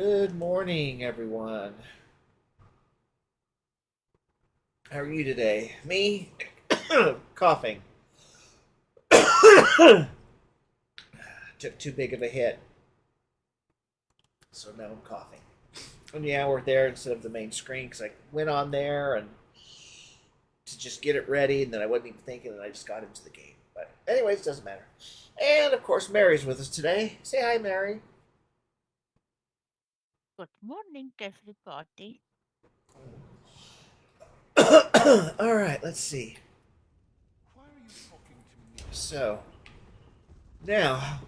Good morning, everyone. How are you today? Me? Coughing. Took too big of a hit, so now I'm coughing. And yeah, we're there instead of the main screen because I went on there and to just get it ready, and then I wasn't even thinking, and I just got into the game. But anyways, doesn't matter. And of course, Mary's with us today. Say hi, Mary. Good morning, everybody. All right, let's see. So now,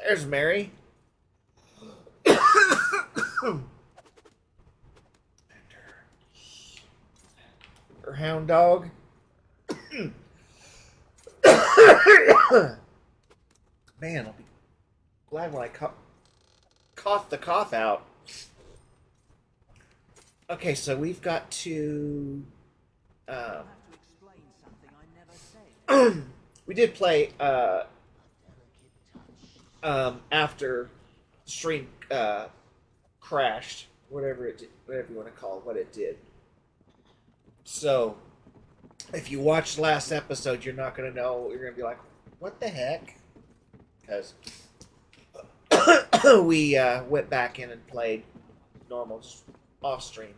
there's Mary. And her hound dog. Man, I'll be glad when I cough the cough out. Okay, so we've got to. We did play after the stream crashed, whatever it did, whatever you want to call it, what it did. So, if you watched last episode, you're not going to know. You're going to be like, "What the heck?" Because we went back in and played normal, just off stream.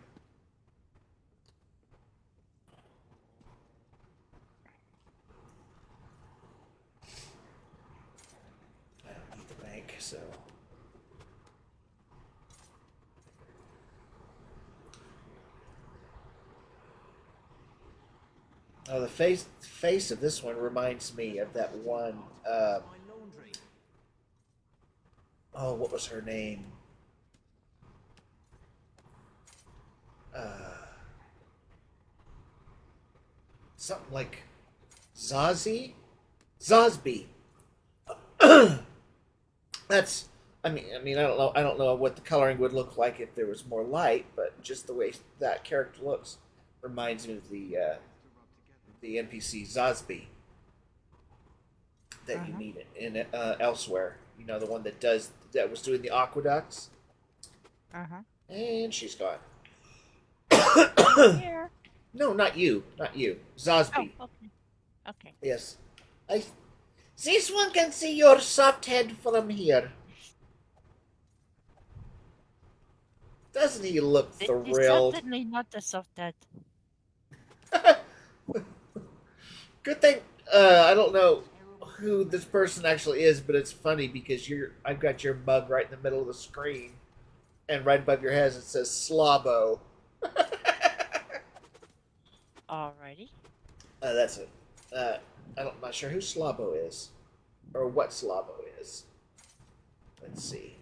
I don't need the bank, so. Oh, the face of this one reminds me of that one. Oh, what was her name? Uh, Something like Zazie, Zosby. That's. I don't know. I don't know what the coloring would look like if there was more light, but just the way that character looks reminds me of the NPC Zosby Uh that you huh. meet in elsewhere. You know, the one that was doing the aqueducts, Uh huh. and she's gone. I'm here. No, not you, not you, Oh, Zosby. okay. Okay. Yes, I. This one can see your soft head from here. Doesn't he look This is thrilled? certainly not a soft head. Good thing. I don't know who this person actually is, but it's funny because I've got your mug right in the middle of the screen, and right above your head it says Slabo. Alrighty. That's it. I'm not sure who Slabo is, or what Slabo is. Let's see.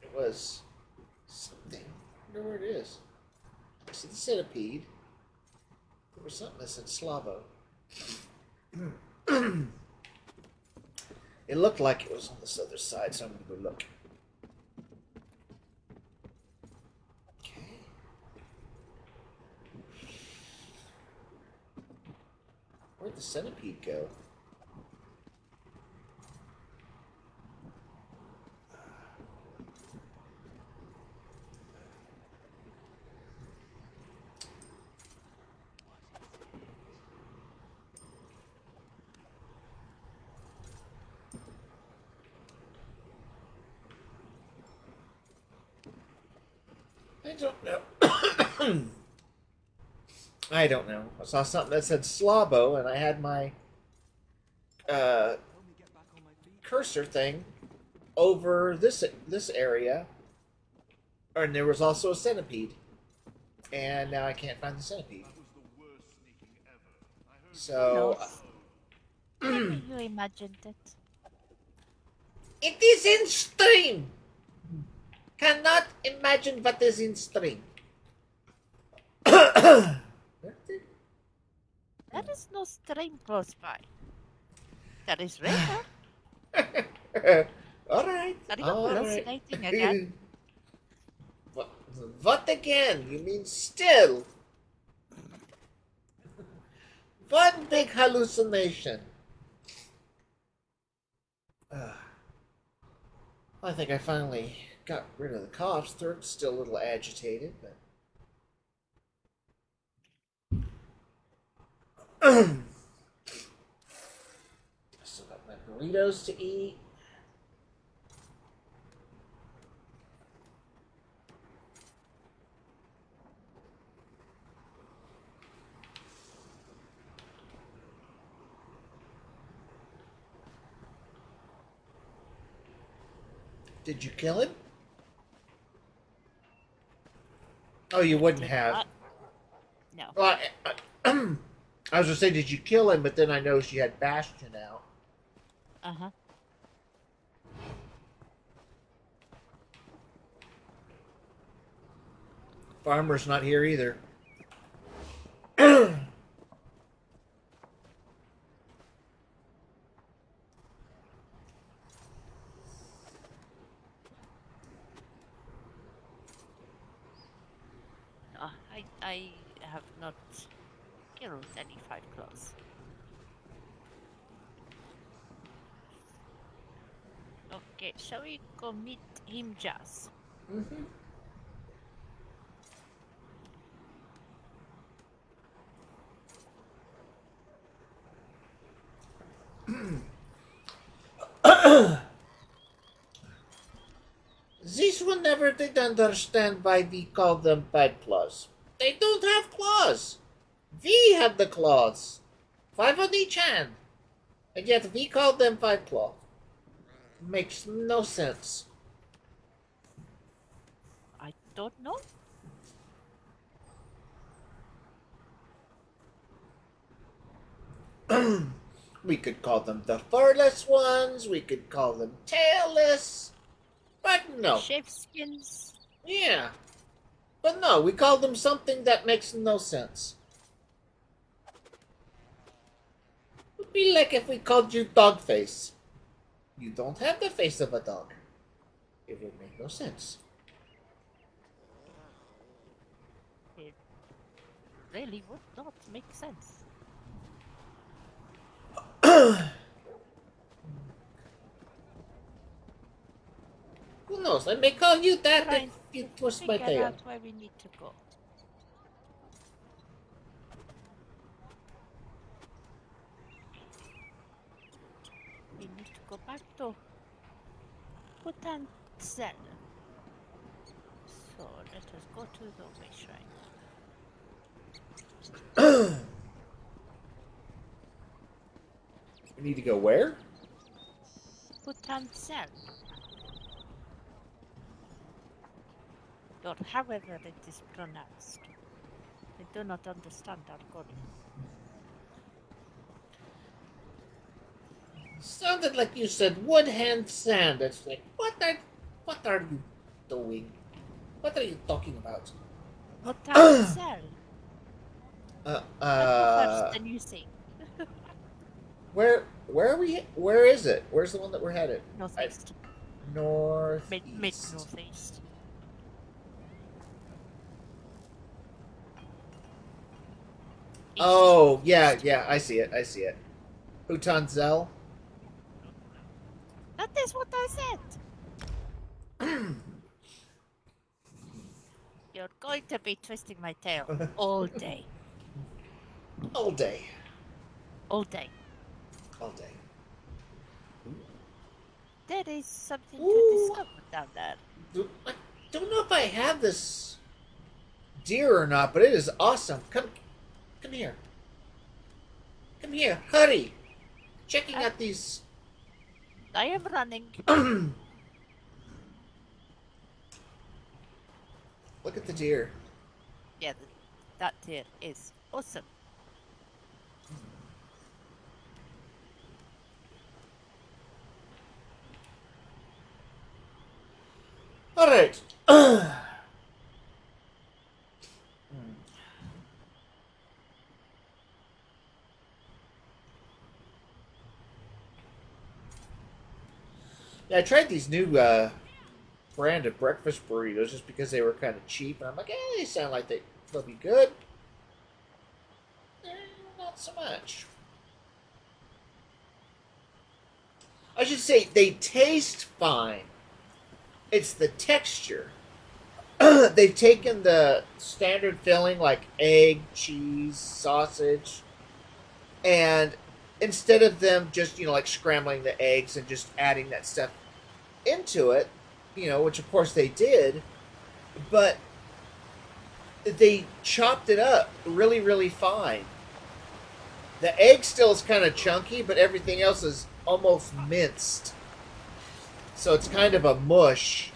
It was something. I wonder where it is. I see the centipede. There was something that said Slavo. It looked like it was on this other side, so I'm gonna go look. Okay. Where'd the centipede go? I don't know. I don't know. I saw something that said Slabo, and I had my uh, cursor thing over this area, and there was also a centipede, and now I can't find the centipede. Who So knows? Maybe you imagined it. it is in stream. Cannot imagine what is in stream. There is no stream close by. There is river. All right, Are you all right. hallucinating again? what, what again? You mean still? One big hallucination. I think I finally got rid of the coughs. Throat's still a little agitated, but still got my burritos to eat. Did you kill him? Oh, you wouldn't Did have. not. No. Well, I was gonna say, did you kill him? But then I noticed you had Bastion out. Uh-huh. Farmer's not here either. I have not killed any five claws. Okay, shall we go meet him, Jazz? Mm-hmm. This one never did understand why we call them five claws. They don't have claws. We had the claws. 5 on each hand. And yet we call them five claws. Makes no sense. I don't know. We could call them the furless ones. We could call them tailless. But no. Sheepskins. Yeah. But no, we call them something that makes no sense. It would be like if we called you Dogface. You don't have the face of a dog. It would make no sense. It really would not make sense. Who knows? I may call you that Trying if you twist my Figure tail. out where we need to go. We need to go back to Kut-Throats. So let us go to the way shrine. We need to go where? Kut-Throats. Or however it is pronounced. I do not understand Argonian. Sounded like you said wood hand sand. It's like, what are you doing? What are you talking about? Kut-Throats. First, then you sing. Where are we? Where is it? Where's the one that we're headed? Northeast. Northeast. Mid northeast. Oh, yeah, I see it. Utanzel. That is what I said. You're going to be twisting my tail all day. All day. All day. All day. There is something Ooh. to discover down there. I don't know if I have this deer or not, but it is awesome. Come here. Come here. Hurry. Checking out these. I am running. Look at the deer. Yeah, that deer is awesome. All right. Yeah, I tried these new brand of breakfast burritos just because they were kind of cheap, and I'm like, they sound like they'll be good. Not so much. I should say they taste fine. It's the texture. They've taken the standard filling like egg, cheese, sausage, and instead of them just, like scrambling the eggs and just adding that stuff into it, which of course they did, but they chopped it up really, really fine. The egg still is kind of chunky, but everything else is almost minced. So it's kind of a mush.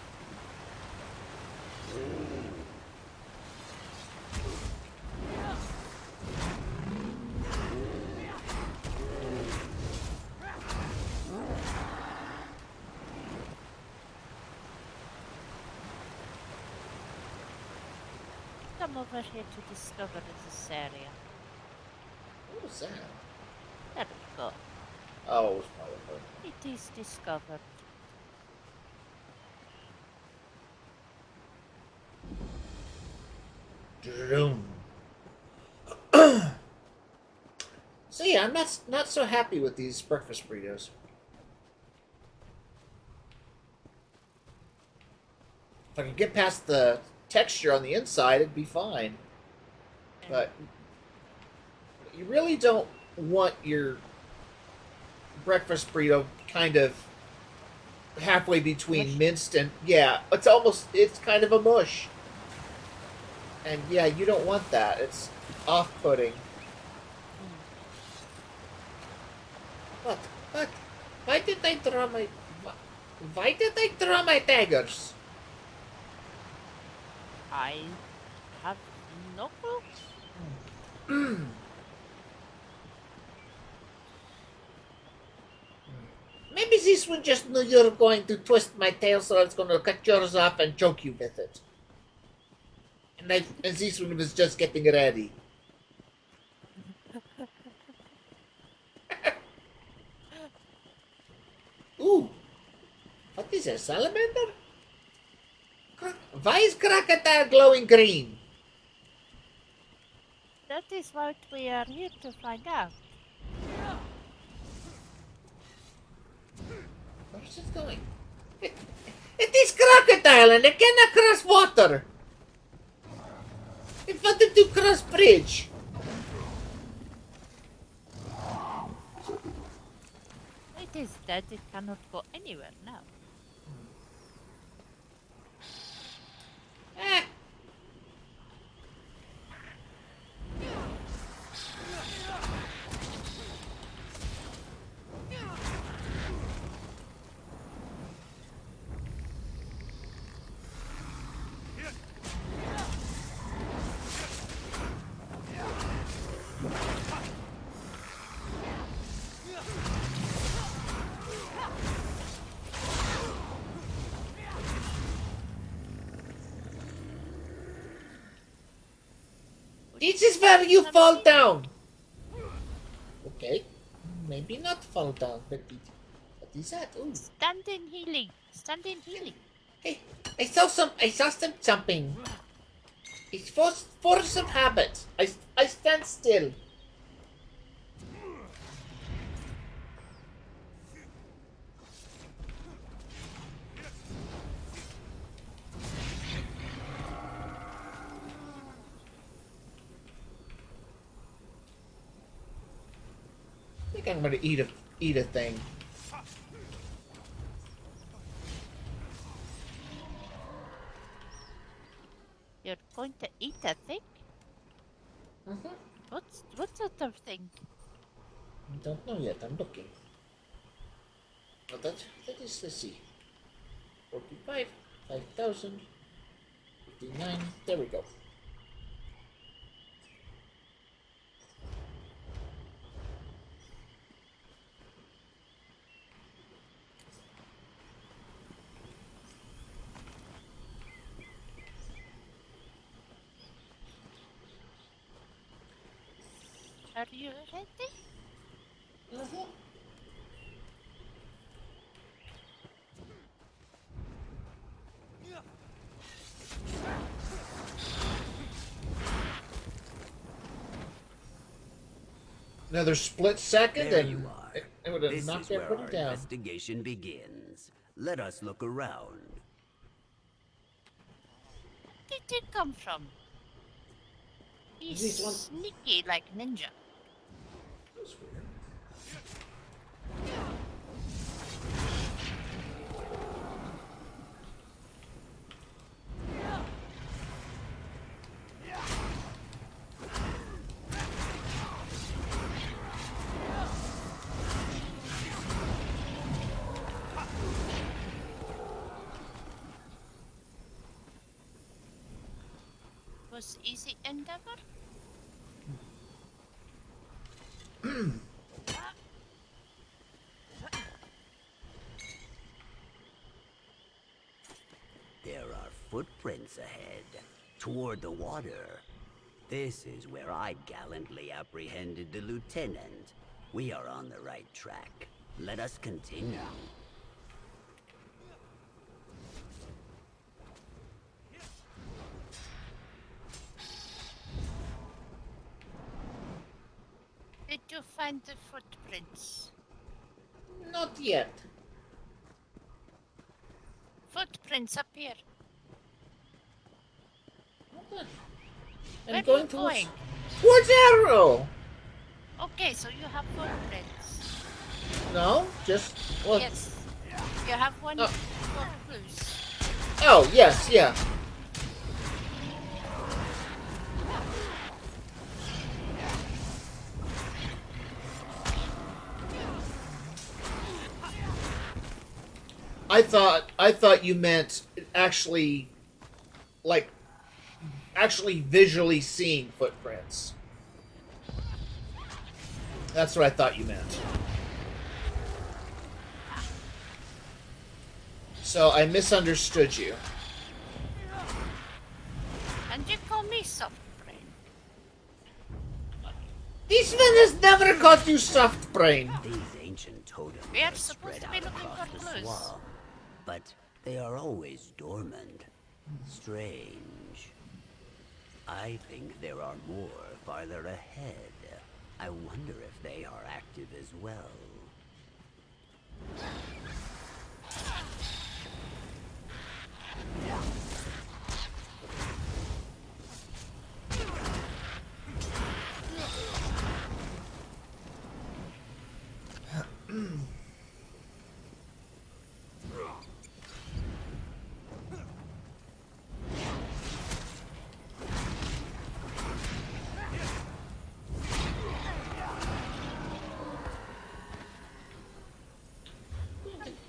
Come over here to discover this area. What was that? There we go. Oh, it was probably It is discovered. her. So yeah, I'm not so happy with these breakfast burritos. If I could get past the texture on the inside, it'd be fine. But you really don't want your breakfast burrito kind of halfway between Mush. minced and it's kind of a mush. And yeah, you don't want that. It's off-putting. What? Why did I draw my daggers? I have no clue. Maybe this one just knew you were going to twist my tail, so I was going to cut yours off and choke you with it. And this one was just getting ready. Ooh. What is a salamander? Why is crocodile glowing green? That is what we are here to find out. Where's it going? It is crocodile and it cannot cross water. It wanted to cross bridge. It is dead. It cannot go anywhere now. Ah. This is where you fall down. Okay. Maybe not fall down, but what is that? Ooh. Stand in healing. Stand in healing. Hey, I saw some jumping. It's force of habit. I stand still. I think I'm gonna eat a thing. You're going to eat a thing? Mm-hmm. What sort of thing? I don't know yet. I'm looking. Oh, that is, let's see. 45, 5,000, 59. There we go. Are you ready? Mm-hmm. Another split second, There and you are. it would have This knocked is where our everybody down. investigation begins. Let us look around. did he come from? He's These one- sneaky like ninja. That's weird. Was easy endeavor? There are footprints ahead, toward the water. This is where I gallantly apprehended the lieutenant. We are on the right track. Let us continue. Did you find the footprints? Not yet. Footprints up here. I'm Where going are you going? towards Arrow. Okay, so you have footprints. No, just well. Yes. You have one Oh. for clues. Oh yes, yeah. I thought you meant actually, like, actually visually seeing footprints. That's what I thought you meant. So I misunderstood you. And you call me soft brain. This man has never called you soft brain. These ancient totems We are are supposed spread to be out looking across for the clues. swamp, but they are always dormant. Strange. I think there are more farther ahead. I wonder if they are active as well.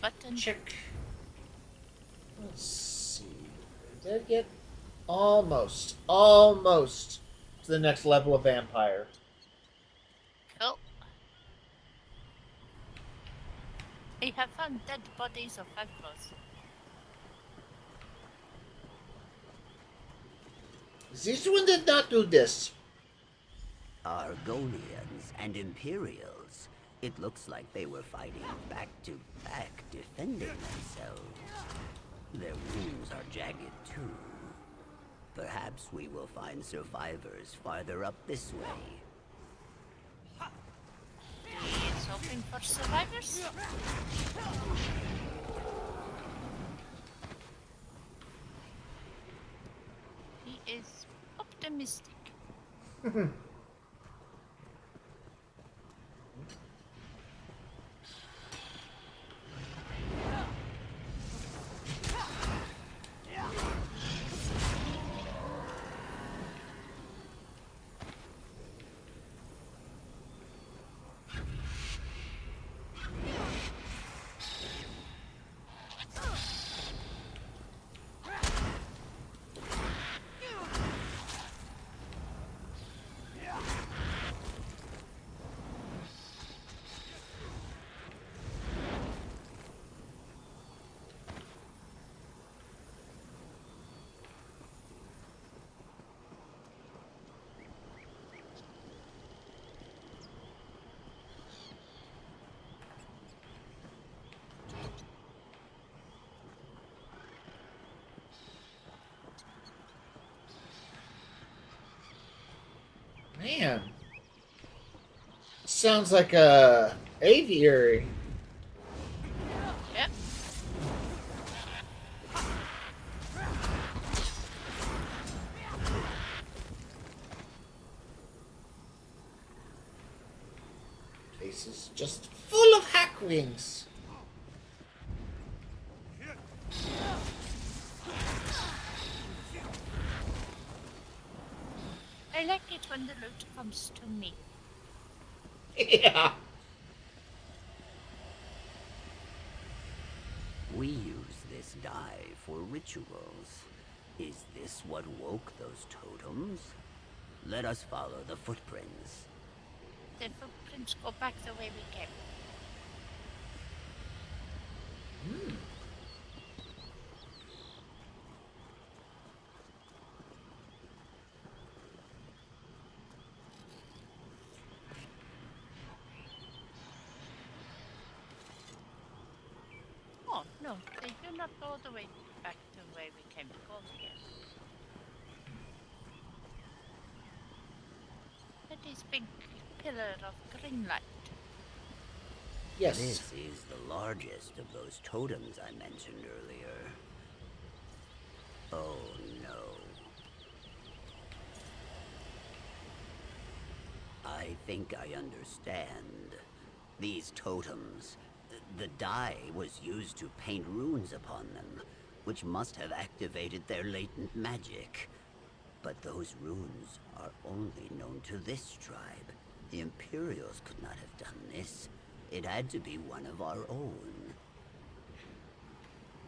Button. Check. Let's see. Did I get almost to the next level of vampire? Cool. I have found dead bodies of vampirs. This one did not do this. Argonians and Imperials. It looks like they were fighting back to back, defending themselves. Their wounds are jagged too. Perhaps we will find survivors farther up this way. He is hoping for survivors. He is optimistic. Man. Sounds like a aviary. Yep. place is just full of hack wings. I like it when the loot comes to me. Yeah. We use this dye for rituals. Is this what woke those totems? Let us follow the footprints. The footprints go back the way we came. Oh, no, they do not go the way back the way we came to go again. That is big pillar of green light. Yes. This is the largest of those totems I mentioned earlier. Oh no. I think I understand. These totems, the dye was used to paint runes upon them, which must have activated their latent magic. But those runes are only known to this tribe. The Imperials could not have done this. It had to be one of our own.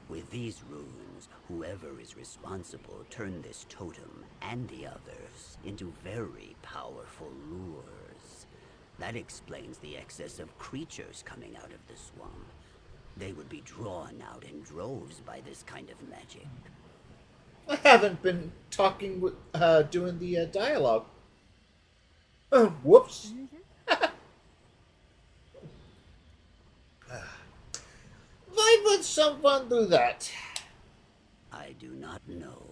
With these runes, whoever is responsible turned this totem and the others into very powerful lures. That explains the excess of creatures coming out of the swamp. They would be drawn out in droves by this kind of magic. I haven't been talking with, doing the dialogue. Whoops. Why would someone do that? I do not know.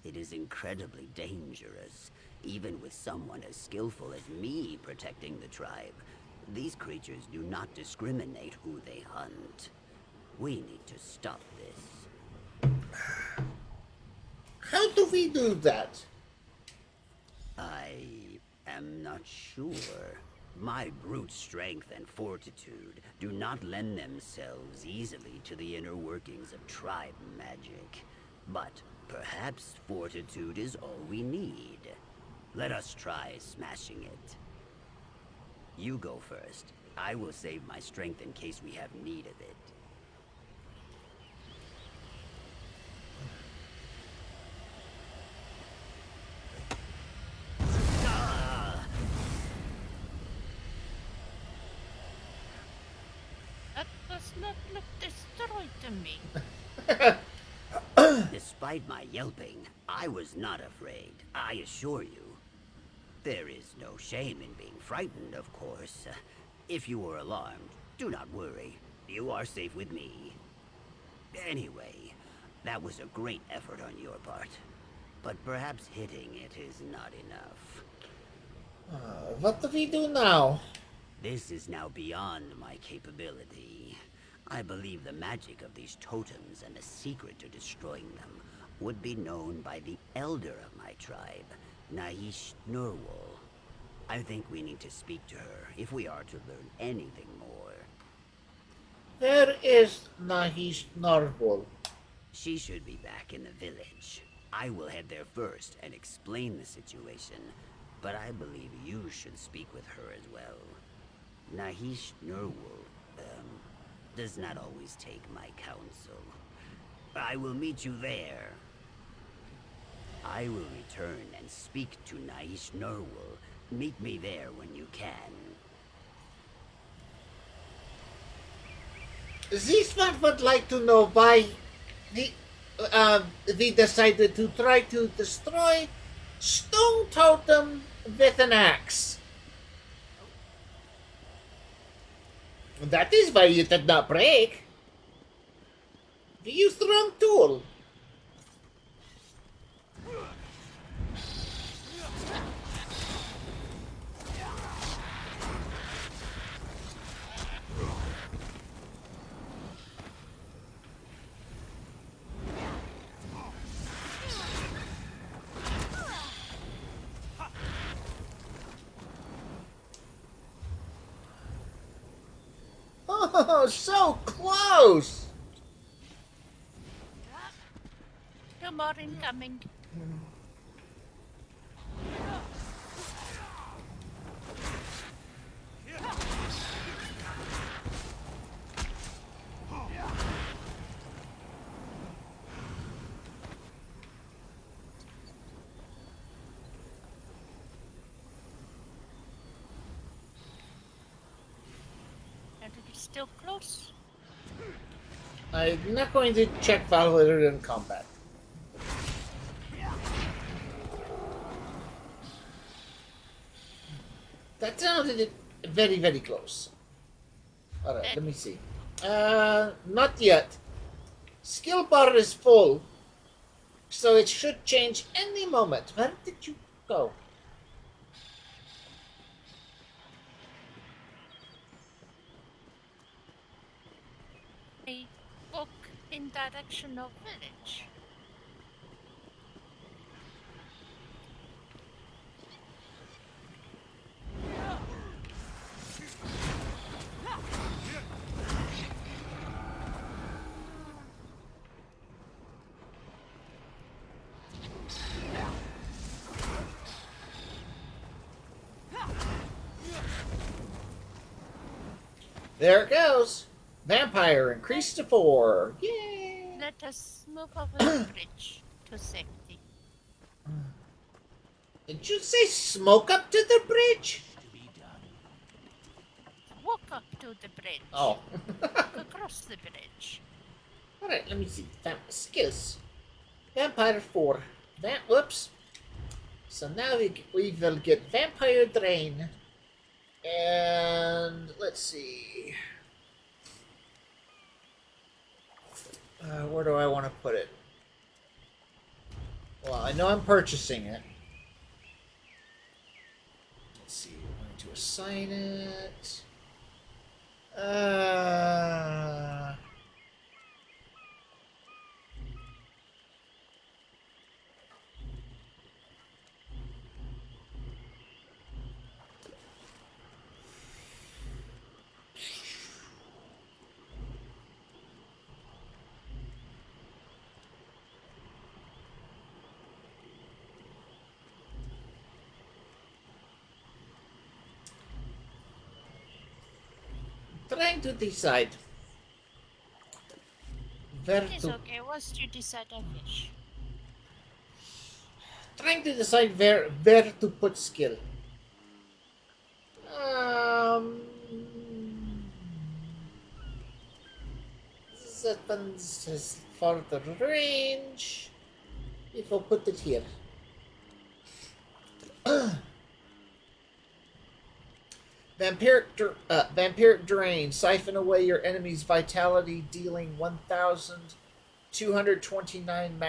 It is incredibly dangerous, even with someone as skillful as me protecting the tribe. These creatures do not discriminate who they hunt. We need to stop this. How do we do that? I am not sure. My brute strength and fortitude do not lend themselves easily to the inner workings of tribe magic. But perhaps fortitude is all we need. Let us try smashing it. You go first. I will save my strength in case we have need of it. That does not look destroyed to me. Despite my yelping, I was not afraid, I assure you. There is no shame in being frightened, of course. If you are alarmed, do not worry. You are safe with me. Anyway, that was a great effort on your part. But perhaps hitting it is not enough. What do we do now? This is now beyond my capability. I believe the magic of these totems and the secret to destroying them would be known by the elder of my tribe, Naish Nurwal. I think we need to speak to her if we are to learn anything more. Where is Nahish Narwal? She should be back in the village. I will head there first and explain the situation, but I believe you should speak with her as well. Nahish Nurwal, does not always take my counsel. I will meet you there. I will return and speak to Naish Nurwal. Meet me there when you can. This one would like to know why we decided to try to destroy Stone Totem with an axe. That is why it did not break. We used the wrong tool. Oh, so close! Two more incoming. And it is still close. I'm not going to check Valor in combat. That sounded very, very close. Alright, let me see. Not yet. Skill bar is full, so it should change any moment. Where did you go? I walk in direction of village. There it goes. Vampire increased to 4. Yay! Let us move over the bridge to safety. Did you say smoke up to the bridge? Walk up to the bridge. Oh. Across the bridge. Alright, let me see. Skills. Vampire 4. Whoops. So now we will get Vampire Drain. And let's see. Where do I want to put it? Well, I know I'm purchasing it. Let's see. I'm going to assign it. Trying to decide where It's to. okay, once you decide I wish. Trying to decide where to put skill. Weapons has further range. If I'll put it here. Vampiric Drain. Siphon away your enemy's vitality, dealing 1,229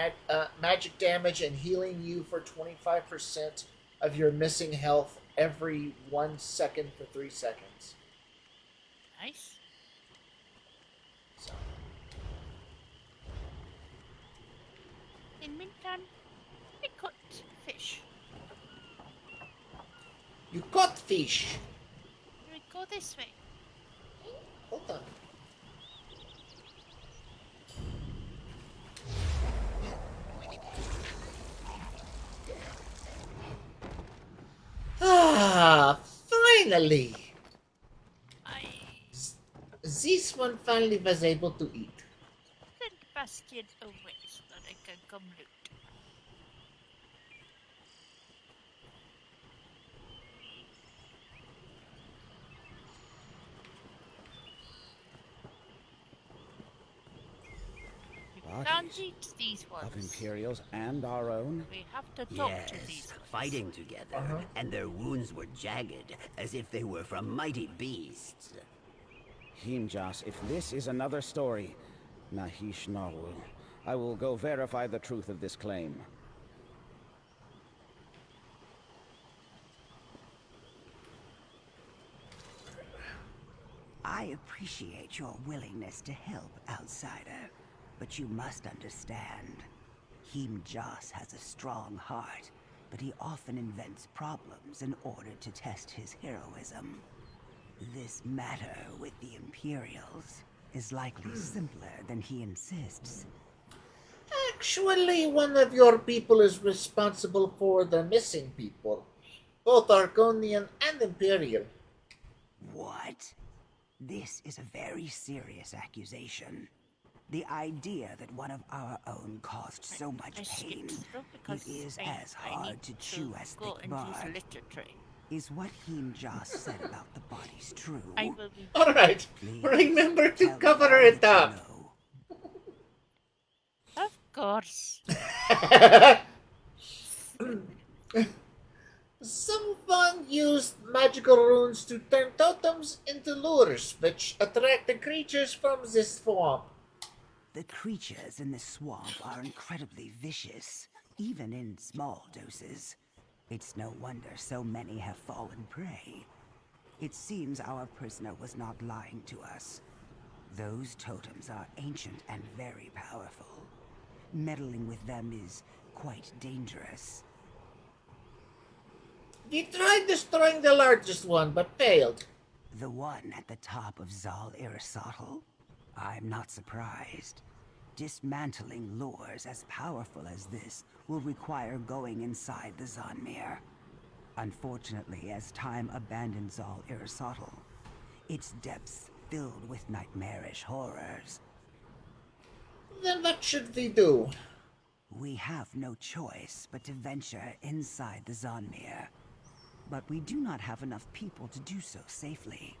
magic damage and healing you for 25% of your missing health every 1 second for 3 seconds. Nice. So. In meantime, I caught fish. You caught fish. We go this way. Hold on. Ah, finally! This one finally was able to eat. Send basket away so that I can come loot. We can't eat these ones. Of Imperials and our own? We have to talk Yes, to these ones. fighting together, and their wounds were jagged, as if they were from mighty beasts. Himjas, if this is another story, Nahish Narwul, I will go verify the truth of this claim. I appreciate your willingness to help, outsider, but you must understand. Himjas has a strong heart, but he often invents problems in order to test his heroism. This matter with the Imperials is likely simpler than he insists. Actually, one of your people is responsible for the missing people, both Argonian and Imperial. What? This is a very serious accusation. The idea that one of our own caused so I much skipped pain, through because it is I as need hard to chew as go thick and use bark. literature. Is what Himjas said about the bodies true? I will be. Alright, Please, remember to tell me cover all it that up. you know. Of course. Someone used magical runes to turn totems into lures, which attract the creatures from this swamp. The creatures in the swamp are incredibly vicious, even in small doses. It's no wonder so many have fallen prey. It seems our prisoner was not lying to us. Those totems are ancient and very powerful. Meddling with them is quite dangerous. We tried destroying the largest one, but failed. The one at the top of Zal Aristotle? I'm not surprised. Dismantling lures as powerful as this will require going inside the Zanmir. Unfortunately, as time abandons Zal Aristotle, its depths filled with nightmarish horrors. Then what should we do? We have no choice but to venture inside the Zanmir. But we do not have enough people to do so safely.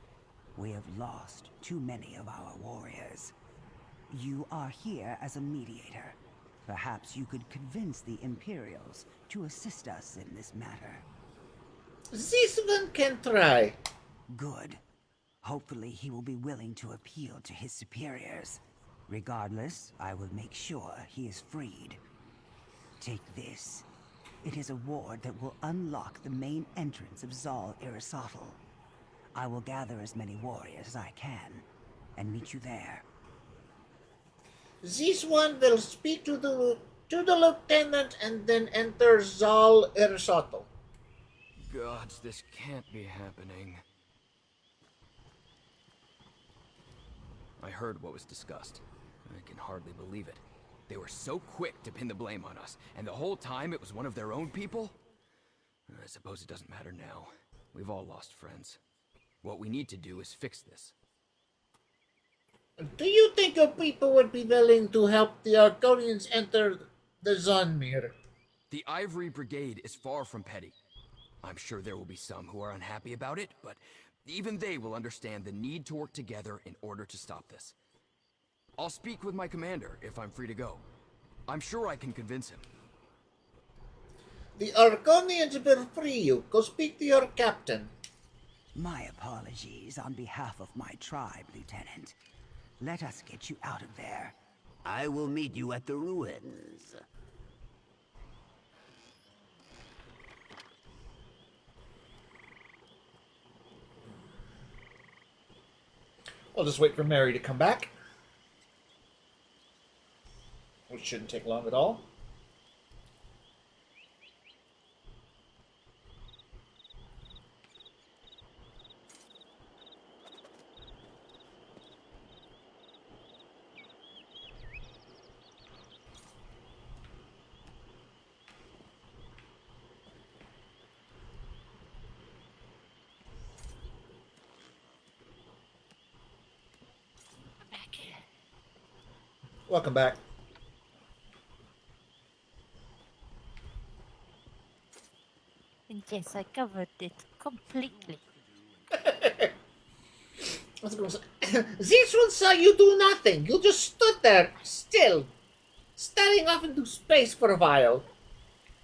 We have lost too many of our warriors. You are here as a mediator. Perhaps you could convince the Imperials to assist us in this matter. This one can try. Good. Hopefully he will be willing to appeal to his superiors. Regardless, I will make sure he is freed. Take this. It is a ward that will unlock the main entrance of Zal Aristotle. I will gather as many warriors as I can, and meet you there. This one will speak to the lieutenant and then enter Zal Aristotle. Gods, this can't be happening. I heard what was discussed. I can hardly believe it. They were so quick to pin the blame on us, and the whole time it was one of their own people? I suppose it doesn't matter now. We've all lost friends. What we need to do is fix this. Do you think your people would be willing to help the Argonians enter the Zanmir? The Ivory Brigade is far from petty. I'm sure there will be some who are unhappy about it, but even they will understand the need to work together in order to stop this. I'll speak with my commander if I'm free to go. I'm sure I can convince him. The Argonians will free you. Go speak to your captain. My apologies on behalf of my tribe, Lieutenant. Let us get you out of there. I will meet you at the ruins. I'll just wait for Mary to come back. Which shouldn't take long at all. Back here. Welcome back. And yes, I covered it completely. I was gonna say, this one saw you do nothing. You just stood there, still, staring off into space for a while.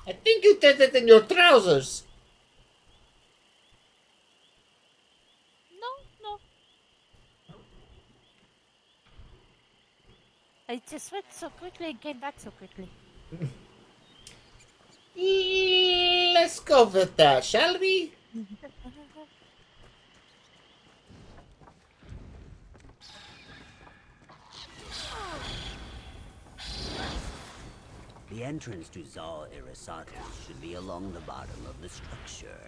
I think you did it in your trousers. No. I just went so quickly and came back so quickly. Let's go with that, shall we? The entrance to Zal Aristotle should be along the bottom of the structure.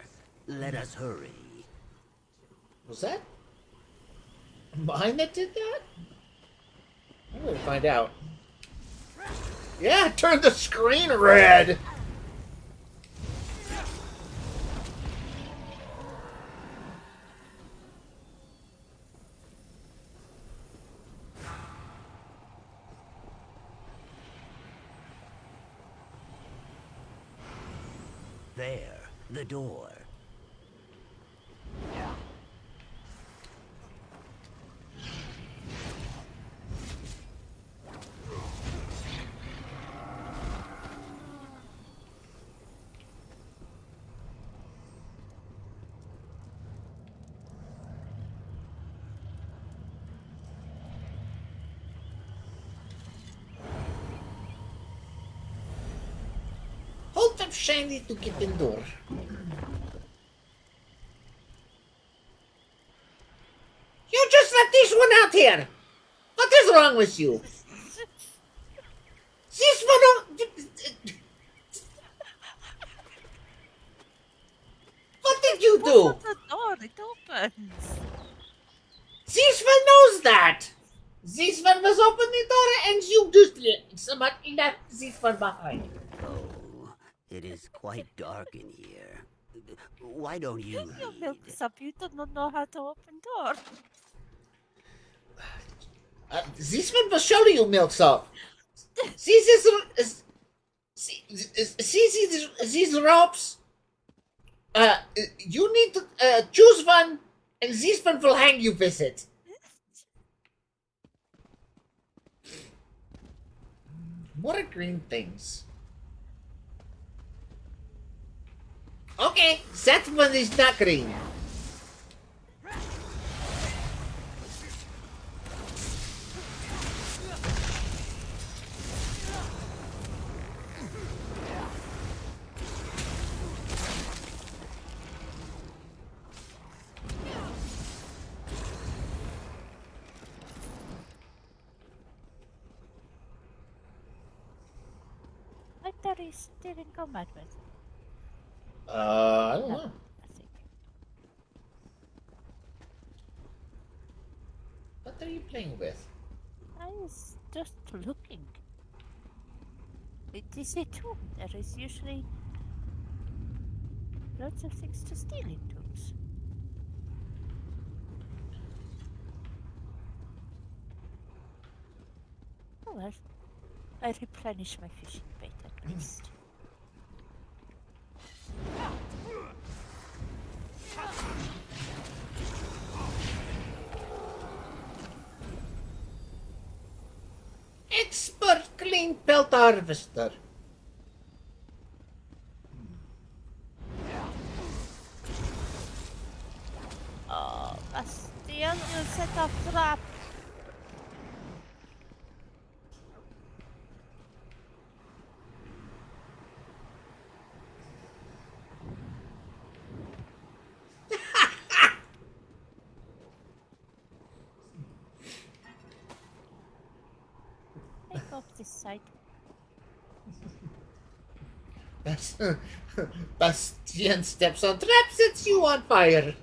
Let us hurry. Was that Mine that did that? I'm gonna find out. Yeah, it turned the screen red! There, the door. Hold up shiny to get in door. You just let this one out here! What is wrong with you? This one... What did you do? Open the door, it opens. This one knows that! This one was open the door and you just left this one behind. Oh, it is quite dark in here. Why don't you You lead? milk up, you do not know how to open door. This one will show you Milksop. See this? See these ropes? You need to choose one, and this one will hang you with it. More green things. Okay, that one is not green. What are you still in combat with? I don't know. Nothing. What are you playing with? I was just looking. It is a tomb. There is usually lots of things to steal in tombs. Oh well, I replenish my fishing bait at least. Expert clean pelt harvester. Oh, Bastian, you set a trap. Take off this side. Bastian steps on trap, sets you on fire.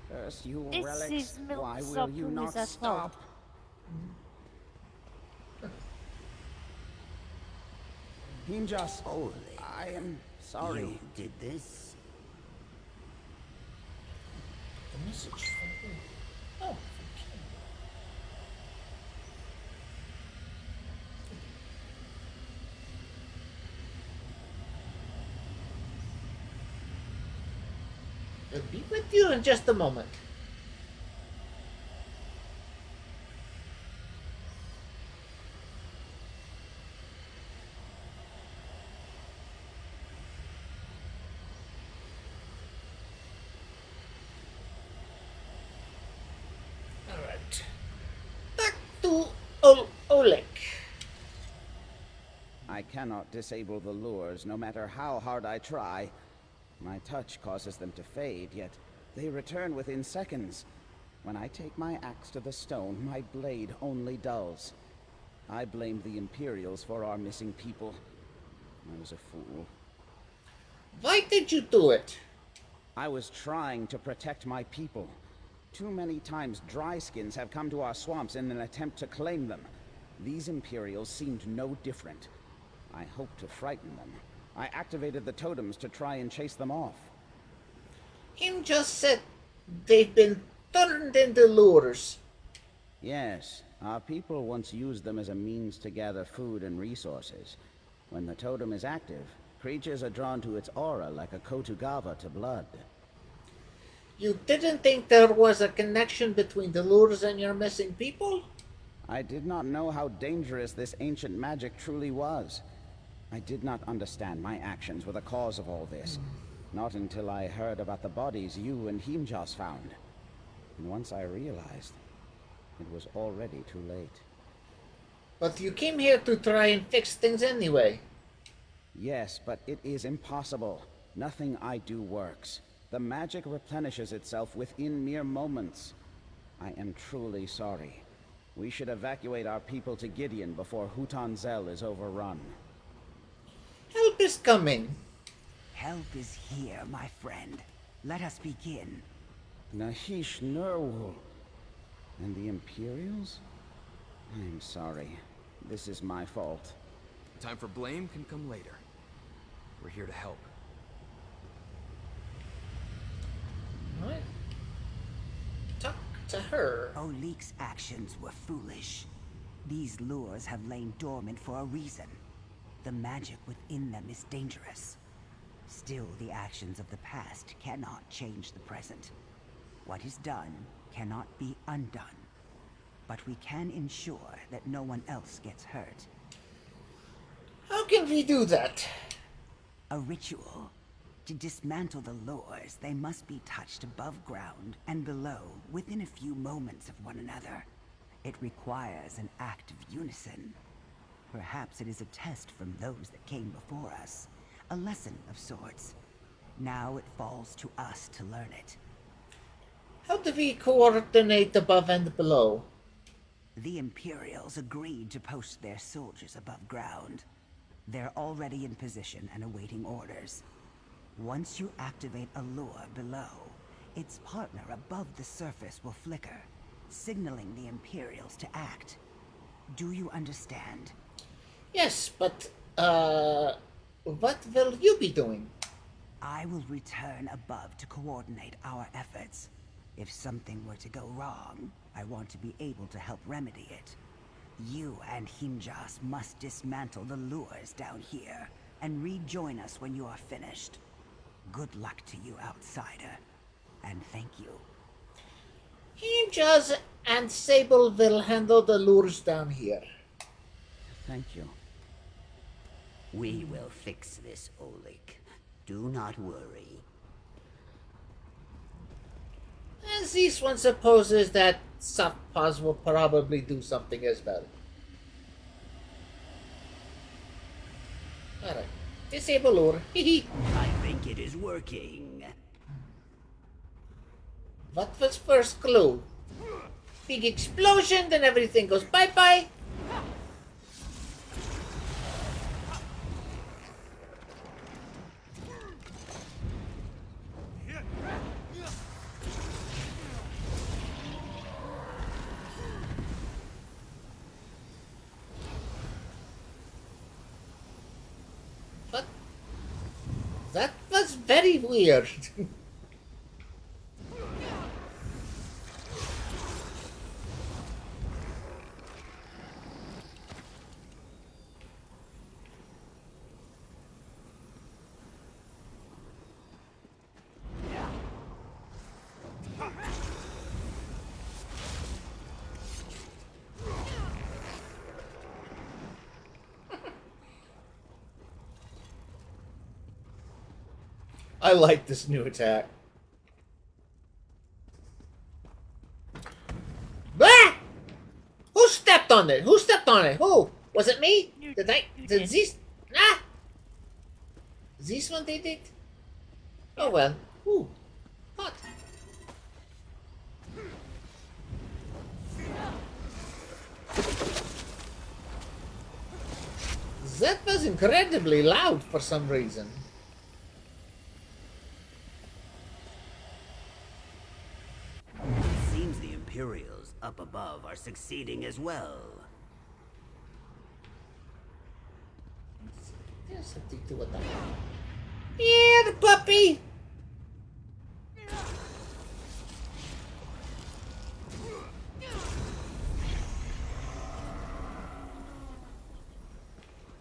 Curse you, This relics. is milk Why will sop you who not is at stop? Ninjas, Holy, I am sorry. you did this? The message from who? Oh, I'll be with you in just a moment. to Oleg? I cannot disable the lures, no matter how hard I try. My touch causes them to fade, yet they return within seconds. When I take my axe to the stone, my blade only dulls. I blame the Imperials for our missing people. I was a fool. Why did you do it? I was trying to protect my people. Too many times dryskins have come to our swamps in an attempt to claim them. These Imperials seemed no different. I hoped to frighten them. I activated the totems to try and chase them off. Him just said they've been turned into lures. Yes, our people once used them as a means to gather food and resources. When the totem is active, creatures are drawn to its aura like a Kotugava to blood. You didn't think there was a connection between the lures and your missing people? I did not know how dangerous this ancient magic truly was. I did not understand my actions were the cause of all this. Not until I heard about the bodies you and Himjas found. And once I realized, it was already too late. But you came here to try and fix things anyway. Yes, but it is impossible. Nothing I do works. The magic replenishes itself within mere moments. I am truly sorry. We should evacuate our people to Gideon before Hutanzel is overrun. Help is coming. Help is here, my friend. Let us begin. Nahish Nurwul. And the Imperials? I'm sorry. This is my fault. Time for blame can come later. We're here to help. What? Talk to her. Oleg's actions were foolish. These lures have lain dormant for a reason. The magic within them is dangerous. Still, the actions of the past cannot change the present. What is done cannot be undone. But we can ensure that no one else gets hurt. How can we do that? A ritual. To dismantle the lures, they must be touched above ground and below within a few moments of one another. It requires an act of unison. Perhaps it is a test from those that came before us. A lesson of sorts. Now it falls to us to learn it. How do we coordinate above and below? The Imperials agreed to post their soldiers above ground. They're already in position and awaiting orders. Once you activate a lure below, its partner above the surface will flicker, signaling the Imperials to act. Do you understand? Yes, but, what will you be doing? I will return above to coordinate our efforts. If something were to go wrong, I want to be able to help remedy it. You and Himjas must dismantle the lures down here, and rejoin us when you are finished. Good luck to you, outsider, and thank you. Himjas and Sable will handle the lures down here. Thank you. We will fix this, Oleg. Do not worry. And this one supposes that Soft Paws will probably do something as well. Alright. Disable lure. Hehe. I think it is working. What was first clue? Big explosion, then everything goes bye-bye. What? That was very weird. I like this new attack. Ah! Who stepped on it? Who stepped on it? Who? Was it me? You Did I? did. Did this? Ah! This one did it? Oh well. Ooh. Hot. That was incredibly loud for some reason. It seems the Imperials up above are succeeding as well. There's something to it. Yeah, the puppy!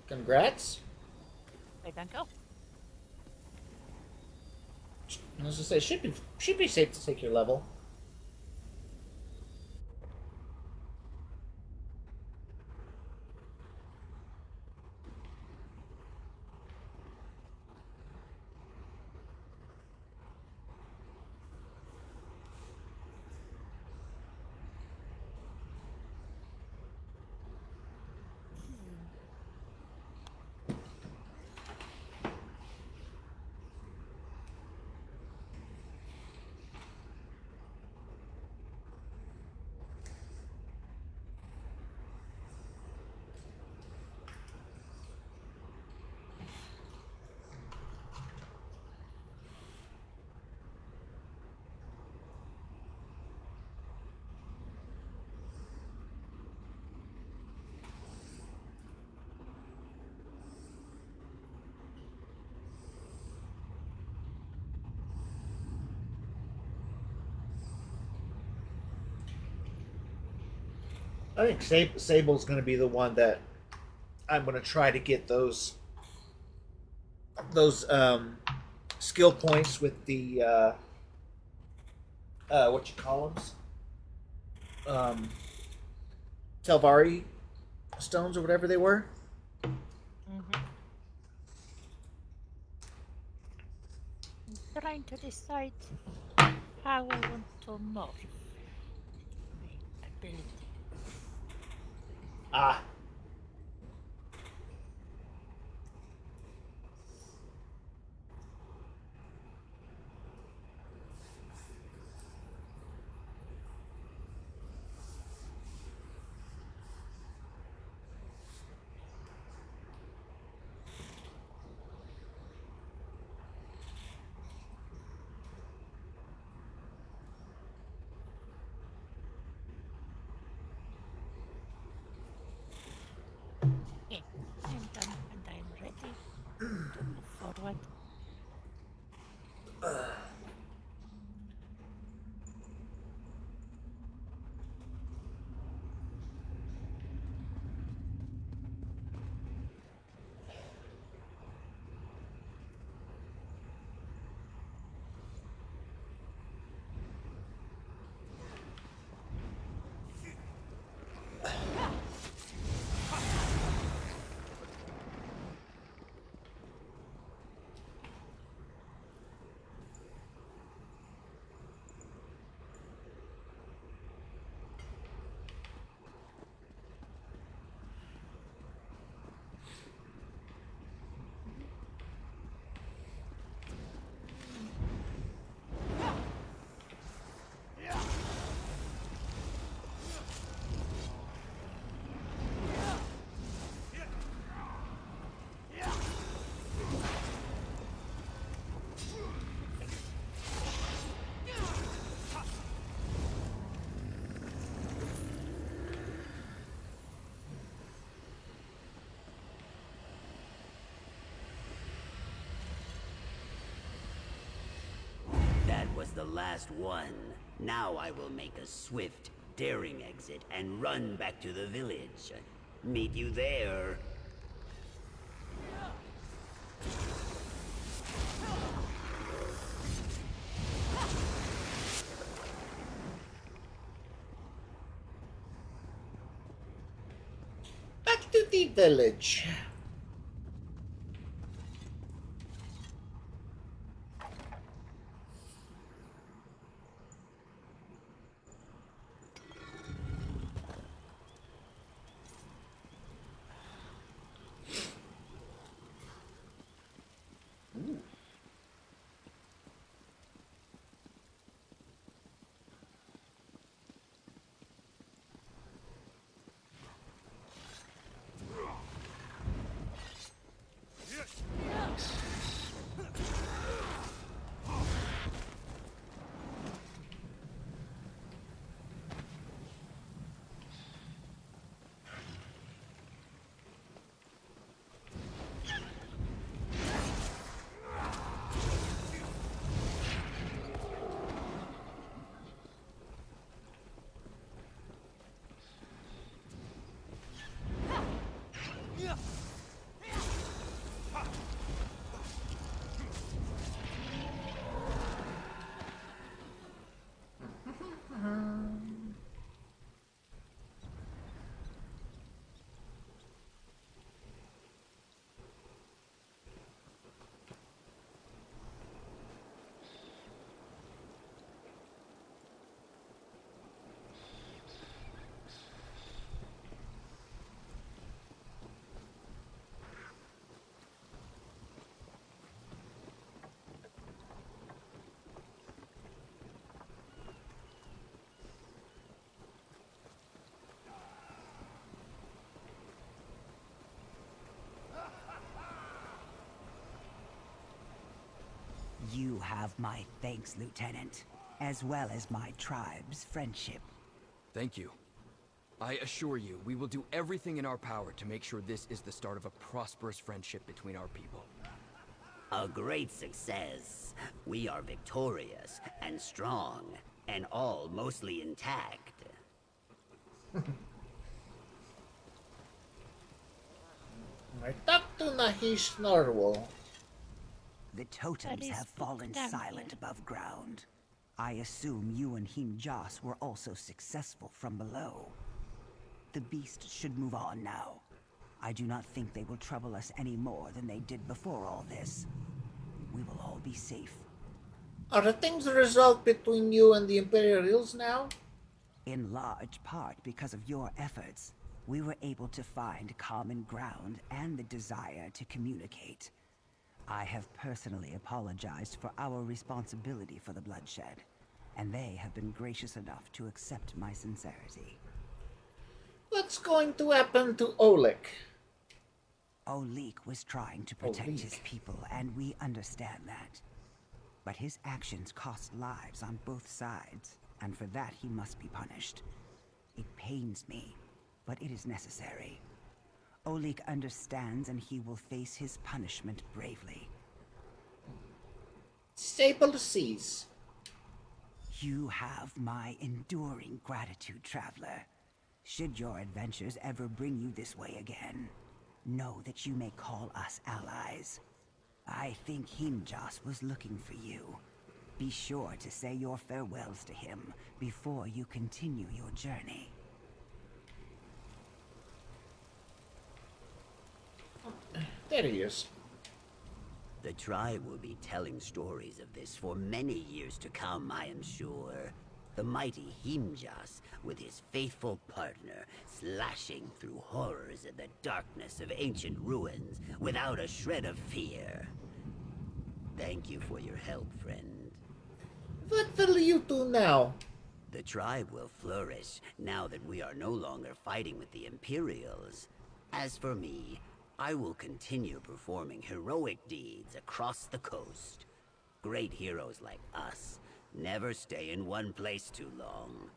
Congrats. There you go. I was gonna say, should be safe to take your level. I think Sable's going to be the one that I'm going to try to get those skill points with the what you call them, Telvari stones or whatever they were. Mm-hmm. I'm trying to decide how I want to morph my ability. Ah. Okay, I'm done and I'm ready to move forward. That was the last one. Now I will make a swift, daring exit and run back to the village. Meet you there. Back to the village. You have my thanks, Lieutenant, as well as my tribe's friendship. Thank you. I assure you, we will do everything in our power to make sure this is the start of a prosperous friendship between our people. A great success. We are victorious and strong, and all mostly intact. I talked to Nahish Narwhal. The totems is have fallen down silent here. above ground. I assume you and Him Joss were also successful from below. The beast should move on now. I do not think they will trouble us any more than they did before all this. We will all be safe. Are the things resolved between you and the Imperials now? In large part because of your efforts, we were able to find common ground and the desire to communicate. I have personally apologized for our responsibility for the bloodshed, and they have been gracious enough to accept my sincerity. What's going to happen to Oleg? Olik was trying to protect his Olik. people, and we understand that. But his actions cost lives on both sides, and for that he must be punished. It pains me, but it is necessary. Olik understands, and he will face his punishment bravely. Stable to seize. You have my enduring gratitude, traveler. Should your adventures ever bring you this way again, know that you may call us allies. I think Himjas was looking for you. Be sure to say your farewells to him before you continue your journey. There he is. The tribe will be telling stories of this for many years to come, I am sure. The mighty Himjas, with his faithful partner, slashing through horrors in the darkness of ancient ruins without a shred of fear. Thank you for your help, friend. What will you do now? The tribe will flourish now that we are no longer fighting with the Imperials. As for me, I will continue performing heroic deeds across the coast. Great heroes like us never stay in one place too long.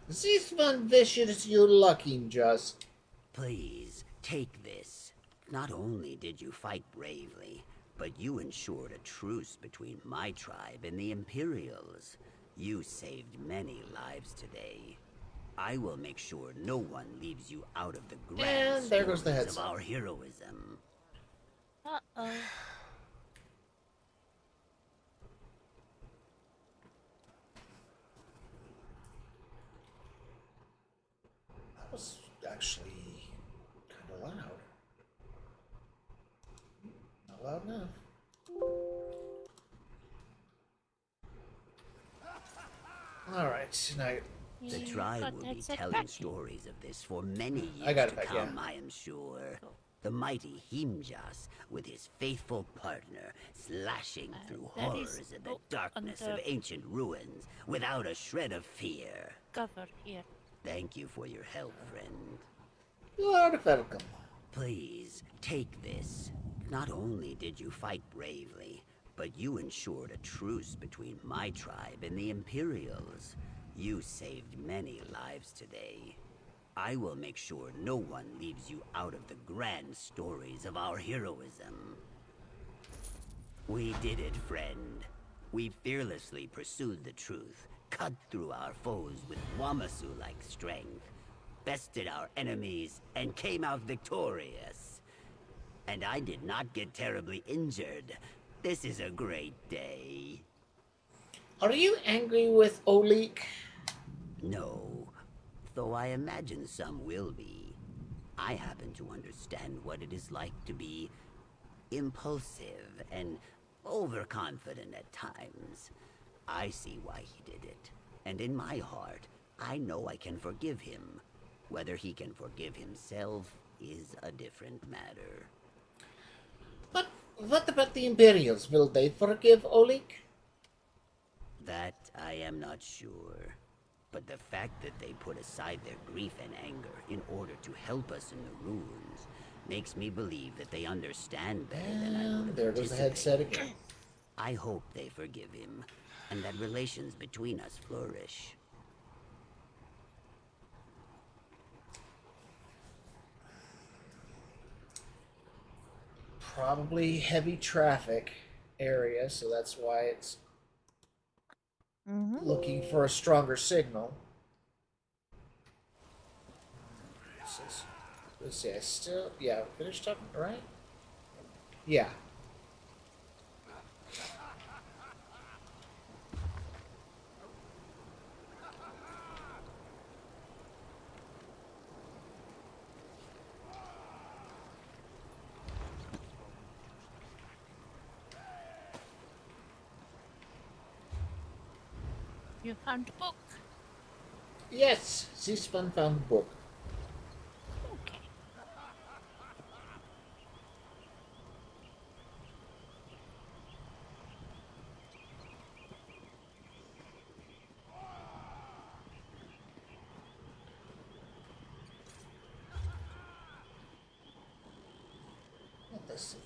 This one wishes you luck, Just. Please, take this. Not only did you fight bravely, but you ensured a truce between my tribe and the Imperials. You saved many lives today. I will make sure no one leaves you out of the grand And there goes the stories of headset. our heroism. Uh-oh. That was actually kind of loud. Not loud enough. Alright, now The You tribe got will that be set telling back. stories of this for many I years got to it back, come, yeah. I am sure. Cool. The mighty Himjas, with his faithful partner, slashing through that is horrors in the book darkness of under- ancient ruins without a shred of fear. Cover here. Thank you for your help, friend. you are welcome. Please, take this. Not only did you fight bravely, but you ensured a truce between my tribe and the Imperials. You saved many lives today. I will make sure no one leaves you out of the grand stories of our heroism. We did it, friend. We fearlessly pursued the truth, cut through our foes with Wamasu-like strength, bested our enemies, and came out victorious. And I did not get terribly injured. This is a great day. Are you angry with Oleg? No, though I imagine some will be. I happen to understand what it is like to be impulsive and overconfident at times. I see why he did it, and in my heart, I know I can forgive him. Whether he can forgive himself is a different matter. But what about the Imperials? Will they forgive Oleg? That I am not sure. But the fact that they put aside their grief and anger in order to help us in the ruins makes me believe that they understand better than I would And have there goes the headset anticipated. again. I hope they forgive him, and that relations between us flourish. Probably heavy traffic area, so that's why it's looking for a stronger signal. Let's see, I still, yeah, finished up, right? Yeah. You found a book. Yes, this one found the book. Okay. Let's see.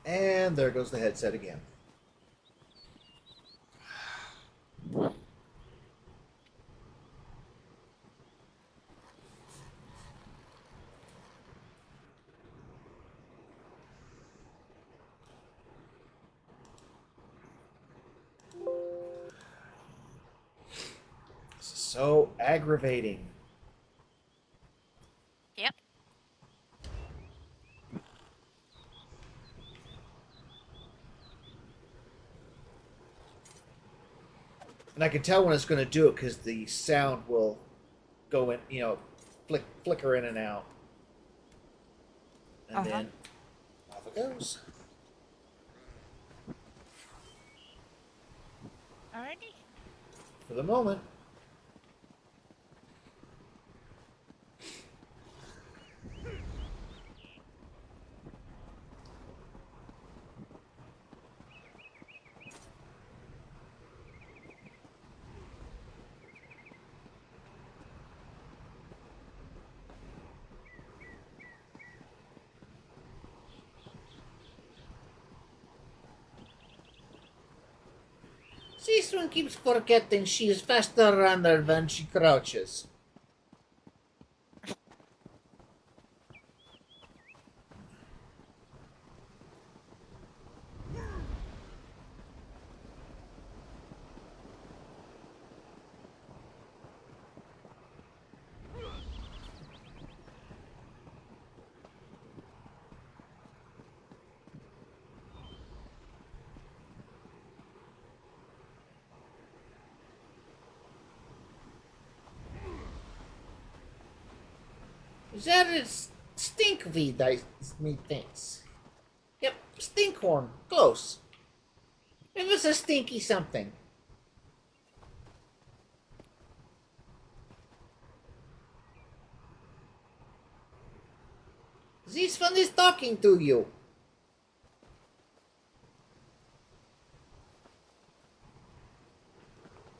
And there goes the headset again. This is so aggravating. Yep. And I can tell when it's going to do it because the sound will go in, flicker in and out. And then off it goes. Alrighty. For the moment. This one keeps forgetting she is faster runner than she crouches. There is stinkweed, methinks. Yep, stinkhorn. Close. It was a stinky something. This one is talking to you.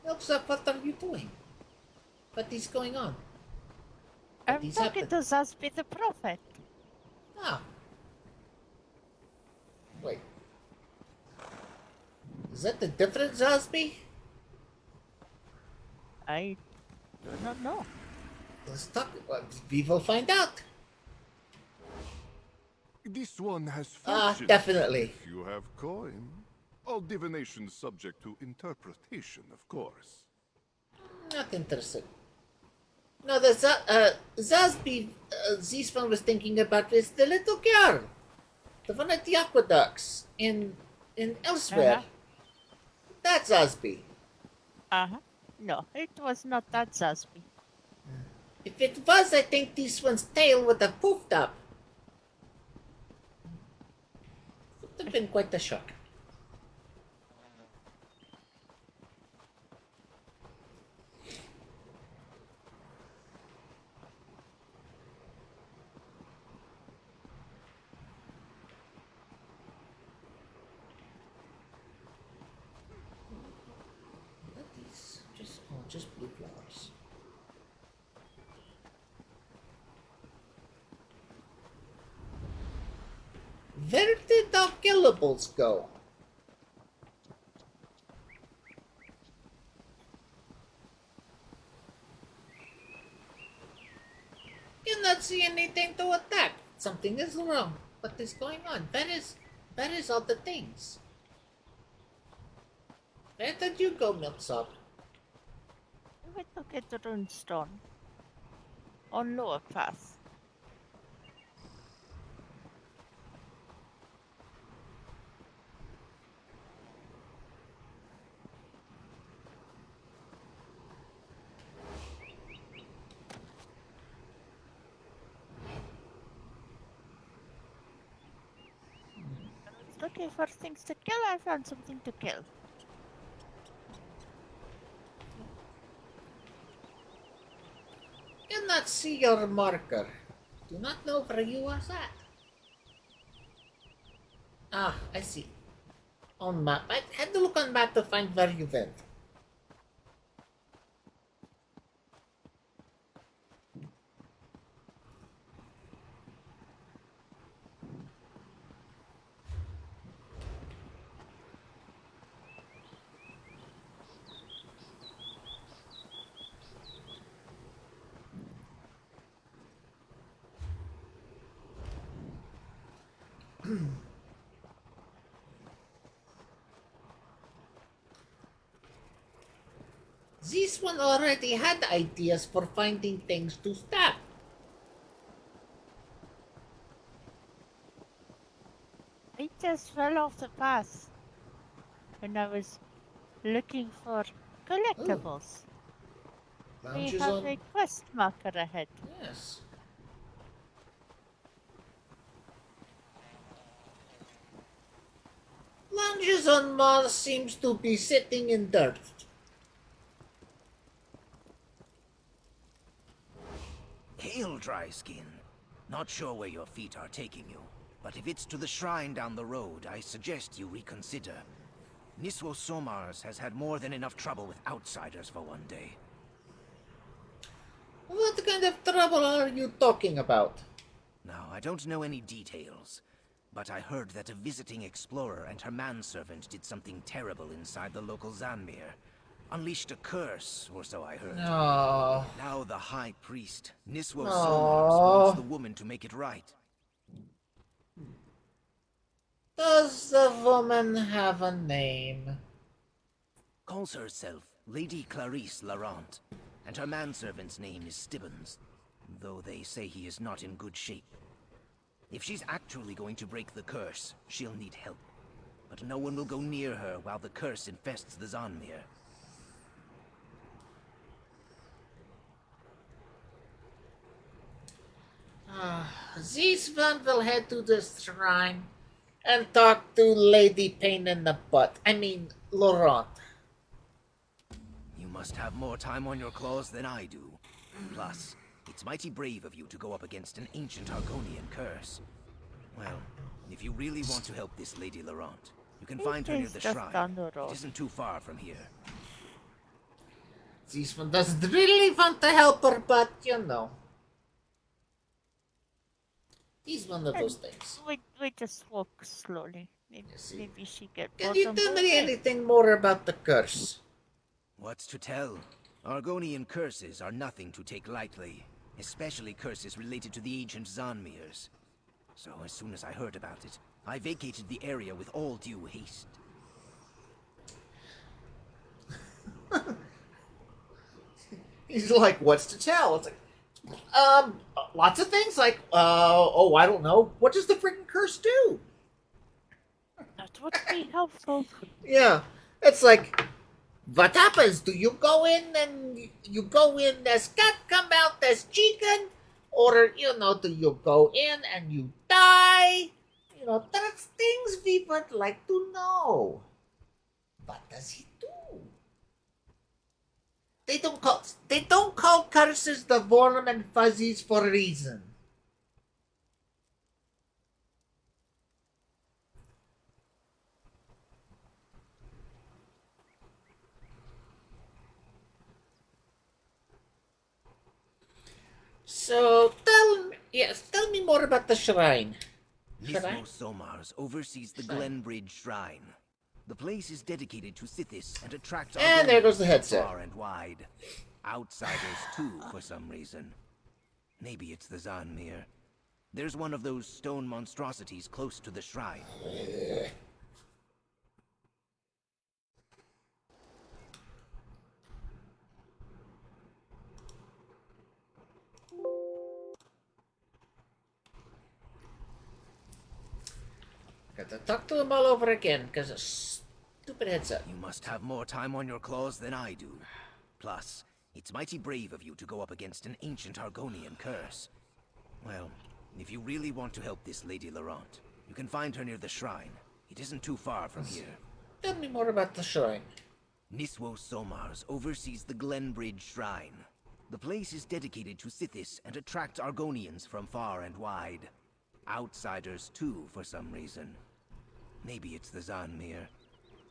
Elsa, what are you doing? What is going on? What I'm is talking to happening? Zaspi the Prophet. Ah. Wait. Is that the different Zaspi? I do not know. Let's talk. We will find out. This one has Ah, fortune. definitely. If you have coin. All divination subject to interpretation, of course. Not interested. No, the Zaspi this one was thinking about is the little girl. The one at the aqueducts in elsewhere. That's Zaspi. No, it was not that Zaspi. If it was, I think this one's tail would have poofed up. Would have been quite a shock. Where did the killables go? Cannot see anything to attack. Something is wrong. What is going on? That is all the things. Where did you go, Milksop? We took it to Runestone. On lower path. Looking for things to kill, I found something to kill. Cannot see your marker. Do not know where you are at. Ah, I see. On map. I had to look on map to find where you went. This one already had ideas for finding things to stab. I just fell off the path when I was looking for collectibles. We Lounges have on. a quest marker ahead. Yes. Lounges on Mars seems to be sitting in dirt. Hail, dry skin. Not sure where your feet are taking you, but if it's to the shrine down the road, I suggest you reconsider. Niswo Somars has had more than enough trouble with outsiders for one day. What kind of trouble are you talking about? Now, I don't know any details, but I heard that a visiting explorer and her manservant did something terrible inside the local Zanmir. Unleashed a curse, or so I heard. No. Now the High Priest, Niswo No. Somars, wants the woman to make it right. Does the woman have a name? Calls herself Lady Clarice Larant, and her manservant's name is Stibbons, though they say he is not in good shape. If she's actually going to break the curse, she'll need help. But no one will go near her while the curse infests the Zanmir. This one will head to the shrine and talk to Lady Pain in the Butt. I mean, Laurent. You must have more time on your claws than I do. Plus, it's mighty brave of you to go up against an ancient Argonian curse. Well, if you really want to help this Lady Laurent, you can find her near is the just shrine. down the road. It isn't too far from here. This one doesn't really want to help her, but you know. He's one of those things. We just walk slowly. Maybe, see. maybe she get Can bored you on tell the me way. anything more about the curse? What's to tell? Argonian curses are nothing to take lightly, especially curses related to the ancient Zanmirs. So as soon as I heard about it, I vacated the area with all due haste. He's like, what's to tell? It's like, lots of things like, oh, I don't know. What does the freaking curse do? That would be helpful. Yeah, it's like, what happens? Do you go in and you go in as cat, come out as chicken? Or, you know, do you go in and you die? You know, that's things we would like to know. What does he do? They don't call curses the warm and fuzzies for a reason. So tell me more about the shrine. Should I? Nismo Somars oversees the Should I? Glenbridge Shrine. The place is dedicated to Sithis and attracts And there goes the Argonians headset. far and wide. Outsiders too, for some reason. Maybe it's the Zanmir. There's one of those stone monstrosities close to the shrine. Got to talk to him all over again because of stupid headset. You must have more time on your claws than I do. Plus, it's mighty brave of you to go up against an ancient Argonian curse. Well, if you really want to help this Lady Laurent, you can find her near the shrine. It isn't too far from here. Tell me more about the shrine. Niswo Somars oversees the Glenbridge Shrine. The place is dedicated to Sithis and attracts Argonians from far and wide. Outsiders too, for some reason. Maybe it's the Zanmir.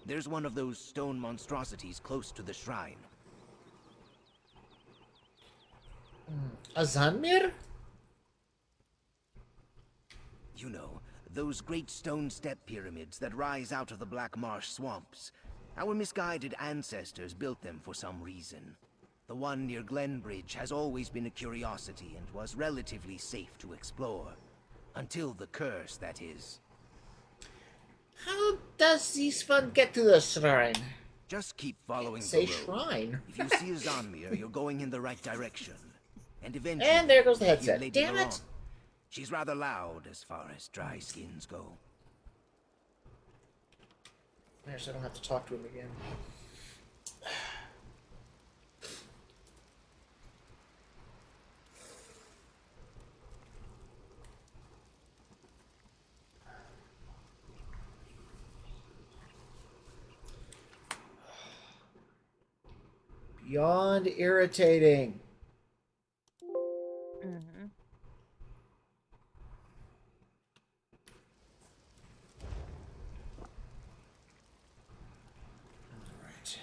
There's one of those stone monstrosities close to the shrine. A Zanmir? You know, those great stone step pyramids that rise out of the Black Marsh swamps. Our misguided ancestors built them for some reason. The one near Glenbridge has always been a curiosity and was relatively safe to explore. Until the curse, that is. How does this one get to the shrine? Just keep following Say the road. shrine. If you see a Zanmir, you're going in the right direction. And eventually, And there goes the you'll headset. Lady Damn it! Laurent. She's rather loud as far as dry skins go. There, so I don't have to talk to him again. Beyond irritating. Mm-hmm. Alright.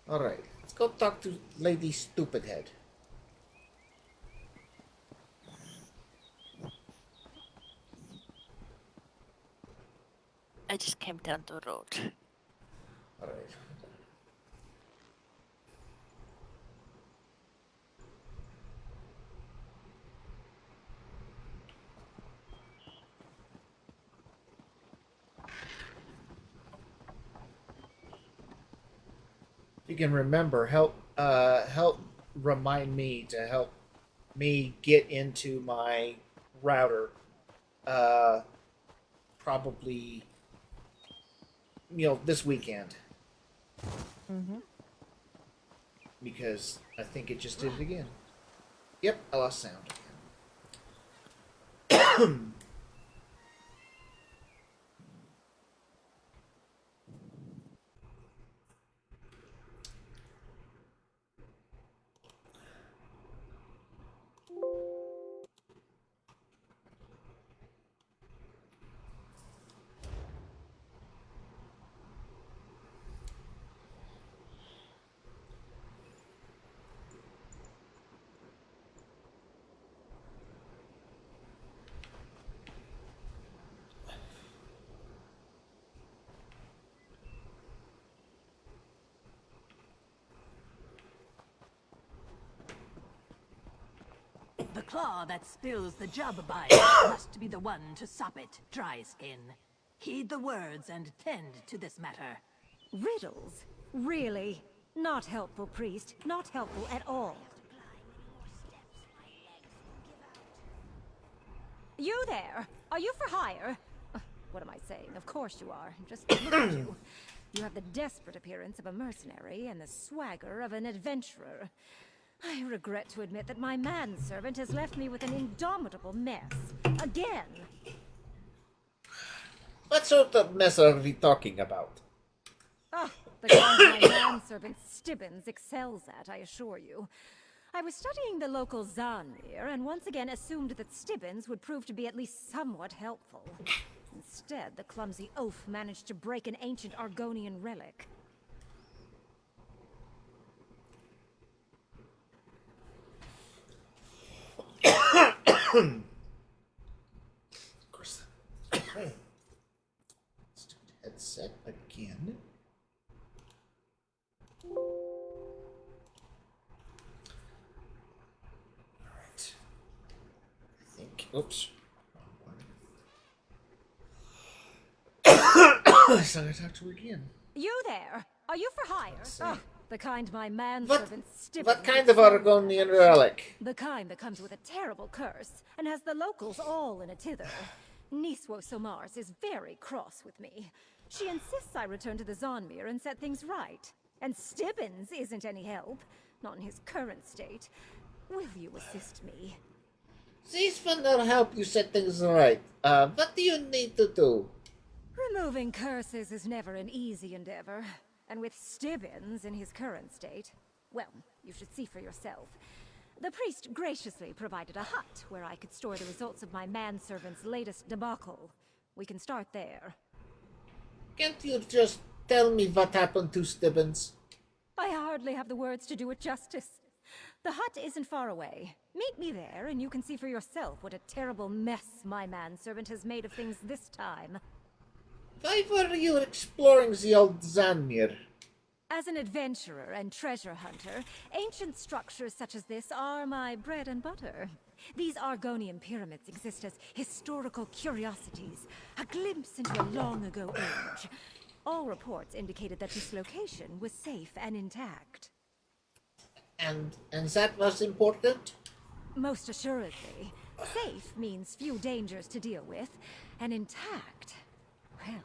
Alright, let's go talk to Lady Stupidhead. I just came down the road. Alright. You can remember, help remind me to help me get into my router. Probably, this weekend. Mm-hmm. Because I think it just did it again. Yep, I lost sound again. The claw that spills the Jabberby must be the one to sop it, dry skin. Heed the words and tend to this matter. Riddles? Really? Not helpful, priest. Not helpful at all. You there? Are you for hire? What am I saying? Of course you are. Just look at you. You have the desperate appearance of a mercenary and the swagger of an adventurer. I regret to admit that my manservant has left me with an indomitable mess. Again! What sort of mess are we talking about? Ah, the kind my manservant Stibbins excels at, I assure you. I was studying the local Zanmir, and once again assumed that Stibbins would prove to be at least somewhat helpful. Instead, the clumsy oaf managed to break an ancient Argonian relic. course. Let's do the headset again. Alright. I think. Oops. So I talk to her again. You there? Are you for hire? see. Oh, the kind my What, manservant Stibbons. what kind of Argonian relic? The kind that comes with a terrible curse and has the locals all in a tither. Niswo Somars is very cross with me. She insists I return to the Zonmir and set things right. And Stibbons isn't any help, not in his current state. Will you assist me? These will help you set things right. What do you need to do? Removing curses is never an easy endeavor. And with Stibbons in his current state, well, you should see for yourself. The priest graciously provided a hut where I could store the results of my manservant's latest debacle. We can start there. Can't you just tell me what happened to Stibbons? I hardly have the words to do it justice. The hut isn't far away. Meet me there, and you can see for yourself what a terrible mess my manservant has made of things this time. Why were you exploring the old Zanmir? As an adventurer and treasure hunter, ancient structures such as this are my bread and butter. These Argonian pyramids exist as historical curiosities, a glimpse into a long-ago age. All reports indicated that this location was safe and intact. And that was important? Most assuredly. Safe means few dangers to deal with, and intact, well,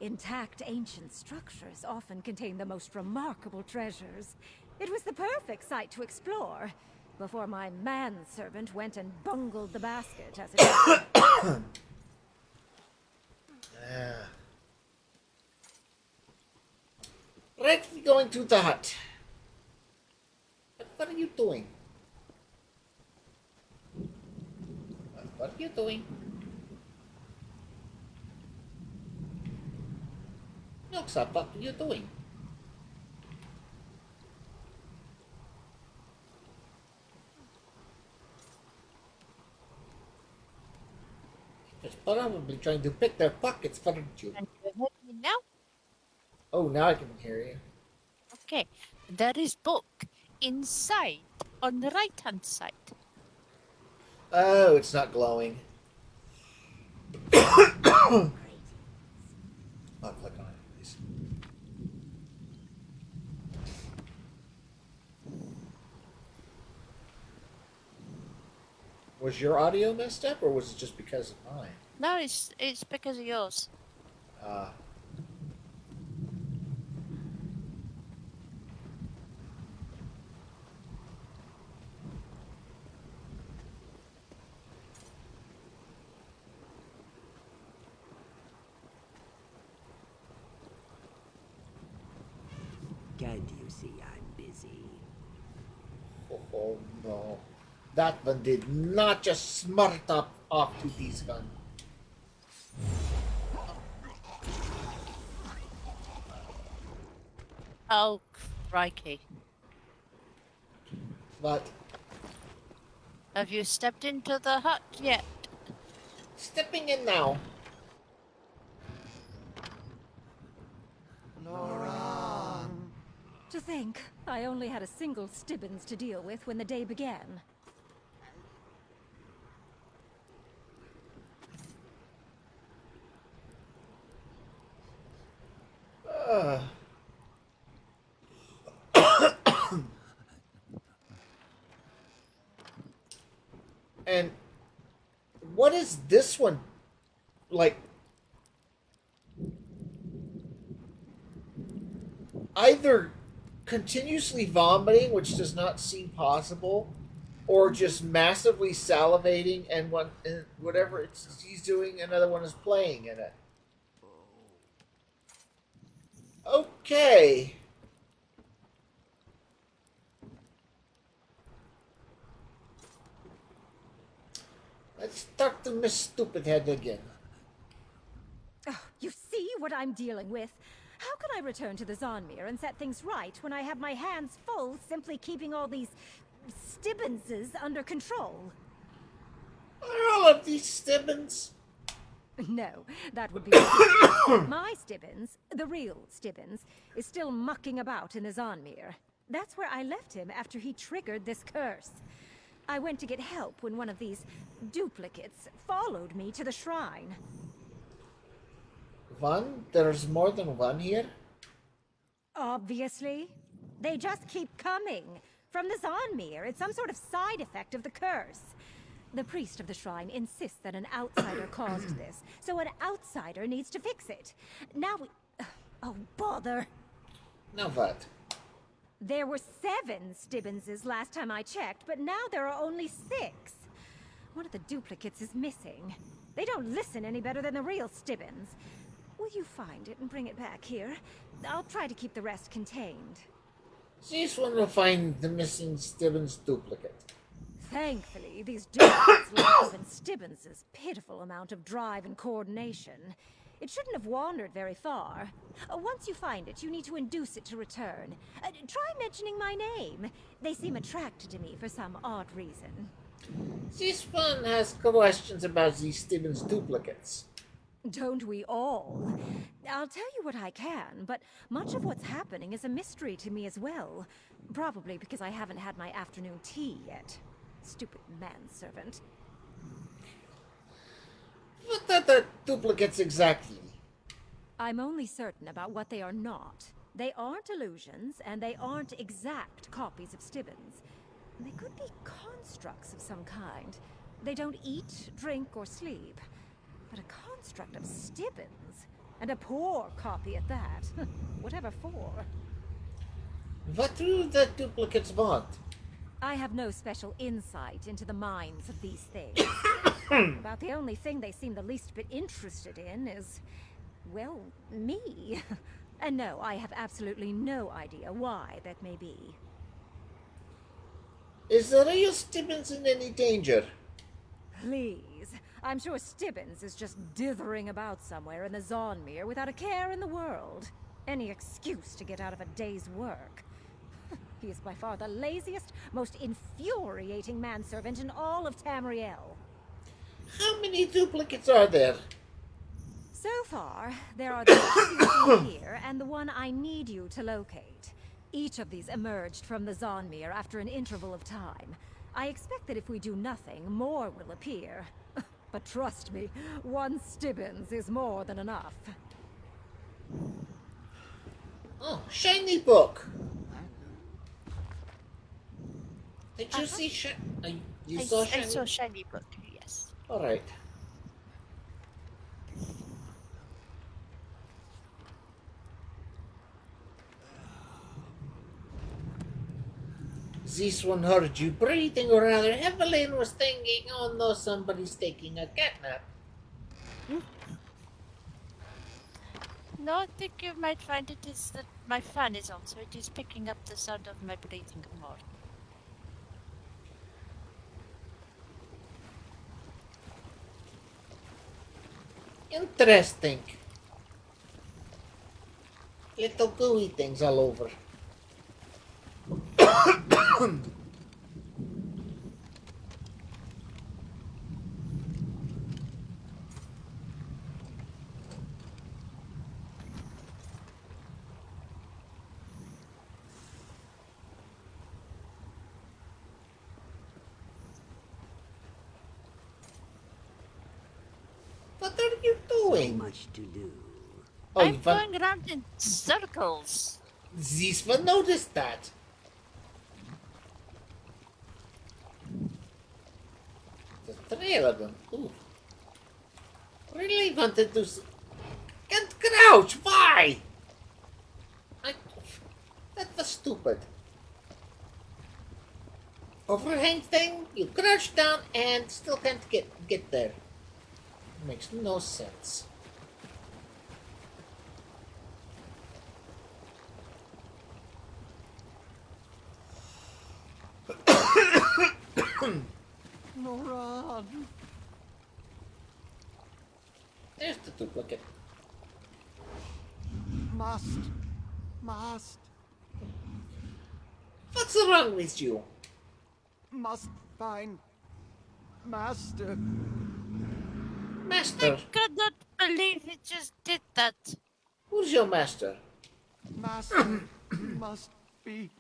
intact ancient structures often contain the most remarkable treasures. It was the perfect site to explore, before my manservant went and bungled the basket, as it were. Right, we're going to the hut. But what are you doing? What are you doing? Noxa, what are you doing? He was probably trying to pick their pockets, weren't you? Can you hear me now? Oh, now I can hear you. Okay. There is book inside on the right hand side. Oh, it's not glowing. I'll click on it, please. Was your audio messed up, or was it just because of mine? No, it's because of yours. Can't you see I'm busy? Oh no. That one did not just smart up off to these gun. Oh, crikey. But Have you stepped into the hut yet? stepping in now. To think, I only had a single Stibbons to deal with when the day began. And what is this one like? Either continuously vomiting, which does not seem possible, or just massively salivating, and whatever he's doing, another one is playing in it. Okay. Let's talk to Miss Stupidhead again. Oh, you see what I'm dealing with? How can I return to the Zonmir and set things right when I have my hands full simply keeping all these Stibbonses under control? Are all of these Stibbons? No, that would be ridiculous. My Stibbons, the real Stibbons, is still mucking about in the Zonmir. That's where I left him after he triggered this curse. I went to get help when one of these duplicates followed me to the shrine. One? There's more than one here? Obviously. They just keep coming. From the Zonmir, it's some sort of side effect of the curse. The priest of the shrine insists that an outsider caused this, so an outsider needs to fix it. Now we... Oh, bother. Now what? There were 7 Stibbonses last time I checked, but now there are only 6. One of the duplicates is missing. They don't listen any better than the real Stibbons. Will you find it and bring it back here? I'll try to keep the rest contained. This one will find the missing Stibbons duplicate. Thankfully, these duplicates lack even Stibbons' pitiful amount of drive and coordination. It shouldn't have wandered very far. Once you find it, you need to induce it to return. Try mentioning my name. They seem attracted to me for some odd reason. This one has questions about these Stibbons duplicates. Don't we all? I'll tell you what I can, but much of what's happening is a mystery to me as well. Probably because I haven't had my afternoon tea yet. Stupid manservant. What are the duplicates exactly? I'm only certain about what they are not. They aren't illusions, and they aren't exact copies of Stibbons. They could be constructs of some kind. They don't eat, drink, or sleep. But a construct of Stibbons, and a poor copy at that. Whatever for. What do the duplicates want? I have no special insight into the minds of these things. About the only thing they seem the least bit interested in is, well, me. And no, I have absolutely no idea why that may be. Is the real Stibbons in any danger? Please. I'm sure Stibbons is just dithering about somewhere in the Zonmir without a care in the world. Any excuse to get out of a day's work. He is by far the laziest, most infuriating manservant in all of Tamriel. How many duplicates are there? So far, there are the two here and the one I need you to locate. Each of these emerged from the Zonmir after an interval of time. I expect that if we do nothing, more will appear. But trust me, one Stibbons is more than enough. Oh, shiny book. Did you see you saw shiny? I saw shiny book, yes. Alright. This one heard you breathing rather heavily and was thinking, oh no, somebody's taking a catnap. No, I think you might find it is that my fan is on, so it is picking up the sound of my breathing more. Interesting. Little gooey things all over. What are you So doing? much to do. Oh, I'm going around in circles. This one noticed that. The trail of them. Ooh. Really wanted to. Can't crouch. Why? That was stupid. Overhang thing. You crouch down and still can't get there. Makes no sense. No, run! There's the duplicate. Must. What's wrong with you? Must find Master. Master? I cannot believe he just did that. Who's your master? Master must be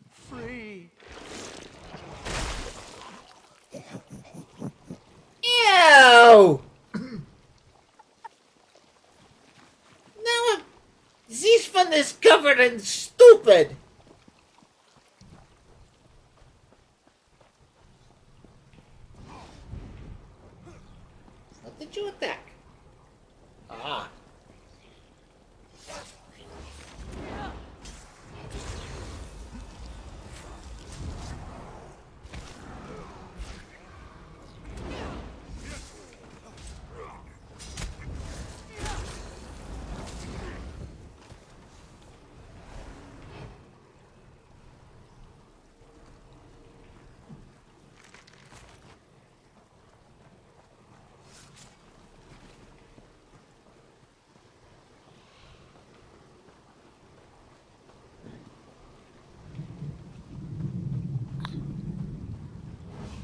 free. Ew! Now this one is covered in stupid. What did you attack? Ah.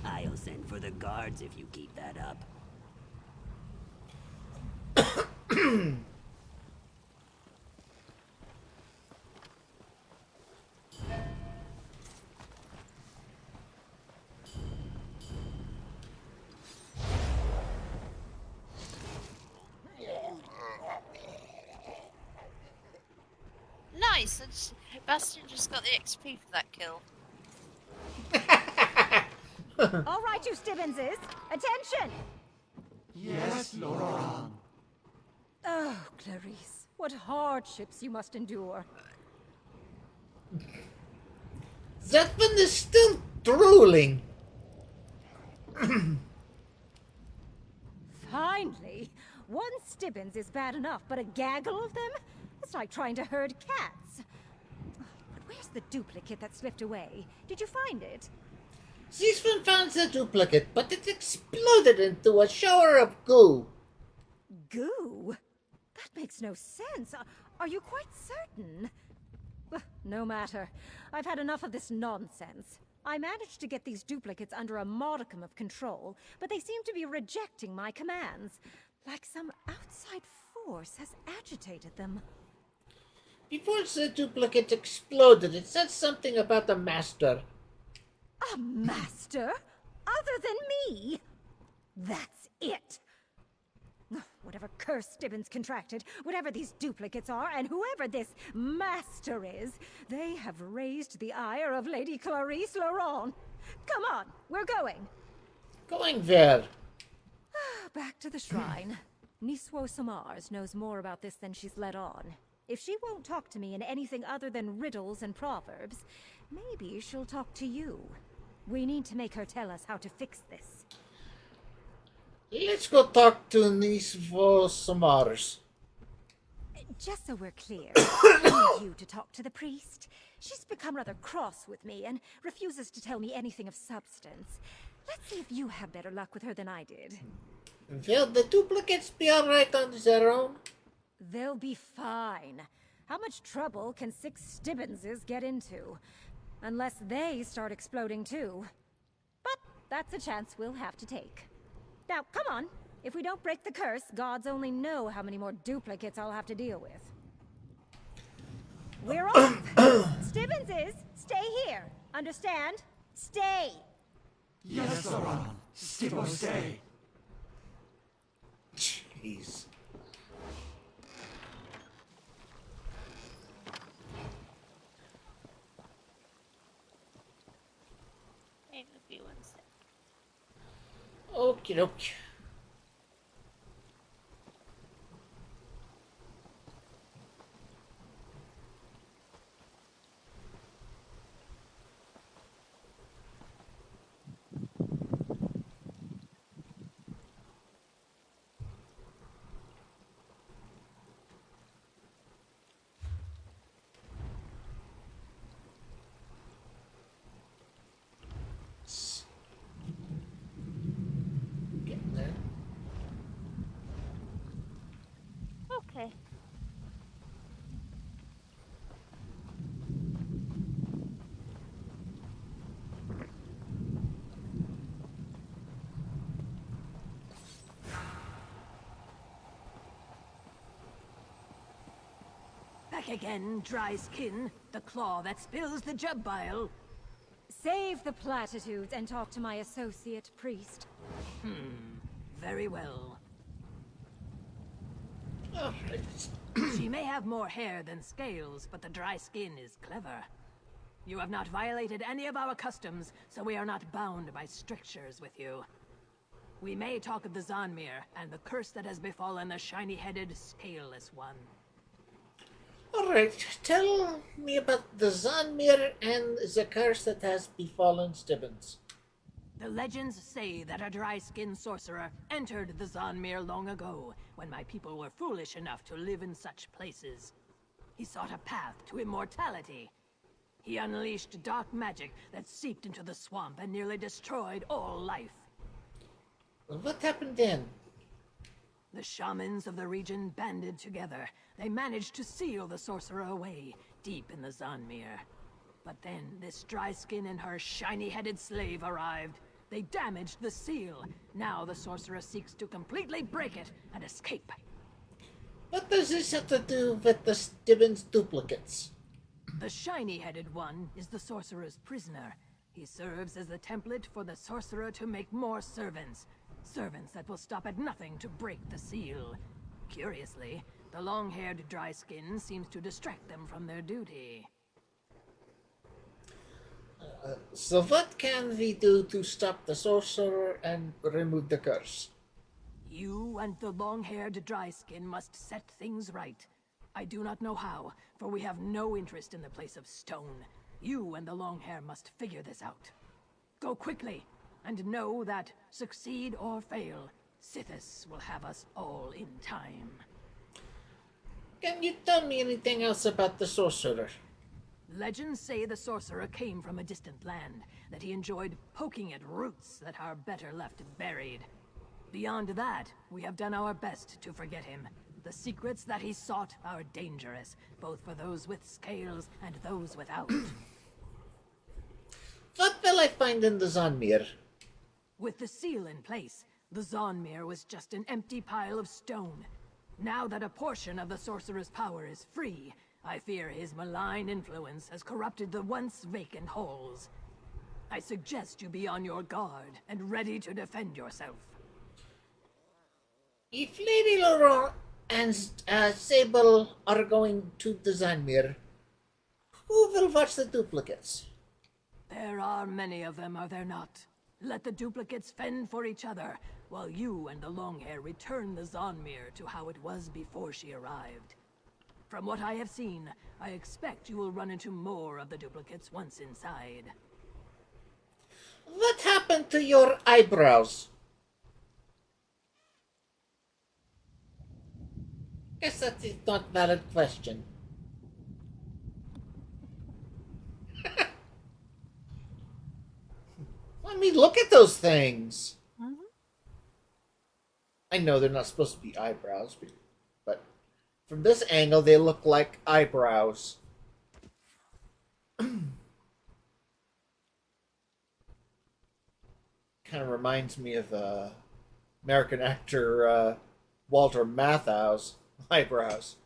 I'll send for the guards if you keep that up. Nice, and Bastion just got the XP for that kill. All right, you Stibbenses, attention! Yes, Laurent. Oh, Clarice, what hardships you must endure. That one is still drooling. Finally! One Stibbins is bad enough, but a gaggle of them? It's like trying to herd cats. But where's the duplicate that slipped away? Did you find it? This one found the duplicate, but it exploded into a shower of goo. Goo? That makes no sense. Are you quite certain? No matter. I've had enough of this nonsense. I managed to get these duplicates under a modicum of control, but they seem to be rejecting my commands. Like some outside force has agitated them. Before the duplicate exploded, it said something about a master. A master? Other than me? That's it. Whatever curse Stibbins contracted, whatever these duplicates are, and whoever this master is, they have raised the ire of Lady Clarice Laurent. Come on, we're going. Going where? Back to the shrine. Niswo Samars knows more about this than she's let on. If she won't talk to me in anything other than riddles and proverbs, maybe she'll talk to you. We need to make her tell us how to fix this. Let's go talk to Nisvo Samars. Just so we're clear, I need you to talk to the priest. She's become rather cross with me and refuses to tell me anything of substance. Let's see if you have better luck with her than I did. Will the duplicates be alright on their own? They'll be fine. How much trouble can 6 Stibbinses get into? Unless they start exploding too. But that's a chance we'll have to take. Now, come on. If we don't break the curse, gods only know how many more duplicates I'll have to deal with. We're off! Stibbinses, stay here. Understand? Stay! Yes, Laurent. Stibbo, stay. Jeez. Maybe be one sec. Okie doke. Getting there. back again, dry skin. The claw that spills the jub bile. Save the platitudes and talk to my associate priest. Very well. All right. She may have more hair than scales, but the dry skin is clever. You have not violated any of our customs, so we are not bound by strictures with you. We may talk of the Zanmir and the curse that has befallen the shiny-headed, scaleless one. All right, tell me about the Zanmir and the curse that has befallen Stibbons. The legends say that a dry-skinned sorcerer entered the Zanmir long ago, when my people were foolish enough to live in such places. He sought a path to immortality. He unleashed dark magic that seeped into the swamp and nearly destroyed all life. What happened then? The shamans of the region banded together. They managed to seal the sorcerer away, deep in the Zanmir. But then this dry skin and her shiny-headed slave arrived. They damaged the seal. Now the sorcerer seeks to completely break it and escape. What does this have to do with the Stibbons duplicates? The shiny-headed one is the sorcerer's prisoner. He serves as the template for the sorcerer to make more servants. Servants that will stop at nothing to break the seal. Curiously, the long-haired dry skin seems to distract them from their duty. So what can we do to stop the sorcerer and remove the curse? You and the long-haired dry skin must set things right. I do not know how, for we have no interest in the place of stone. You and the long hair must figure this out. Go quickly, and know that, succeed or fail, Sithis will have us all in time. Can you tell me anything else about the sorcerer? Legends say the sorcerer came from a distant land, that he enjoyed poking at roots that are better left buried. Beyond that, we have done our best to forget him. The secrets that he sought are dangerous, both for those with scales and those without. What will I find in the Zanmir? With the seal in place, the Zanmir was just an empty pile of stone. Now that a portion of the sorcerer's power is free, I fear his malign influence has corrupted the once vacant halls. I suggest you be on your guard and ready to defend yourself. If Lady Laurent and Sable are going to the Zanmir, who will watch the duplicates? There are many of them, are there not? Let the duplicates fend for each other, while you and the Longhair return the Zanmir to how it was before she arrived. From what I have seen, I expect you will run into more of the duplicates once inside. What happened to your eyebrows? Guess that is not a valid question. I mean, look at those things. I know they're not supposed to be eyebrows, but from this angle, they look like eyebrows. Kind of reminds me of American actor Walter Matthau's eyebrows.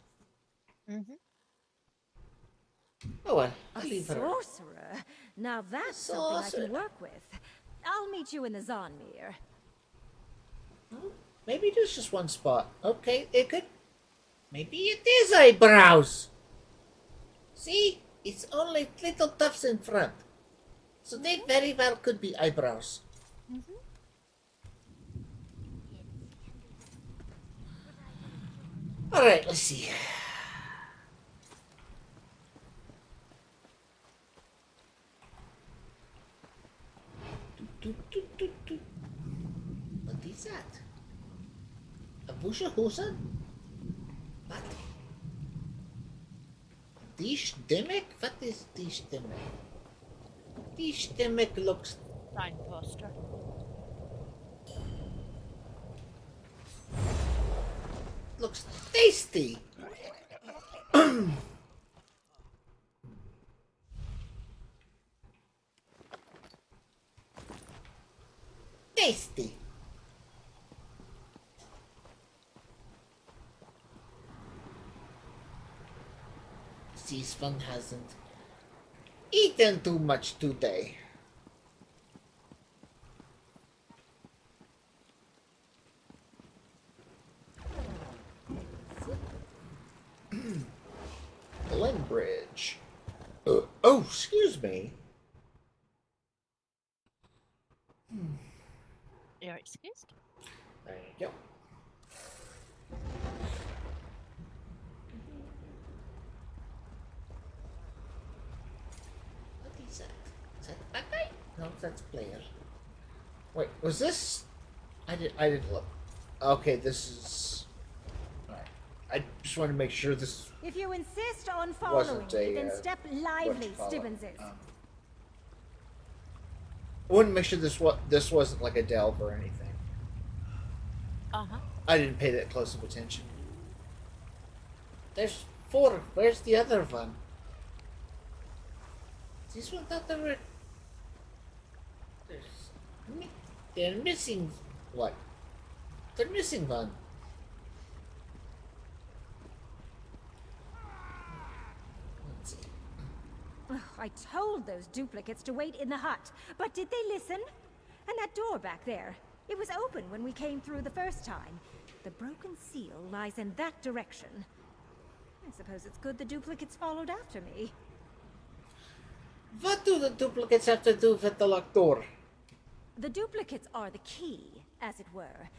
Oh, well, I'll leave her. Sorcerer? Now that's something I can work with. I'll meet you in the Zanmir. Maybe it is just one spot. Okay, it could. Maybe it is eyebrows. See? It's only little tufts in front. So they very well could be eyebrows. Alright, let's see. What is that? A Busha Husan? What? Dish Demek? What is Dish Demek? Dish Demek looks... Signposter. looks tasty. Tasty. this one hasn't eaten too much today. Glen Bridge. Oh, excuse me. You're excused. There you go. What is that? Is that bad guy? No, that's player. Wait, was this? I didn't look. Okay, this is. Alright. I just want to make sure this If you insist on following wasn't me, a. then step lively, what you call it? Stibbins is. I wanted to make sure this wasn't like a delve or anything. Uh-huh. I didn't pay that close of attention. There's 4. Where's the other one? This one thought there were. They're missing what? They're missing one. Let's see. Ugh, I told those duplicates to wait in the hut, but did they listen? And that door back there, it was open when we came through the first time. The broken seal lies in that direction. I suppose it's good the duplicates followed after me. What do the duplicates have to do with the locked door? The duplicates are the key, as it were.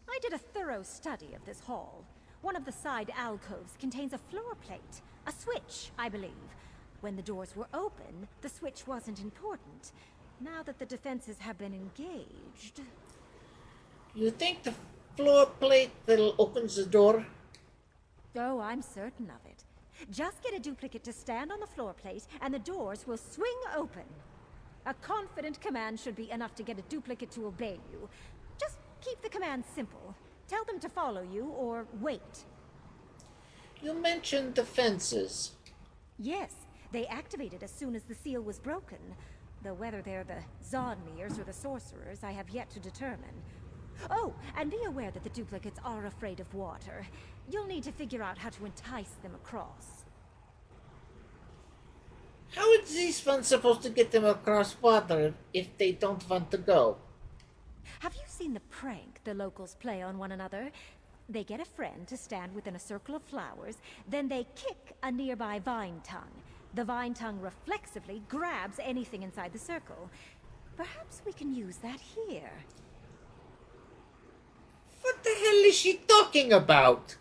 I did a thorough study of this hall. One of the side alcoves contains a floor plate, a switch, I believe. When the doors were open, the switch wasn't important. Now that the defenses have been engaged... You think the floor plate that opens the door? Oh, I'm certain of it. Just get a duplicate to stand on the floor plate, and the doors will swing open. A confident command should be enough to get a duplicate to obey you. Just keep the command simple. Tell them to follow you, or wait. You mentioned defenses. Yes, they activated as soon as the seal was broken. Though whether they're the Zodmeers or the sorcerers, I have yet to determine. Oh, and be aware that the duplicates are afraid of water. You'll need to figure out how to entice them across. How is this one supposed to get them across water if they don't want to go? Have you seen the prank the locals play on one another? They get a friend to stand within a circle of flowers, then they kick a nearby vine tongue. The vine tongue reflexively grabs anything inside the circle. Perhaps we can use that here. What the hell is she talking about?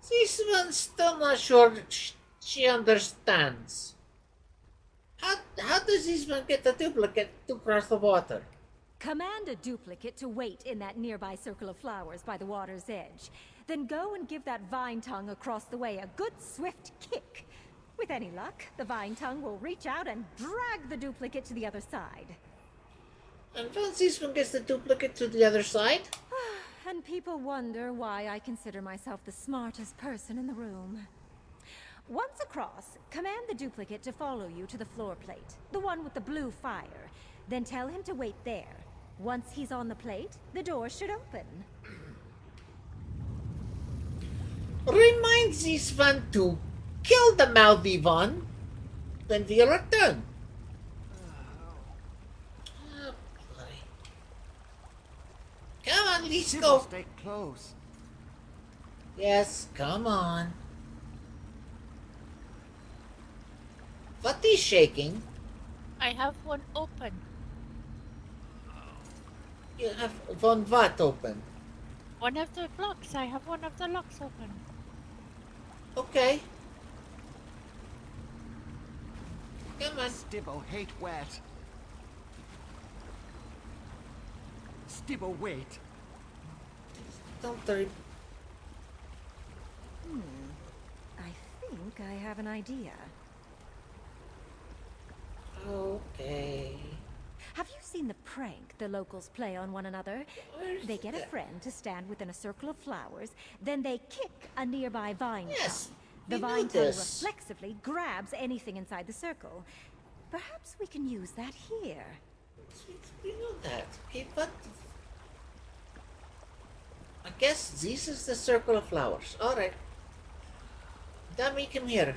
This one's still not sure she understands. How does this one get the duplicate to cross the water? Command a duplicate to wait in that nearby circle of flowers by the water's edge. Then go and give that vine tongue across the way a good swift kick. With any luck, the vine tongue will reach out and drag the duplicate to the other side. And once this one gets the duplicate to the other side? And people wonder why I consider myself the smartest person in the room. Once across, command the duplicate to follow you to the floor plate, the one with the blue fire. Then tell him to wait there. Once he's on the plate, the door should open. Remind this one to kill the mouthy one when we return. Oh, boy. Come on, let's go. Stay close. Yes, come on. What is shaking? I have one open. You have one what open? One of the locks. I have one of the locks open. Okay. Come on. Stibbo hate wet. Stibbo wait. Don't worry. I think I have an idea. Okay. Have you seen the prank the locals play on one another? They get a friend to stand within a circle of flowers, then they kick a nearby vine Yes, tongue. The we vine knew tongue this. reflexively grabs anything inside the circle. Perhaps we can use that here. We know that. Okay, but I guess this is the circle of flowers. Alright. Dummy, come here.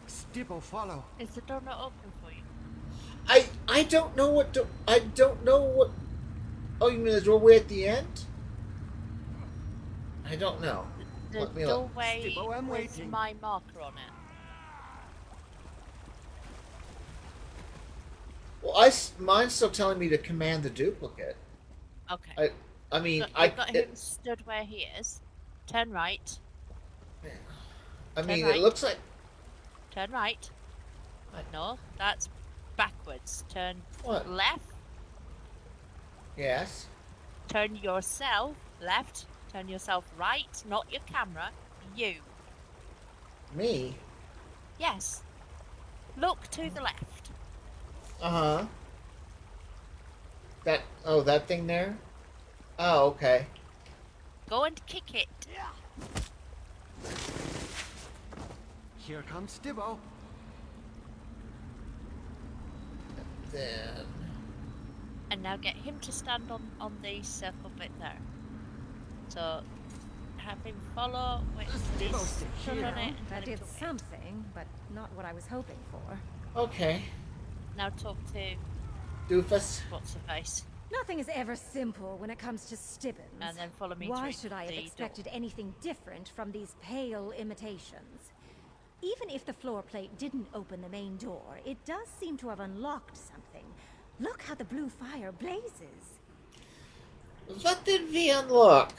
Stibbo, follow. Is the door not open for you? I don't know what to... I don't know what... Oh, you mean the doorway at the end? I don't know. The Let me look. doorway Stibbo, I'm with waiting. my marker on it. Well, mine's still telling me to command the duplicate. Okay. I mean, Look, you've got him stood where he is. Turn right. I mean, right. it looks like... Turn right. No, that's backwards. Turn What? left. Yes. Turn yourself left. Turn yourself right. Not your camera. You. Me? Yes. Look to the left. Uh-huh. That thing there? Oh, okay. Go and kick it. Here comes Stibbo. Then... And now get him to stand on the circle bit there. So have him follow with Stibbo, this stick sun on here. it and That tell him did to wait. something, but not what I was hoping for. Okay. Now talk to Doofus. what's her face. Nothing is ever simple when it comes to Stibbons. And then follow me Why through should I have the expected door. anything different from these pale imitations? Even if the floor plate didn't open the main door, it does seem to have unlocked something. Look how the blue fire blazes. What did we unlock?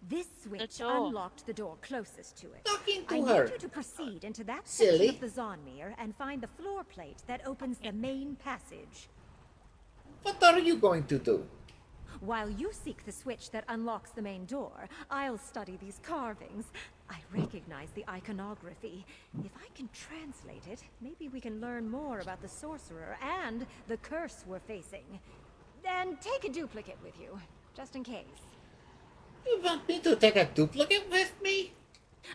This switch door. unlocked the door closest to it. Talking I to need her. you to proceed into that Silly. section of the Zonmir and find the floor plate that opens the main passage. What are you going to do? While you seek the switch that unlocks the main door, I'll study these carvings. I recognize the iconography. If I can translate it, maybe we can learn more about the sorcerer and the curse we're facing. And take a duplicate with you, just in case. You want me to take a duplicate with me?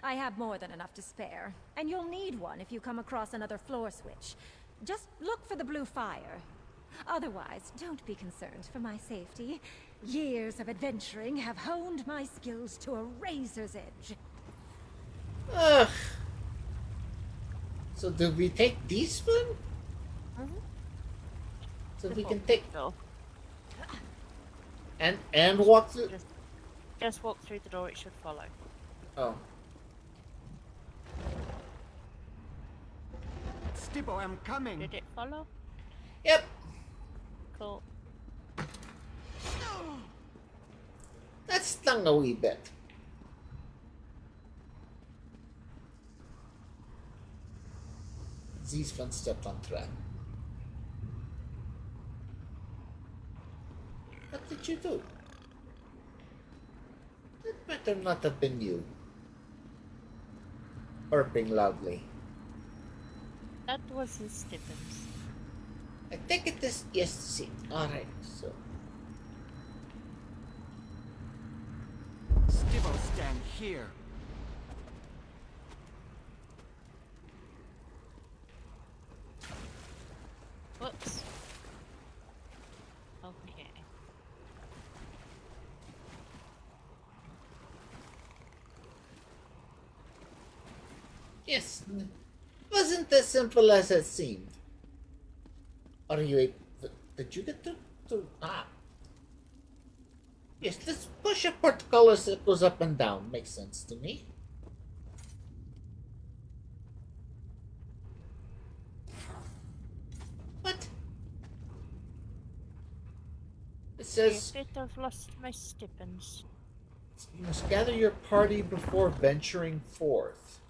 I have more than enough to spare, and you'll need one if you come across another floor switch. Just look for the blue fire. Otherwise, don't be concerned for my safety. Years of adventuring have honed my skills to a razor's edge. Ugh. So do we take this one? Mm-hmm. So we can take Door. and walk through. Just walk through the door. It should follow. Oh, Stibbo, I'm coming. Did it follow? yep. Cool. That stung a wee bit. These one stepped on trap. What did you do? That better not have been you. Burping loudly. That was his Stibbons. I think it is yes. See, all right. So Stibbo, stand here. Whoops. Okay. yes, wasn't as simple as it seemed. Are you able? Did you get to ah? Yes, let's push a portcullis that goes up and down. Makes sense to me. What? It I says think I've lost my Stibbons. you must gather your party before venturing forth.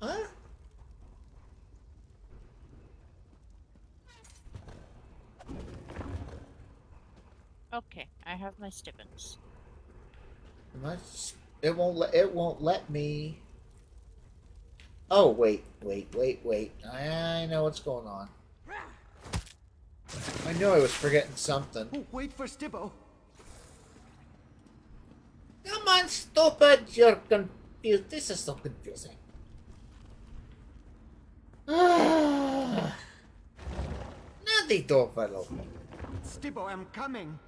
Huh? Okay, I have my Stibbons. It won't let me. Oh wait. I know what's going on. I knew I was forgetting something. Oh, wait for Stibbo. Come on, stupid! You're confused. This is so confusing. Nothing to follow. Stibbo, I'm coming.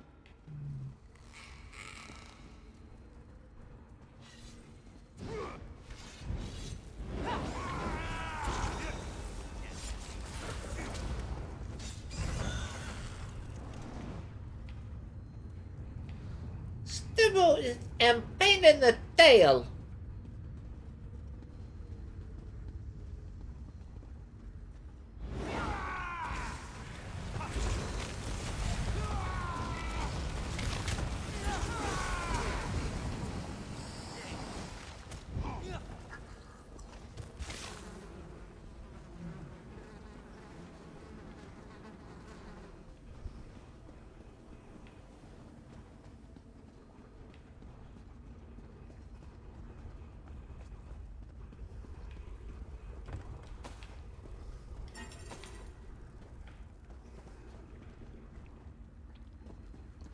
Stibble is a pain in the tail.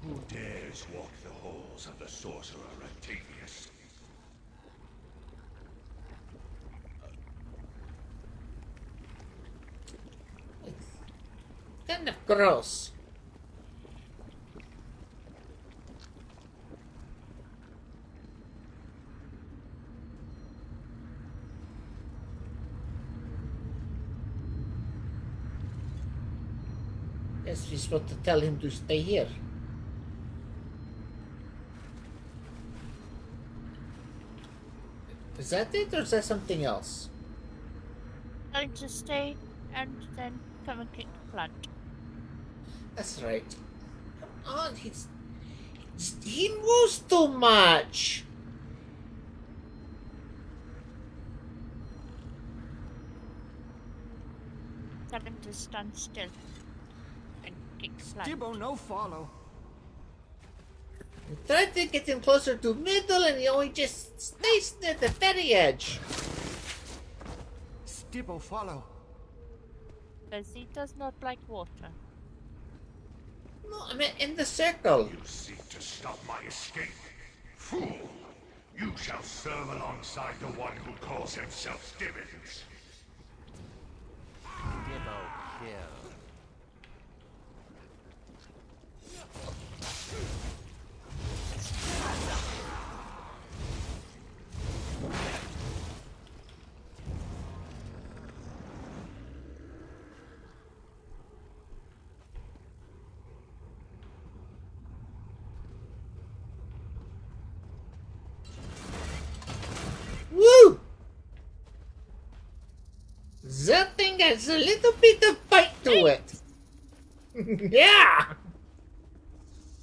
Who dares walk the halls of the sorcerer Octavius? Kind of gross. Guess we're supposed to tell him to stay here. Is that it, or is that something else? Going to stay and then come and kick the plant. That's right. Come on, he moves too much. Tell him to stand still and kick the plant. Stibbo, no follow. We tried to get him closer to middle, and he only just stays near the very edge. Stibbo, follow. Because he does not like water. No, I mean in the circle. You seek to stop my escape? Fool! You shall serve alongside the one who calls himself Stibbons. Stibbo, kill. Woo! That thing has a little bit of bite to it. Yeah!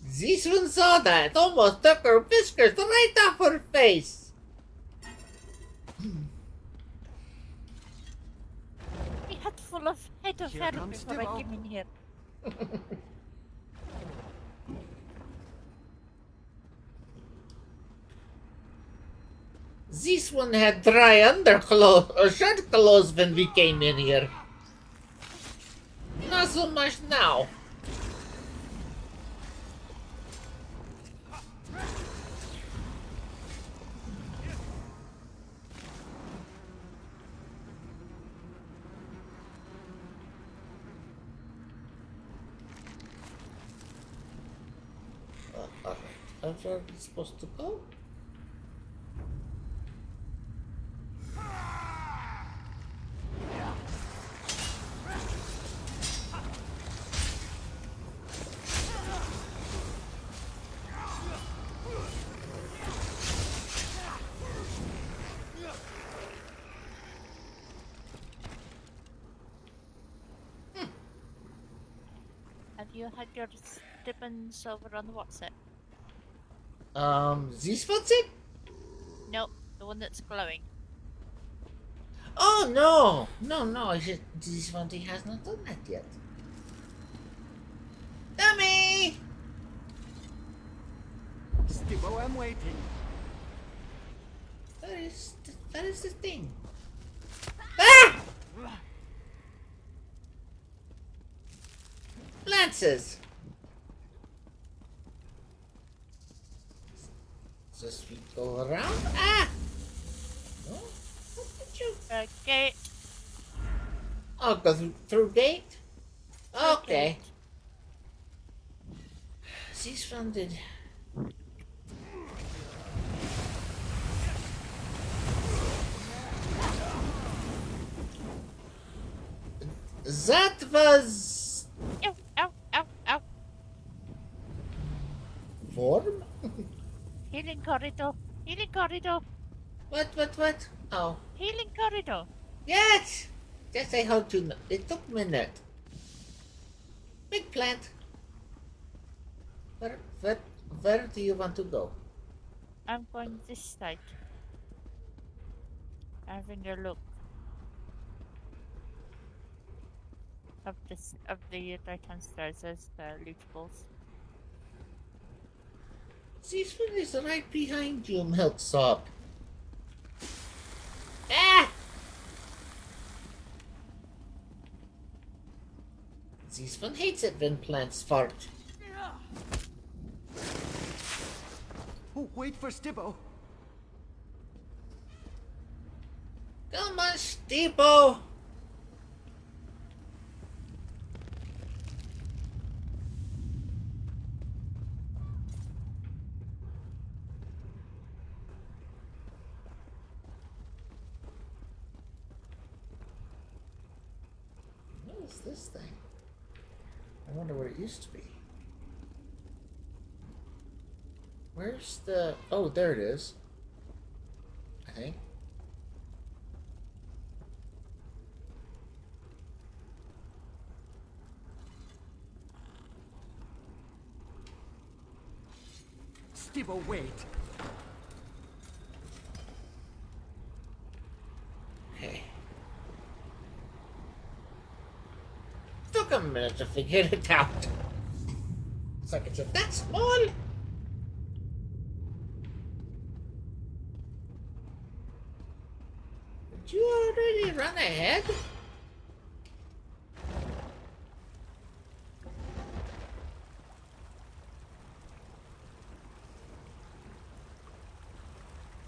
This one saw that, almost took her whiskers right off her face. He had full of head of Here hair comes before I Stibbo. came in here. This one had dry underclothes or shirt clothes when we came in here. Not so much now. Alright, how's are we supposed to go? Have you had your Stibbons over on the WhatsApp? This what's it? No, the one that's glowing. Oh no! No, this one thing has not done that yet. Dummy! Stibbo, I'm waiting. That is the thing. Ah! Lances! Just we go around. Ah! No? What did you? Gate. I'll go through gate? Okay. She's funded. That was... Ow, ow, ow, ow. Form? Healing corridor. Healing corridor. What? Oh. Healing corridor. Yes! Yes, I heard you. It took a minute. Big plant. Where do you want to go? I'm going this side. Having a look. Of the right-hand stairs as the loot balls. This one is right behind you, Milksop. Ah! This one hates it when plants fart. Oh, wait for Stibbo. Come on, Steepo! What is this thing? I wonder what it used to be. Where's the... Oh, there it is. I think. Stibbo, wait. Okay. Took a minute to figure it out. It's like it's that small. Did you already run ahead?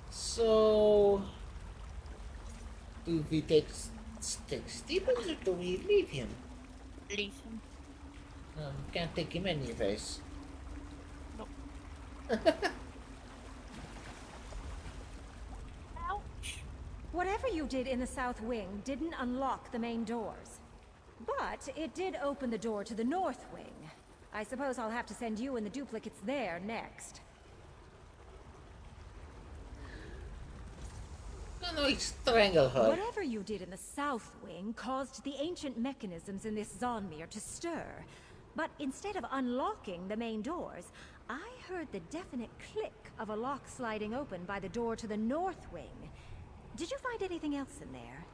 So, do we take Stevens or do we leave him? Leave him. Can't take him anyways. Nope. Ouch. Whatever you did in the south wing didn't unlock the main doors. But it did open the door to the north wing. I suppose I'll have to send you and the duplicates there next. No, strangle her. Whatever you did in the south wing caused the ancient mechanisms in this Zonmir to stir. But instead of unlocking the main doors, I heard the definite click of a lock sliding open by the door to the north wing. Did you find anything else in there?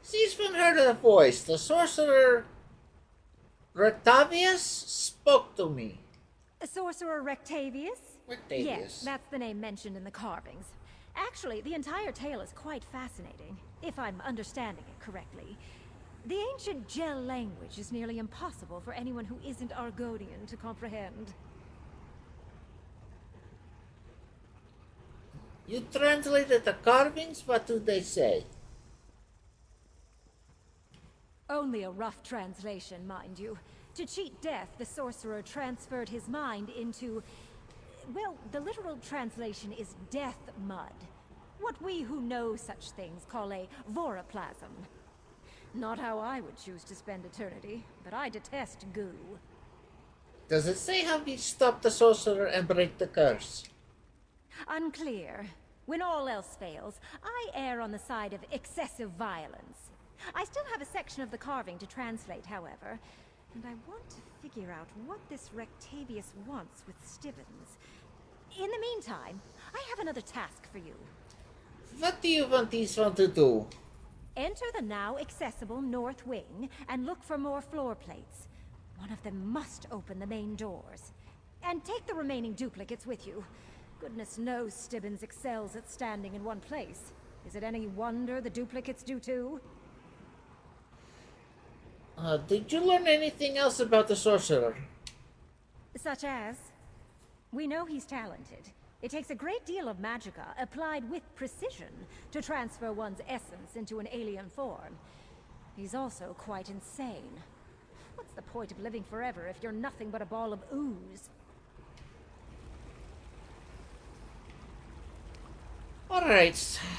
She's been heard of the voice. The sorcerer Rectavius spoke to me. Sorcerer Rectavius? Rectavius. Yes, that's the name mentioned in the carvings. Actually, the entire tale is quite fascinating, if I'm understanding it correctly. The ancient Gel language is nearly impossible for anyone who isn't Argonian to comprehend. You translated the carvings? What do they say? Only a rough translation, mind you. To cheat death, the sorcerer transferred his mind into... well, the literal translation is death mud. What we who know such things call a voroplasm. Not how I would choose to spend eternity, but I detest goo. Does it say how we stop the sorcerer and break the curse? Unclear. When all else fails, I err on the side of excessive violence. I still have a section of the carving to translate, however, and I want to figure out what this Rectavius wants with Stibbons. In the meantime, I have another task for you. What do you want this one to do? Enter the now accessible north wing and look for more floor plates. One of them must open the main doors. And take the remaining duplicates with you. Goodness knows Stibbons excels at standing in one place. Is it any wonder the duplicates do too? Did you learn anything else about the sorcerer? Such as? We know he's talented. It takes a great deal of magicka, applied with precision, to transfer one's essence into an alien form. He's also quite insane. What's the point of living forever if you're nothing but a ball of ooze? Alright,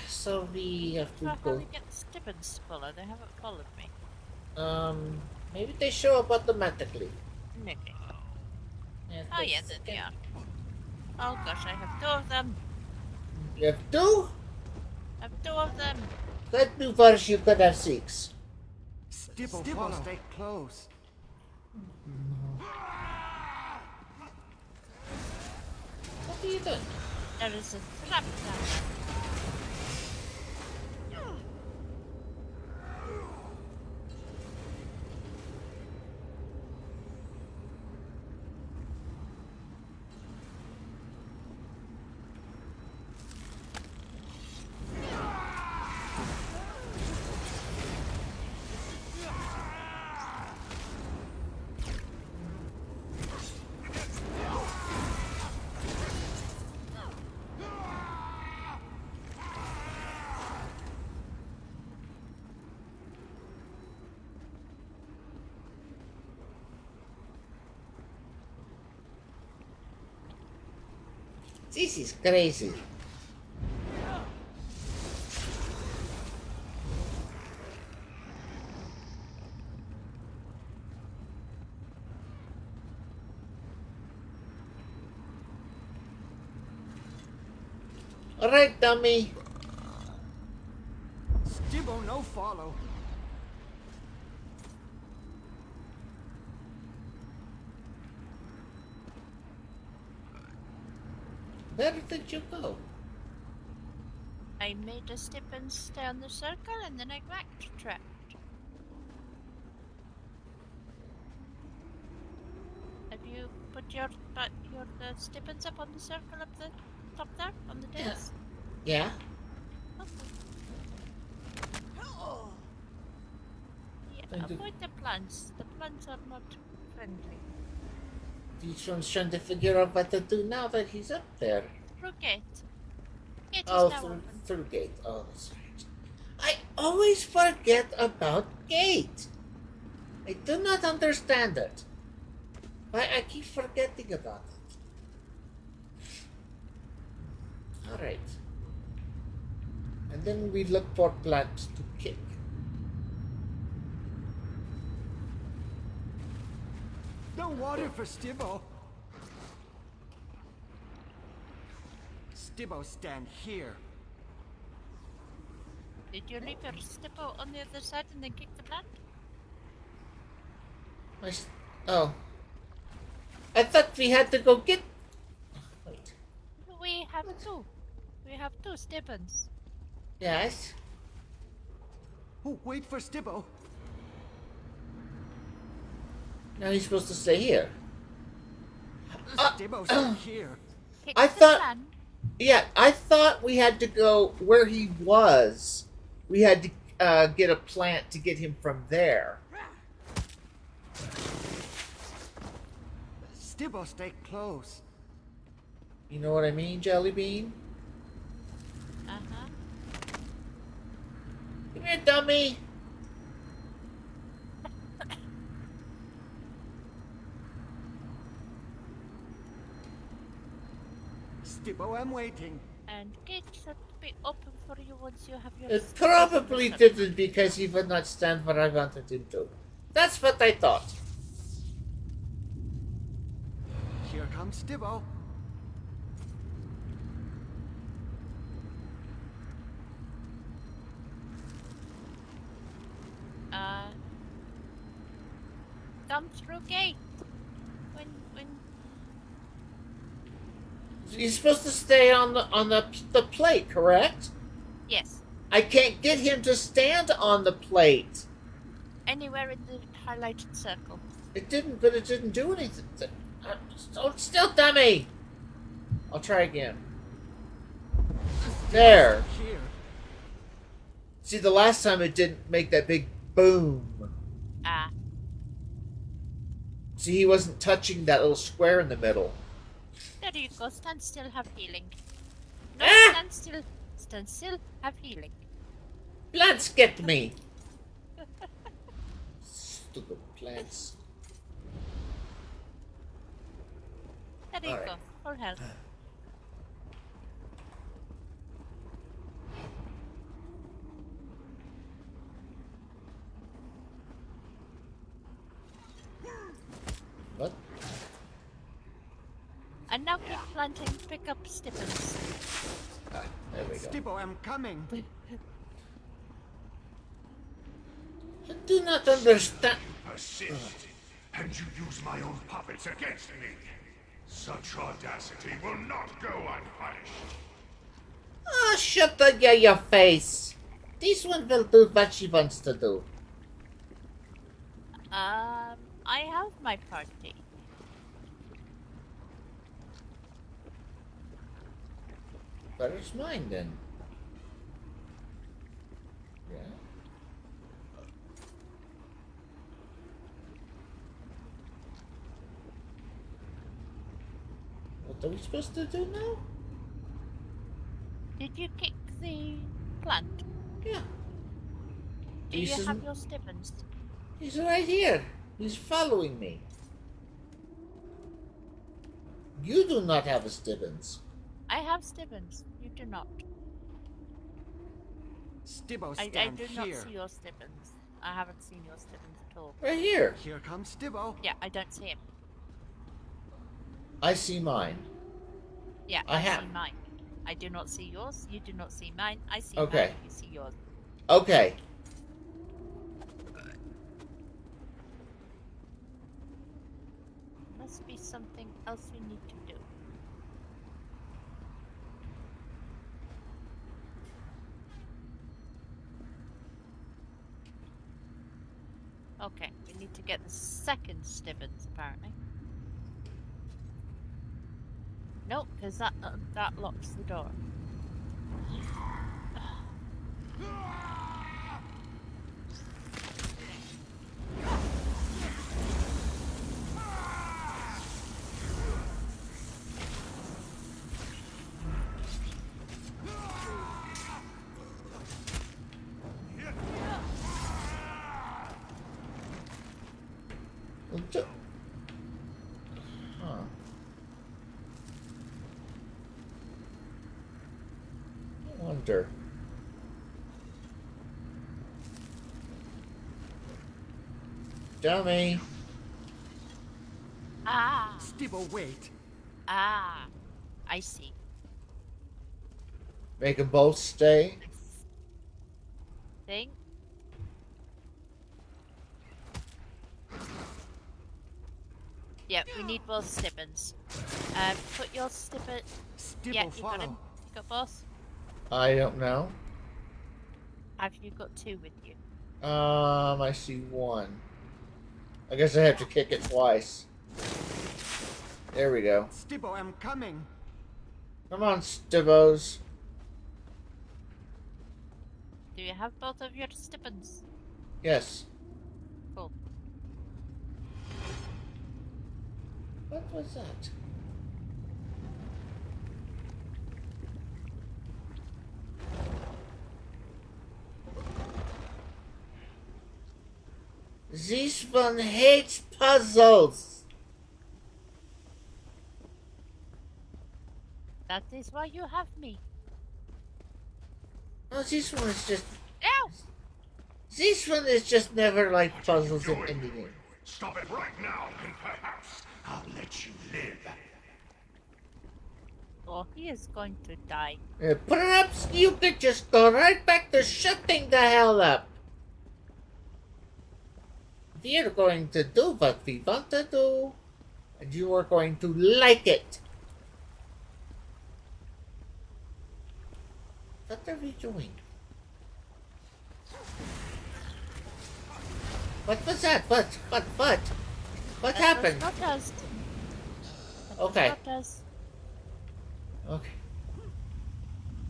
so we have to How go. we get Stibbons to follow? They haven't followed me. Maybe they show up automatically. Maybe. Yeah, Oh yeah, there they are. Oh gosh, I have 2 of them. You have 2? I have 2 of them. Good news, you could have 6. Stibble, stay close. What are you doing? There is a trap down there. This is crazy. Alright, dummy. Stibble, no follow. Where did you go? I made a Stibbons stay on the circle and then I backtracked. Have you put your Stibbons up on the circle up the top there on the desk? Yeah. Okay. Yeah, Thank you. avoid the plants. The plants are not friendly. Each one's trying to figure out what to do now that he's up there. Through gate. Gate is Oh, now through, open. through gate. Oh, that's right. I always forget about gate. I do not understand it. I keep forgetting about it. Alright. And then we look for plants to kick. No water for Stibbo. Stibbo, stand here. Did you leave your Stippo on the other side and then kick the plant? Oh. I thought we had to go get... Wait. We have 2. We have 2 Stibbons. Yes? Oh, wait for Stibbo. Now he's supposed to stay here. Stibbo, stay here. Kick I the thought... plant. Yeah, I thought we had to go where he was. We had to get a plant to get him from there. Stibbo, stay close. You know what I mean, Jelly Bean? Uh-huh. Come here, dummy. Stibbo, I'm waiting. And gate should be open for you once you have your It Stibbons probably on the circle. didn't because he would not stand where I wanted him to. That's what I thought. Here comes Stibbo. Come through gate. When He's supposed to stay on the plate, correct? yes, I can't get him to stand on the plate. anywhere in the highlighted circle. It didn't do anything. Hold still, dummy. I'll try again. There. Here. See, the last time it didn't make that big boom. Ah, See, he wasn't touching that little square in the middle. there you go. Stand still, have healing. No, Ah! stand still. Stand still, have healing. Plants get me. Stupid plants. There you Alright. go. Full health. What? And now keep planting, pick up stipples. Ah, there we go. Stibbo, I'm coming. I do not understand. Persist, and you use my own puppets against me. Such audacity will not go unpunished. Ah, shut your face. This one will do what she wants to do. I have my party. Where's mine then? Yeah. What are we supposed to do now? Did you kick the plant? Yeah. Do you have your stippins? He's right here. He's following me. You do not have a Stibbons. I have stippins. You do not. Stibbo, I stand do here. not see your stippins. I haven't seen your stippins at all. Right here. Here comes Stibbo. Yeah, I don't see him. I see mine. Yeah, I I have. see mine. I do not see yours. You do not see mine. I see Okay. mine. You see yours. Okay. Must be something else we need to do. Okay, we need to get the second Stibbons, apparently. Nope, because that locks the door. Huh. I wonder. Dummy. Ah! Stibbo, wait. Ah! I see. Make them both stay. Thing? Yeah, we need both Stibbons. Put your Stibbon... Stibbo, Yeah, you got him. follow. You got both? I don't know. Have you got two with you? I see one. I guess I have to kick it twice. There we go. Stibbo, I'm coming. Come on, Stibbos. Do you have both of your Stibbons? Yes. Cool. What was that? This one hates puzzles. That is why you have me. Oh, this one is just... Ow! This one is just never like puzzles in doing? any game. Stop it right now, and perhaps I'll let you live. Oh, he is going to die. Perhaps you could just go right back to shutting the hell up. We're going to do what we want to do, and you are going to like it. What are we doing? What was that? What That happened? was not us. That was Okay. not us. Okay.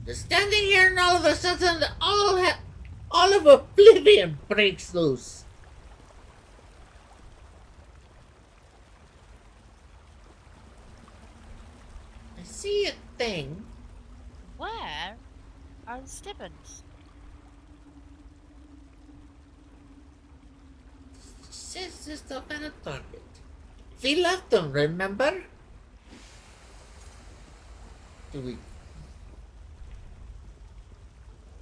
Just standing here and all of a sudden all of oblivion breaks loose. I see a thing. Where are the Stibbons? says there's no better target. We left them, remember? Do we...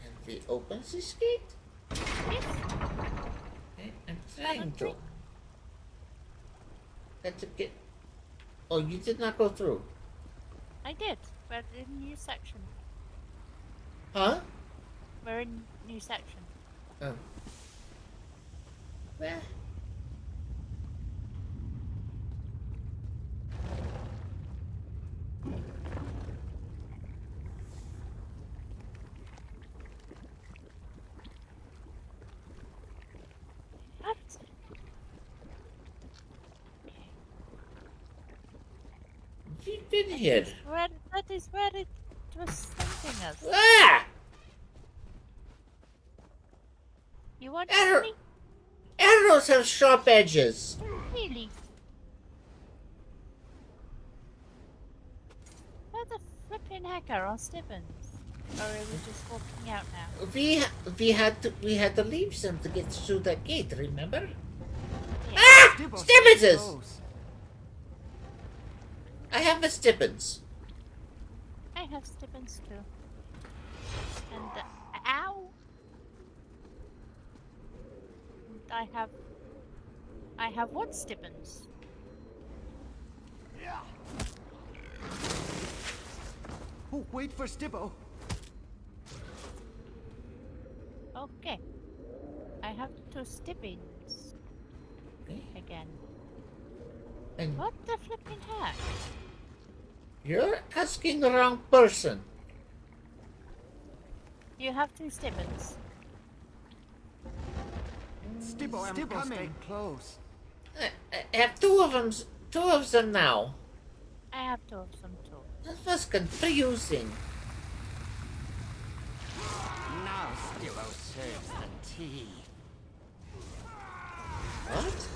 And we open this gate? Yes. Okay, I'm trying to. That's a get... Oh, you did not go through. I did. We're in new section. Huh? We're in new section. Oh. Well... What? We've been here. That is where it was sending us. Ah! You want Arrow- me? Arrows have sharp edges. Really? Where the flipping heck are our Stibbons? Or are we just walking out now? We had to leave them to get through that gate, remember? Yeah. Ah! Stibbles, Stibbonses! close. I have a Stibbons. I have Stibbons too. And ow! And I have what Stibbons? Oh, wait for Stibbo. Okay. I have two Stibbons. Okay. Again. And What the flipping heck? you're asking the wrong person. You have two Stibbons. Stibbo, I'm coming. Stay close. I have two of them now. I have two of them too. That was confusing. Now Stibbo serves the tea. What?